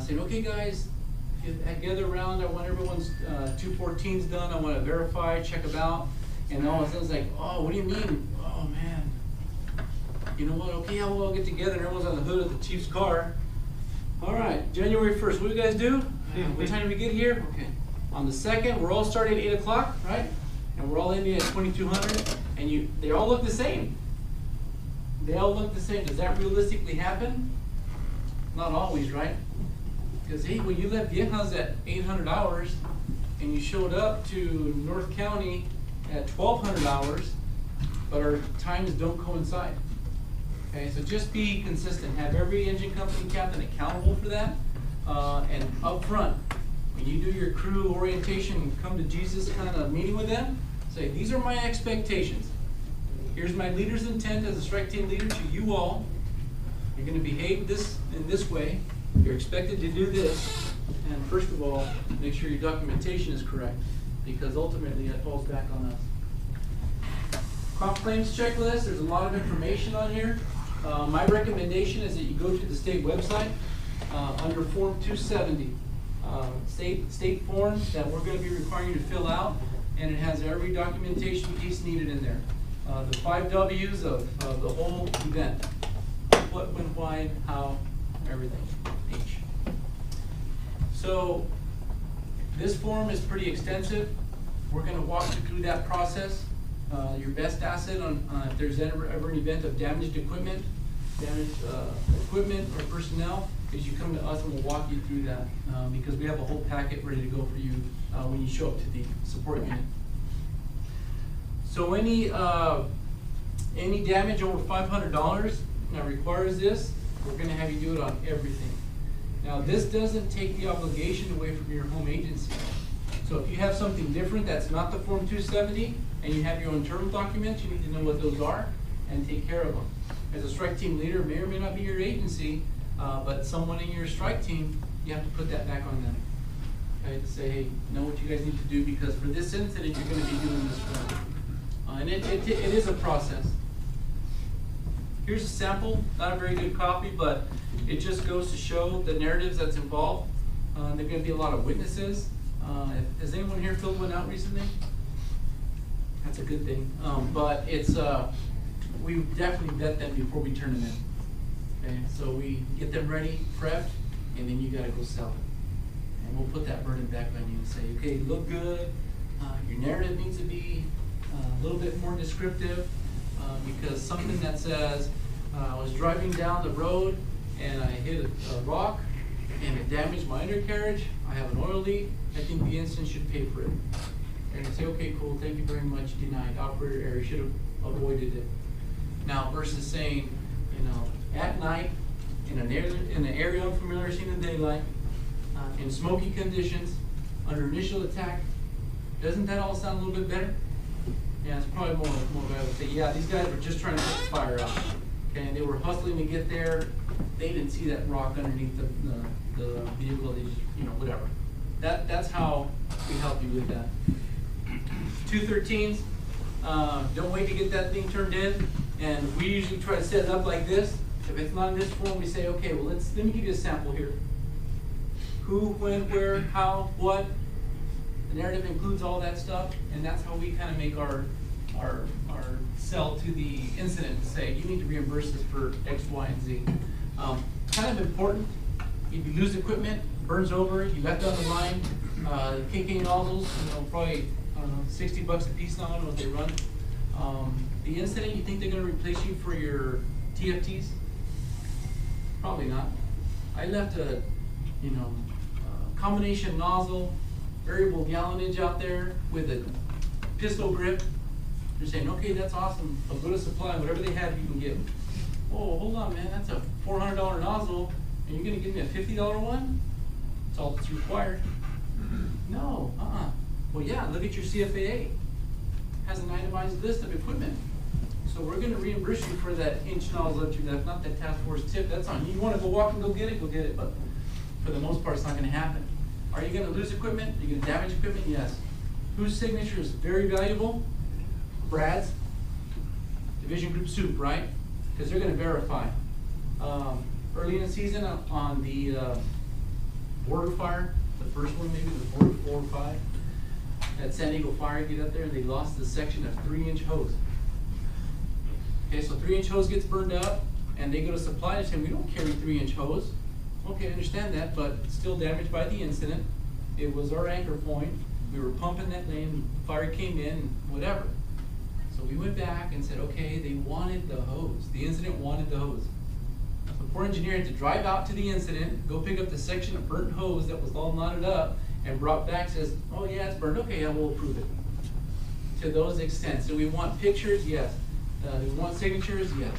Saying, okay guys, gather around, I want everyone's 214's done, I want to verify, check them out. And all of a sudden it's like, oh, what do you mean? Oh man. You know what, okay, yeah, we'll all get together and everyone's on the hood of the chief's car. All right, January 1st, what do you guys do? What time do we get here? Okay. On the 2nd, we're all starting at 8 o'clock, right? And we're all ending at 2200, and they all look the same. They all look the same. Does that realistically happen? Not always, right? Because hey, when you left Viejas at 800 hours, and you showed up to North County at 1200 hours, but our times don't coincide. Okay, so just be consistent. Have every engine company captain accountable for that. And up front, when you do your crew orientation, come to Jesus kind of meeting with them, say, these are my expectations. Here's my leader's intent as a strike team leader to you all. You're going to behave in this way. You're expected to do this. And first of all, make sure your documentation is correct, because ultimately that falls back on us. Comp claims checklist, there's a lot of information on here. My recommendation is that you go to the state website under Form 270. State form that we're going to be requiring you to fill out, and it has every documentation piece needed in there. The 5 W's of the whole event. What, when, why, how, everything. H. So this form is pretty extensive. We're going to walk you through that process. Your best asset on if there's ever an event of damaged equipment, or personnel, is you come to us and we'll walk you through that because we have a whole packet ready to go for you when you show up to the support unit. So any damage over $500 that requires this, we're going to have you do it on everything. Now this doesn't take the obligation away from your home agency. So if you have something different that's not the Form 270 and you have your own internal documents, you need to know what those are and take care of them. As a strike team leader, may or may not be your agency, but someone in your strike team, you have to put that back on them. Okay, to say, hey, know what you guys need to do, because for this incident, you're going to be doing this form. And it is a process. Here's a sample, not a very good copy, but it just goes to show the narratives that's involved. There are going to be a lot of witnesses. Has anyone here filled one out recently? That's a good thing. But it's we definitely vet them before we turn them in. Okay, so we get them ready, prepped, and then you got to go sell it. And we'll put that burden back on you and say, okay, look good. Your narrative needs to be a little bit more descriptive, because something that says, I was driving down the road and I hit a rock and it damaged my undercarriage, I have an oil leak, I think the incident should pay for it. And you say, okay, cool, thank you very much, denied, operator error, should have avoided it. Now versus saying, you know, at night, in an area unfamiliar, seen in daylight, in smoky conditions, under initial attack, doesn't that all sound a little bit better? Yeah, it's probably more what I would say. Yeah, these guys were just trying to put the fire out. Okay, and they were hustling to get there. They didn't see that rock underneath the vehicle. They just, you know, whatever. That's how we help you with that. 213s. Don't wait to get that thing turned in. And we usually try to set it up like this. If it's not in this form, we say, okay, well, let me give you a sample here. Who, when, where, how, what. The narrative includes all that stuff, and that's how we kind of make our sell to the incident to say, you need to reimburse us for X, Y, and Z. Kind of important, if you lose equipment, burns over, you left on the line, KK nozzles, you know, probably, I don't know, $60 a piece now, I don't know what they run. The incident, you think they're going to replace you for your TFTs? Probably not. I left a, you know, combination nozzle, variable gallonage out there with a pistol grip. They're saying, okay, that's awesome. I'll go to supply, whatever they have, you can get. Oh, hold on, man, that's a $400 nozzle, and you're going to give me a $50 one? That's all that's required. No, Well, yeah, look at your CFAA. It has an itemized list of equipment. So we're going to reimburse you for that inch nozzle that you left, not that task force tip. That's on you. You want to go walk and go get it, but for the most part, it's not going to happen. Are you going to lose equipment? Are you going to damage equipment? Yes. Whose signature is very valuable? Brad's. Division Group Soup, right? Because they're going to verify. Early in the season on the border fire, the first one maybe, the 4 or 5, at San Diego Fire, get up there and they lost the section of 3-inch hose. Okay, so 3-inch hose gets burned up and they go to supply and say, we don't carry 3-inch hose. okay, I understand that, but still damaged by the incident. It was our anchor point. We were pumping that lane, fire came in, whatever. So we went back and said, okay, they wanted the hose. The incident wanted the hose. The poor engineer had to drive out to the incident, go pick up the section of burnt hose that was all knotted up, and brought back, says, oh yeah, it's burnt, okay, yeah, we'll approve it. To those extents. Do we want pictures? Yes. Do we want signatures? Yes.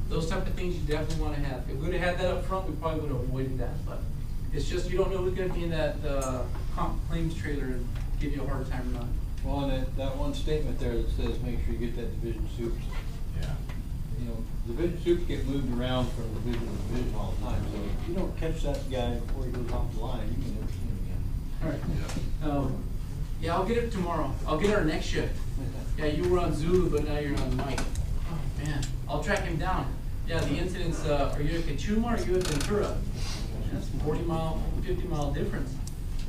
Those type of things you definitely want to have. If we would have had that up front, we probably would have avoided that, but it's just you don't know who's going to be in that comp claims trailer and give you a hard time or not. Well, and that one statement there that says, make sure you get that division soups. Yeah. You know, division soups get moved around from division to division all the time, so if you don't catch that guy before he goes off the line, you can never see him again. All right. Yeah, I'll get it tomorrow. I'll get our next shift. Yeah, you were on Zulu, but now you're on Mike. Oh, man. I'll track him down. Yeah, the incidents, are you at Kachuma or are you at Ventura? That's a 40-mile, 50-mile difference.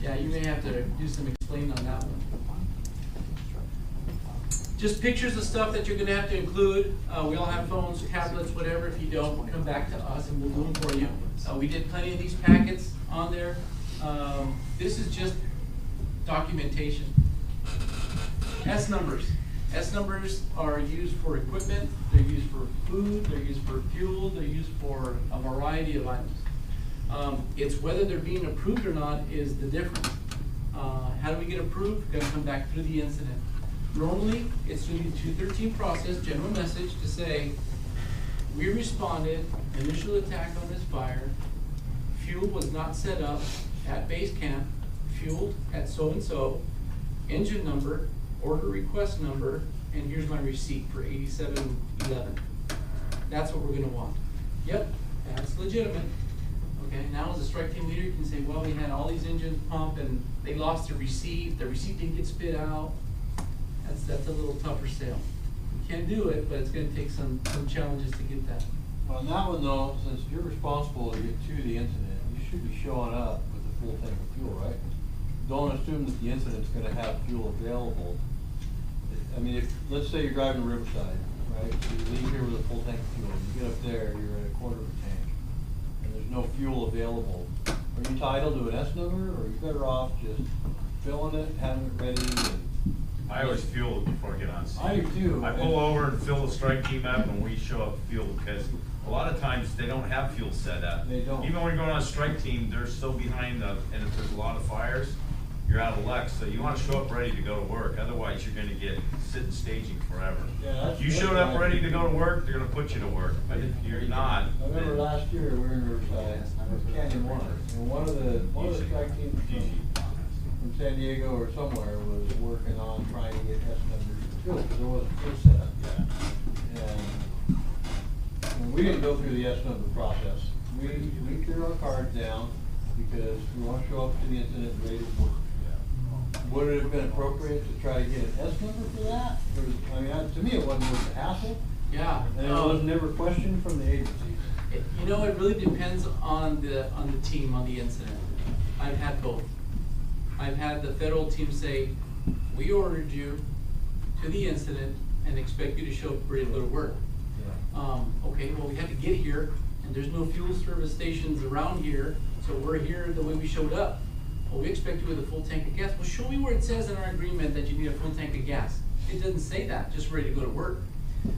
Yeah, you may have to do some explaining on that one. Just pictures of stuff that you're going to have to include. We all have phones, tablets, whatever. If you don't, come back to us and we'll do them for you. We did plenty of these packets on there. This is just documentation. S numbers. S numbers are used for equipment, they're used for food, they're used for fuel, they're used for a variety of items. It's whether they're being approved or not is the difference. How do we get approved? We're going to come back through the incident. Normally, it's through the 213 process, general message to say, we responded, initial attack on this fire, fuel was not set up at base camp, fueled at so-and-so, engine number, order request number, and here's my receipt for 8711. That's what we're gonna want. Yep, that's legitimate. Okay, now as a strike team leader, you can say, well, we had all these engines pumped and they lost the receipt didn't get spit out. That's a little tougher sale. You can do it, but it's gonna take some challenges to get that. Well, on that one though, since you're responsible to get to the incident, you should be showing up with a full tank of fuel, right? Don't assume that the incident's gonna have fuel available. I mean, if, let's say you're driving to Riverside, right? So you leave here with a full tank of fuel, you get up there, you're at a quarter of a tank, and there's no fuel available. Are you entitled to an S number, or are you better off just filling it, having it ready, and I always fuel before I get on scene. I do too. I pull over and fill the strike team up and we show up fuel, because a lot of times they don't have fuel set up. They don't. Even when you're going on a strike team, they're so behind and if there's a lot of fires, you're out of luck. So you want to show up ready to go to work. Otherwise, you're going to get sitting staging forever. Yeah, You showed up ready to go to work, they're going to put you to work. But if you're not, I remember last year we were in Riverside, Canyon One, and one of the strike teams from San Diego or somewhere was working on trying to get S numbers for fuel, because there wasn't fuel set up yet. And we didn't go through the S number process. We threw our cards down because we want to show up to the incident ready to work. Would it have been appropriate to try to get an S number for that? I mean, to me, it wasn't worth the hassle. Yeah. And it was never questioned from the agency. You know, it really depends on the team, on the incident. I've had both. I've had the federal team say, we ordered you to the incident and expect you to show up ready to go to work. Yeah. Okay, well, we had to get here, and there's no fuel service stations around here, so we're here the way we showed up. Well, we expect you with a full tank of gas. Well, show me where it says in our agreement that you need a full tank of gas. It doesn't say that, just ready to go to work.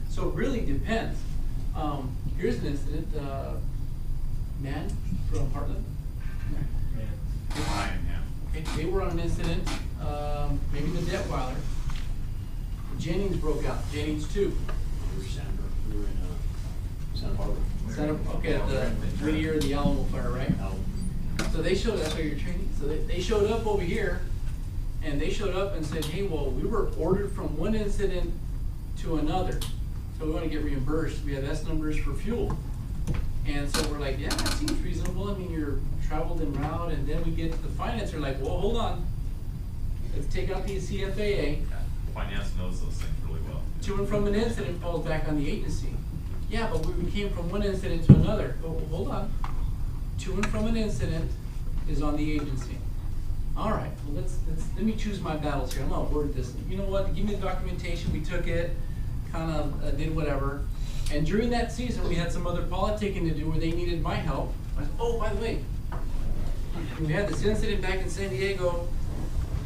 So it really depends. Here's an incident, man from Heartland. fine, yeah. Okay, they were on an incident, maybe the Detweiler. Jennings broke out, Jennings 2. We were in Santa Barbara. Okay, at the Whittier, the Alamo fire, right? So they showed up, your training. So they showed up over here, and they showed up and said, hey, well, we were ordered from one incident to another. So we want to get reimbursed. We have S numbers for fuel. And so we're like, yeah, that seems reasonable. I mean, you're traveled en route, and then we get to the finance. They're like, well, hold on. Let's take out the CFAA. Yeah, finance knows those things really well. To and from an incident falls back on the agency. Yeah, but we came from one incident to another. Oh, hold on. To and from an incident is on the agency. All right, well, let me choose my battles here. I'm gonna word this. You know what? Give me the documentation. We took it, kind of did whatever. And during that season, we had some other politicking to do where they needed my help. I said, oh, by the way, we had this incident back in San Diego,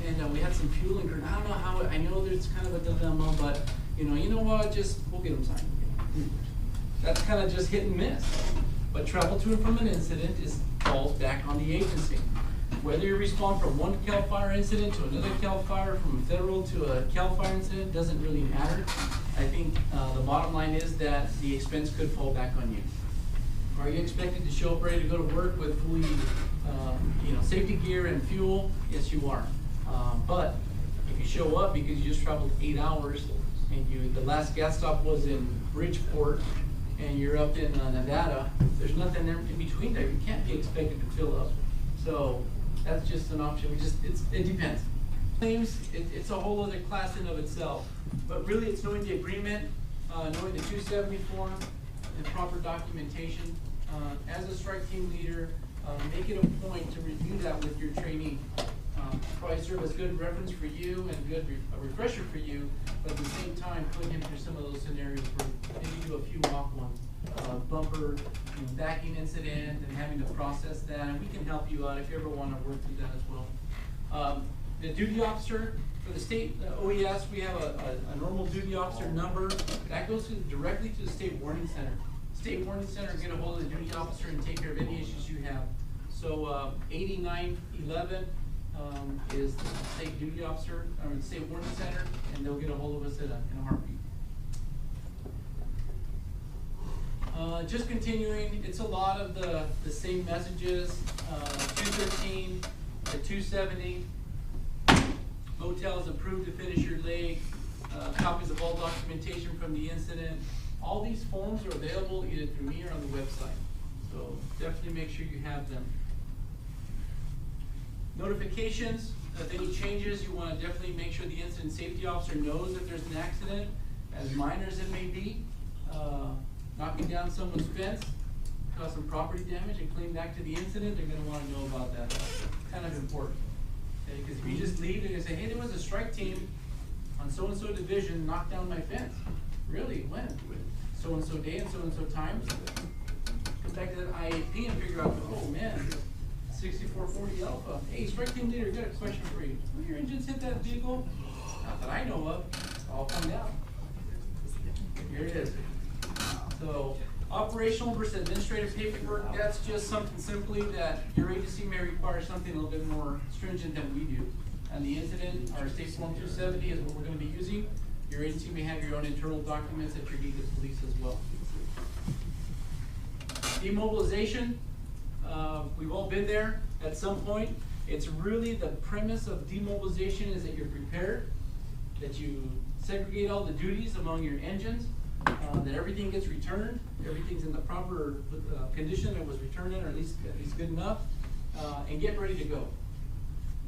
and we had some fuel and I don't know how, I know there's kind of a dilemma, but you know what, just, we'll get them signed. That's kind of just hit and miss. But travel to and from an incident falls back on the agency. Whether you respond from one CAL FIRE incident to another CAL FIRE, from a federal to a CAL FIRE incident, doesn't really matter. I think the bottom line is that the expense could fall back on you. Are you expected to show up ready to go to work with fully, safety gear and fuel? Yes, you are. But if you show up because you just traveled 8 hours and the last gas stop was in Bridgeport and you're up in Nevada, there's nothing there in between there. You can't be expected to fill up. So that's just an option. It depends. Claims, it's a whole other class in of itself. But really it's knowing the agreement, knowing the 270 form, and proper documentation. As a strike team leader, make it a point to review that with your trainee. Probably serve as good reference for you and a refresher for you, but at the same time, putting him through some of those scenarios where maybe do a few mock ones. Bumper, backing incident and having to process that, and we can help you out if you ever want to work through that as well. The duty officer for the state OES, we have a normal duty officer number that goes directly to the state warning center. State warning center, get a hold of the duty officer and take care of any issues you have. So 8911 is the state duty officer, or the state warning center, and they'll get a hold of us in a heartbeat. Just continuing, it's a lot of the same messages, 213 to 270, motels approved to finish your leg, copies of all documentation from the incident. All these forms are available either through me or on the website, so definitely make sure you have them. Notifications, if any changes, you want to definitely make sure the incident safety officer knows that there's an accident, as minor as it may be. Knocking down someone's fence, cause some property damage and claim back to the incident, they're going to want to know about that. Kind of important. Okay? Because if you just leave, they're going to say, hey, there was a strike team on so-and-so division knocked down my fence. Really? When? So-and-so day and so-and-so time. Come back to that IAP and figure out, oh man, 6440 Alpha. Hey, strike team leader, got a question for you. Will your engines hit that vehicle? Not that I know of. I'll find out. Here it is. So, operational versus administrative paperwork, that's just something simply that your agency may require something a little bit more stringent than we do. And the incident, our state form 270 is what we're going to be using. Your agency may have your own internal documents that you need to police as well. Demobilization, we've all been there at some point. It's really the premise of demobilization is that you're prepared, that you segregate all the duties among your engines, that everything gets returned, everything's in the proper condition it was returned in, or at least good enough, and get ready to go.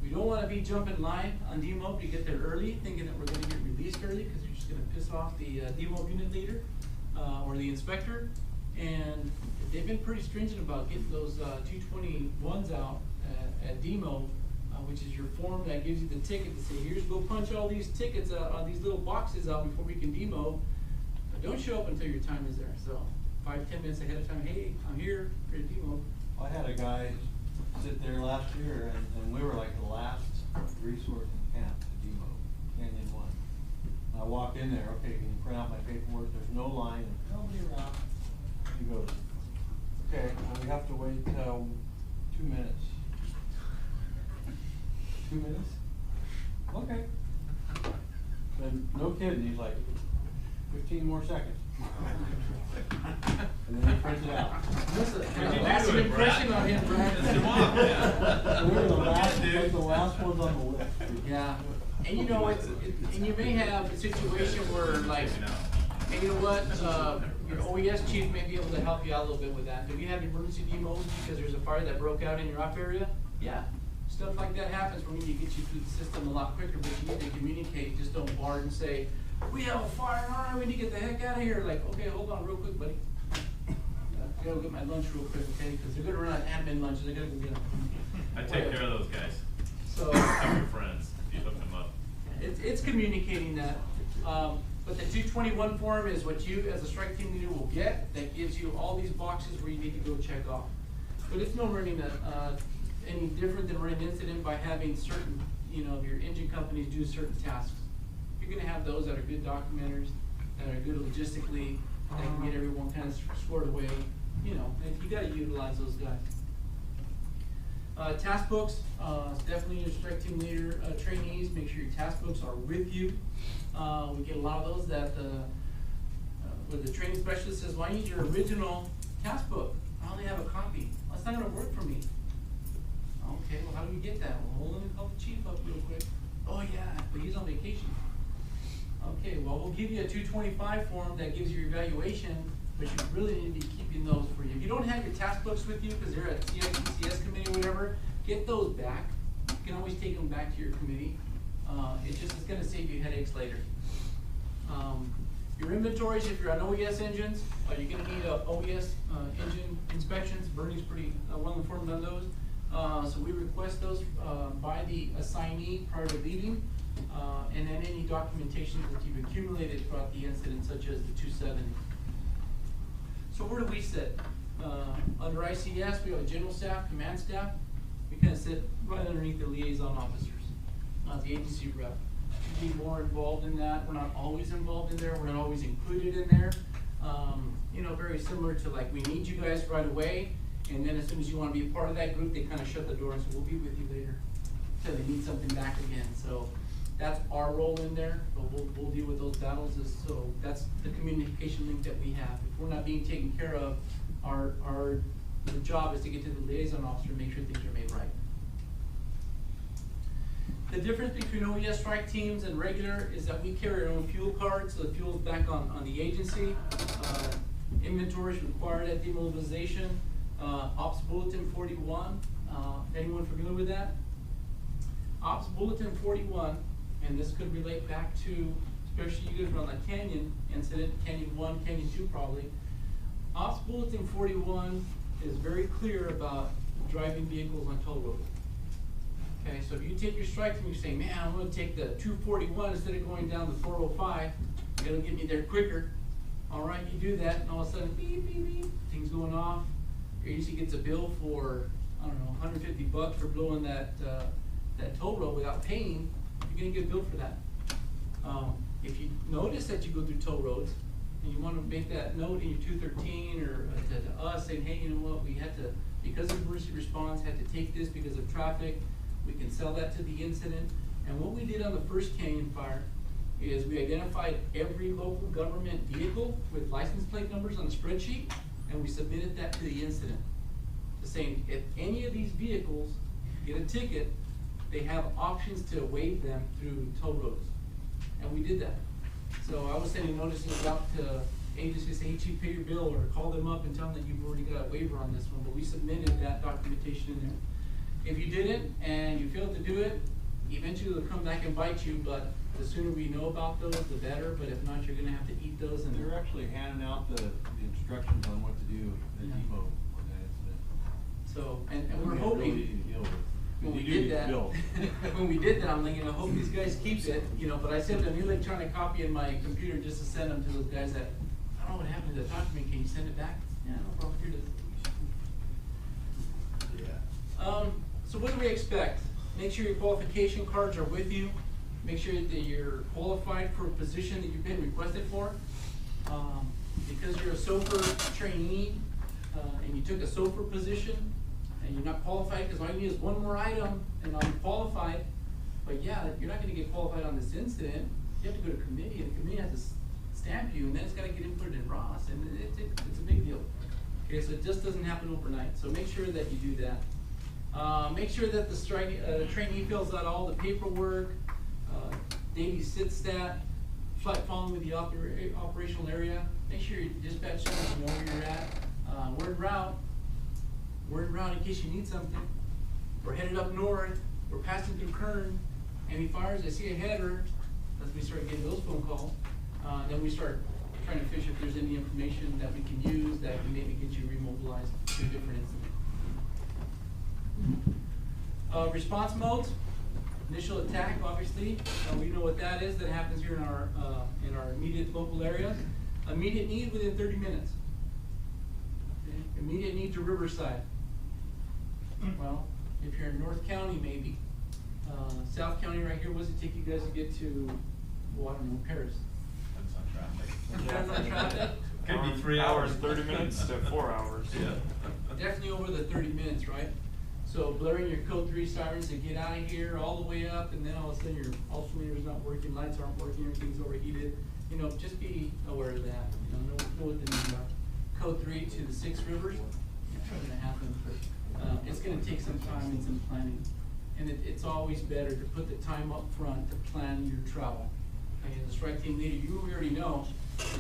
We don't want to be jumping line on demo to get there early, thinking that we're going to get released early because you're just going to piss off the demo unit leader or the inspector. And they've been pretty stringent about getting those 221s out at demo, which is your form that gives you the ticket to say, here's, go punch all these tickets on these little boxes out before we can demo. Don't show up until your time is there. So 5-10 minutes ahead of time, hey, I'm here, ready to demo. I had a guy sit there last year, and we were like the last resource in camp to demo, Canyon 1. I walked in there, okay, can you print out my paperwork? There's no line, nobody around. He goes, okay, well, we have to wait 2 minutes. 2 minutes? Okay. And no kidding, he's like, 15 more seconds. And then he prints it out. That's an impression on him, Brad. We were the last ones on the list. Yeah, and you know, and you may have a situation where, like, hey, you know what, your OES chief may be able to help you out a little bit with that. Do you have emergency demos because there's a fire that broke out in your op area? Yeah, stuff like that happens. We're going to get you through the system a lot quicker, but you need to communicate. Just don't barge and say, we have a fire, all right, we need to get the heck out of here. Like, okay, hold on real quick, buddy. I gotta go get my lunch real quick, okay? Because they're gonna run out of admin lunches. I gotta go get them. I take care of those guys. So, I'm your friends. You hook them up. It's communicating that. But the 221 form is what you, as a strike team leader, will get. That gives you all these boxes where you need to go check off. But it's no running any different than running an incident by having certain, your engine companies do certain tasks. You're gonna have those that are good documenters, that are good logistically, that can get everyone kind of squared away, and you gotta utilize those guys. Task books, definitely your strike team leader trainees, make sure your task books are with you. We get a lot of those that where the training specialist says, well, I need your original task book. I only have a copy. Well, that's not gonna work for me. Okay, well, how do we get that? Well, let me call the chief up real quick. Oh yeah, but he's on vacation. Okay, well, we'll give you a 225 form that gives you your evaluation, but you really need to be keeping those for you. If you don't have your task books with you, because they're at CIPCS committee or whatever, get those back. You can always take them back to your committee. It's gonna save you headaches later. Your inventories, if you're on OES engines, you're gonna need OES engine inspections. Bernie's pretty well informed on those. So we request those by the assignee prior to leaving, and then any documentation that you've accumulated throughout the incident, such as the 270. So where do we sit? Under ICS, we have a general staff, command staff. We kind of sit right underneath the liaison officers, the agency rep. Be more involved in that. We're not always involved in there. We're not always included in there. Very similar to like, we need you guys right away, and then as soon as you want to be a part of that group, they kind of shut the door and say, we'll be with you later, until they need something back again. So that's our role in there, but we'll deal with those battles. So that's the communication link that we have. If we're not being taken care of, the job is to get to the liaison officer and make sure things are made right. The difference between OES strike teams and regular is that we carry our own fuel card, so the fuel's back on the agency. Inventories required at demobilization. Ops Bulletin 41, anyone familiar with that? Ops Bulletin 41, and this could relate back to, especially you guys were on the Canyon incident, Canyon 1, Canyon 2 probably. Ops Bulletin 41 is very clear about driving vehicles on toll roads. Okay, so if you take your strike team and you say, man, I'm gonna take the 241 instead of going down the 405, it'll get me there quicker. All right, you do that, and all of a sudden, beep, beep, beep, things going off. Your agency gets a bill for, I don't know, $150 for blowing that toll road without paying. You're gonna get billed for that. If you notice that you go through toll roads, and you want to make that note in your 213 or to us saying, hey, you know what, we had to, because of emergency response, had to take this because of traffic, we can sell that to the incident. And what we did on the first Canyon fire is we identified every local government vehicle with license plate numbers on a spreadsheet, and we submitted that to the incident. Saying, if any of these vehicles get a ticket, they have options to waive them through toll roads. And we did that. So I was sending notices out to agencies, say, hey, chief, pay your bill, or call them up and tell them that you've already got a waiver on this one, but we submitted that documentation in there. If you didn't and you failed to do it, eventually they'll come back and bite you, but the sooner we know about those, the better, but if not, you're gonna have to eat those. And they're actually handing out the instructions on what to do, the demo on that incident. So, and we're hoping, when we did that, I'm thinking, I hope these guys keep it, but I sent an electronic copy in my computer just to send them to those guys that, I don't know what happened to the document, can you send it back? Yeah, no problem, here it is. Yeah. So what do we expect? Make sure your qualification cards are with you. Make sure that you're qualified for a position that you've been requested for. Because you're a SOFR trainee, and you took a SOFR position, and you're not qualified, because all you need is one more item, and I'll be qualified. But yeah, you're not gonna get qualified on this incident. You have to go to committee, and the committee has to stamp you, and then it's gotta get inputted in ROS, and it's a big deal. Okay, so it just doesn't happen overnight. So make sure that you do that. Make sure that the trainee fills out all the paperwork, daily sit stat, flight following with the operational area. Make sure your dispatch centers know where you're at. We're en route. We're en route in case you need something. We're headed up north. We're passing through Kern. Any fires? I see a header. As we start getting those phone calls, then we start trying to fish if there's any information that we can use that can maybe get you remobilized to a different incident. Response modes. Initial attack, obviously, we know what that is. That happens here in our immediate local area. Immediate need within 30 minutes. Okay. Immediate need to Riverside. Well, If you're in North County, maybe. South County right here, what does it take you guys to get to, well, I don't know, Paris? Depends on traffic. Depends on traffic. Could be 3 hours, hours. 30 minutes to 4 hours. Yeah. Definitely over the 30 minutes, right? So blaring your code 3 sirens to get out of here, all the way up, and then all of a sudden your alternator's not working, lights aren't working, everything's overheated. You know, just be aware of that. You know what the needs are. Code 3 to the 6 rivers, it's not gonna happen, but it's gonna take some time and some planning. And it's always better to put the time up front to plan your travel. Okay, the strike team leader, you already know,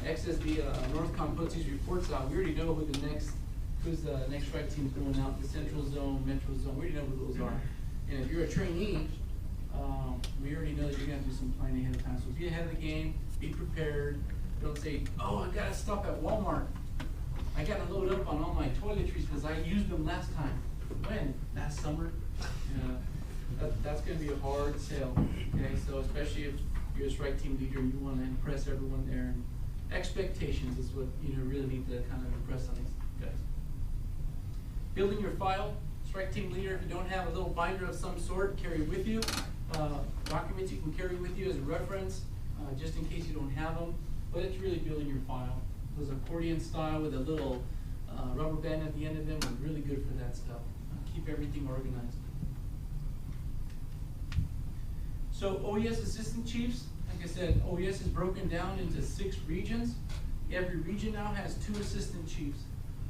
XSB, Northcom puts these reports out, we already know who's the next strike team's going out, the central zone, metro zone, we already know who those are. And if you're a trainee, we already know that you're gonna do some planning ahead of time. So be ahead of the game, be prepared. Don't say, oh, I gotta stop at Walmart. I gotta load up on all my toiletries because I used them last time. When? Last summer? That's gonna be a hard sell, okay? So especially if you're a strike team leader and you wanna impress everyone there. And expectations is what you really need to kind of impress on these guys. Building your file, strike team leader, if you don't have a little binder of some sort, carry with you. Documents you can carry with you as a reference, just in case you don't have them. But it's really building your file. Those accordion style with a little rubber band at the end of them are really good for that stuff. Keep everything organized. So OES assistant chiefs, like I said, OES is broken down into 6 regions. Every region now has 2 assistant chiefs.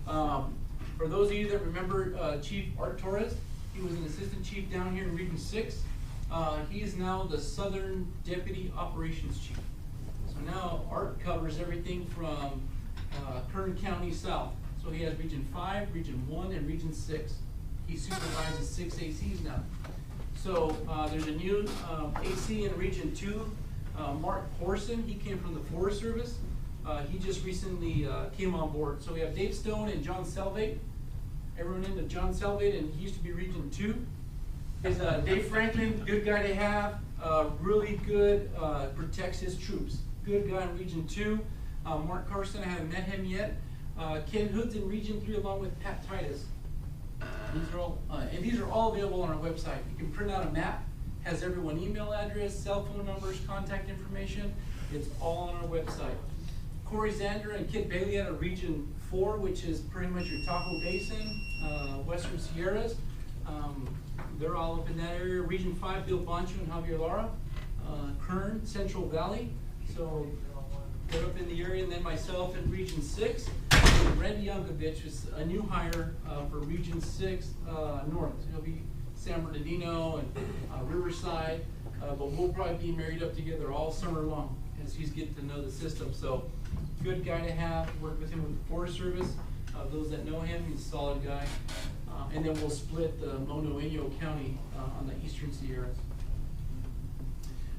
For those of you that remember Chief Art Torres, he was an assistant chief down here in Region 6. He is now the Southern Deputy Operations Chief. So now Art covers everything from Kern County South. So he has Region 5, Region 1, and Region 6. He supervises 6 ACs now. So there's a new AC in Region 2, Mark Horson. He came from the Forest Service. He just recently came on board. So we have Dave Stone and John Selvate. Everyone into John Selvate, and he used to be Region 2. Is Dave Franklin, good guy to have, really good, protects his troops. Good guy in Region 2. Mark Carson, I haven't met him yet. Ken Hood's in Region 3 along with Pat Titus. These are all, and these are all available on our website. You can print out a map, has everyone's email address, cell phone numbers, contact information. It's all on our website. Corey Zander and Kit Bailey out of Region 4, which is pretty much your Tahoe Basin, Western Sierras. They're all up in that area. Region 5, Bill Boncho and Javier Lara. Kern, Central Valley. So they're up in the area. And then myself in Region 6. And Randy Yankovic is a new hire for Region 6 North. So he'll be San Bernardino and Riverside. But we'll probably be married up together all summer long as he's getting to know the system. So good guy to have. Work with him with the Forest Service. Those that know him, he's a solid guy. And then we'll split the Mono-Inyo County on the Eastern Sierras.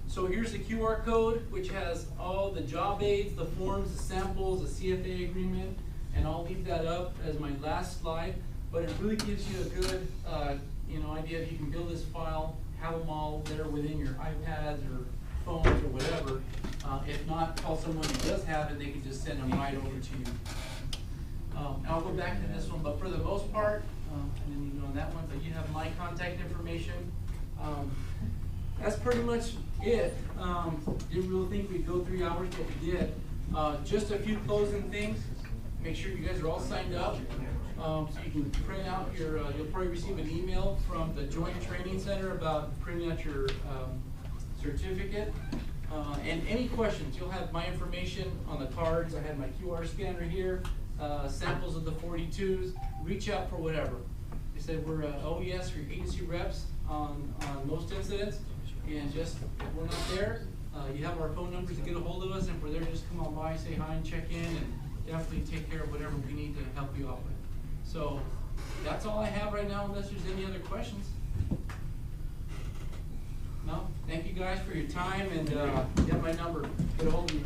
So here's the QR code, which has all the job aids, the forms, the samples, the CFA agreement, and I'll leave that up as my last slide. But it really gives you a good idea if you can build this file, have them all there within your iPads or phones or whatever. If not, call someone who does have it, they can just send them right over to you. I'll go back to this one, but for the most part, I didn't even go on that one, but you have my contact information. That's pretty much it. Didn't really think we'd go 3 hours, but we did. Just a few closing things. Make sure you guys are all signed up. So you can print out your, you'll probably receive an email from the Joint Training Center about printing out your certificate. And any questions, you'll have my information on the cards. I have my QR scanner here, samples of the 42s. Reach out for whatever. They said we're OES or agency reps on most incidents. And just, if we're not there, you have our phone numbers to get a hold of us. If we're there, just come on by, say hi and check in, and definitely take care of whatever we need to help you out with. So that's all I have right now, unless there's any other questions. No? Thank you guys for your time, and you have my number. Get a hold of me.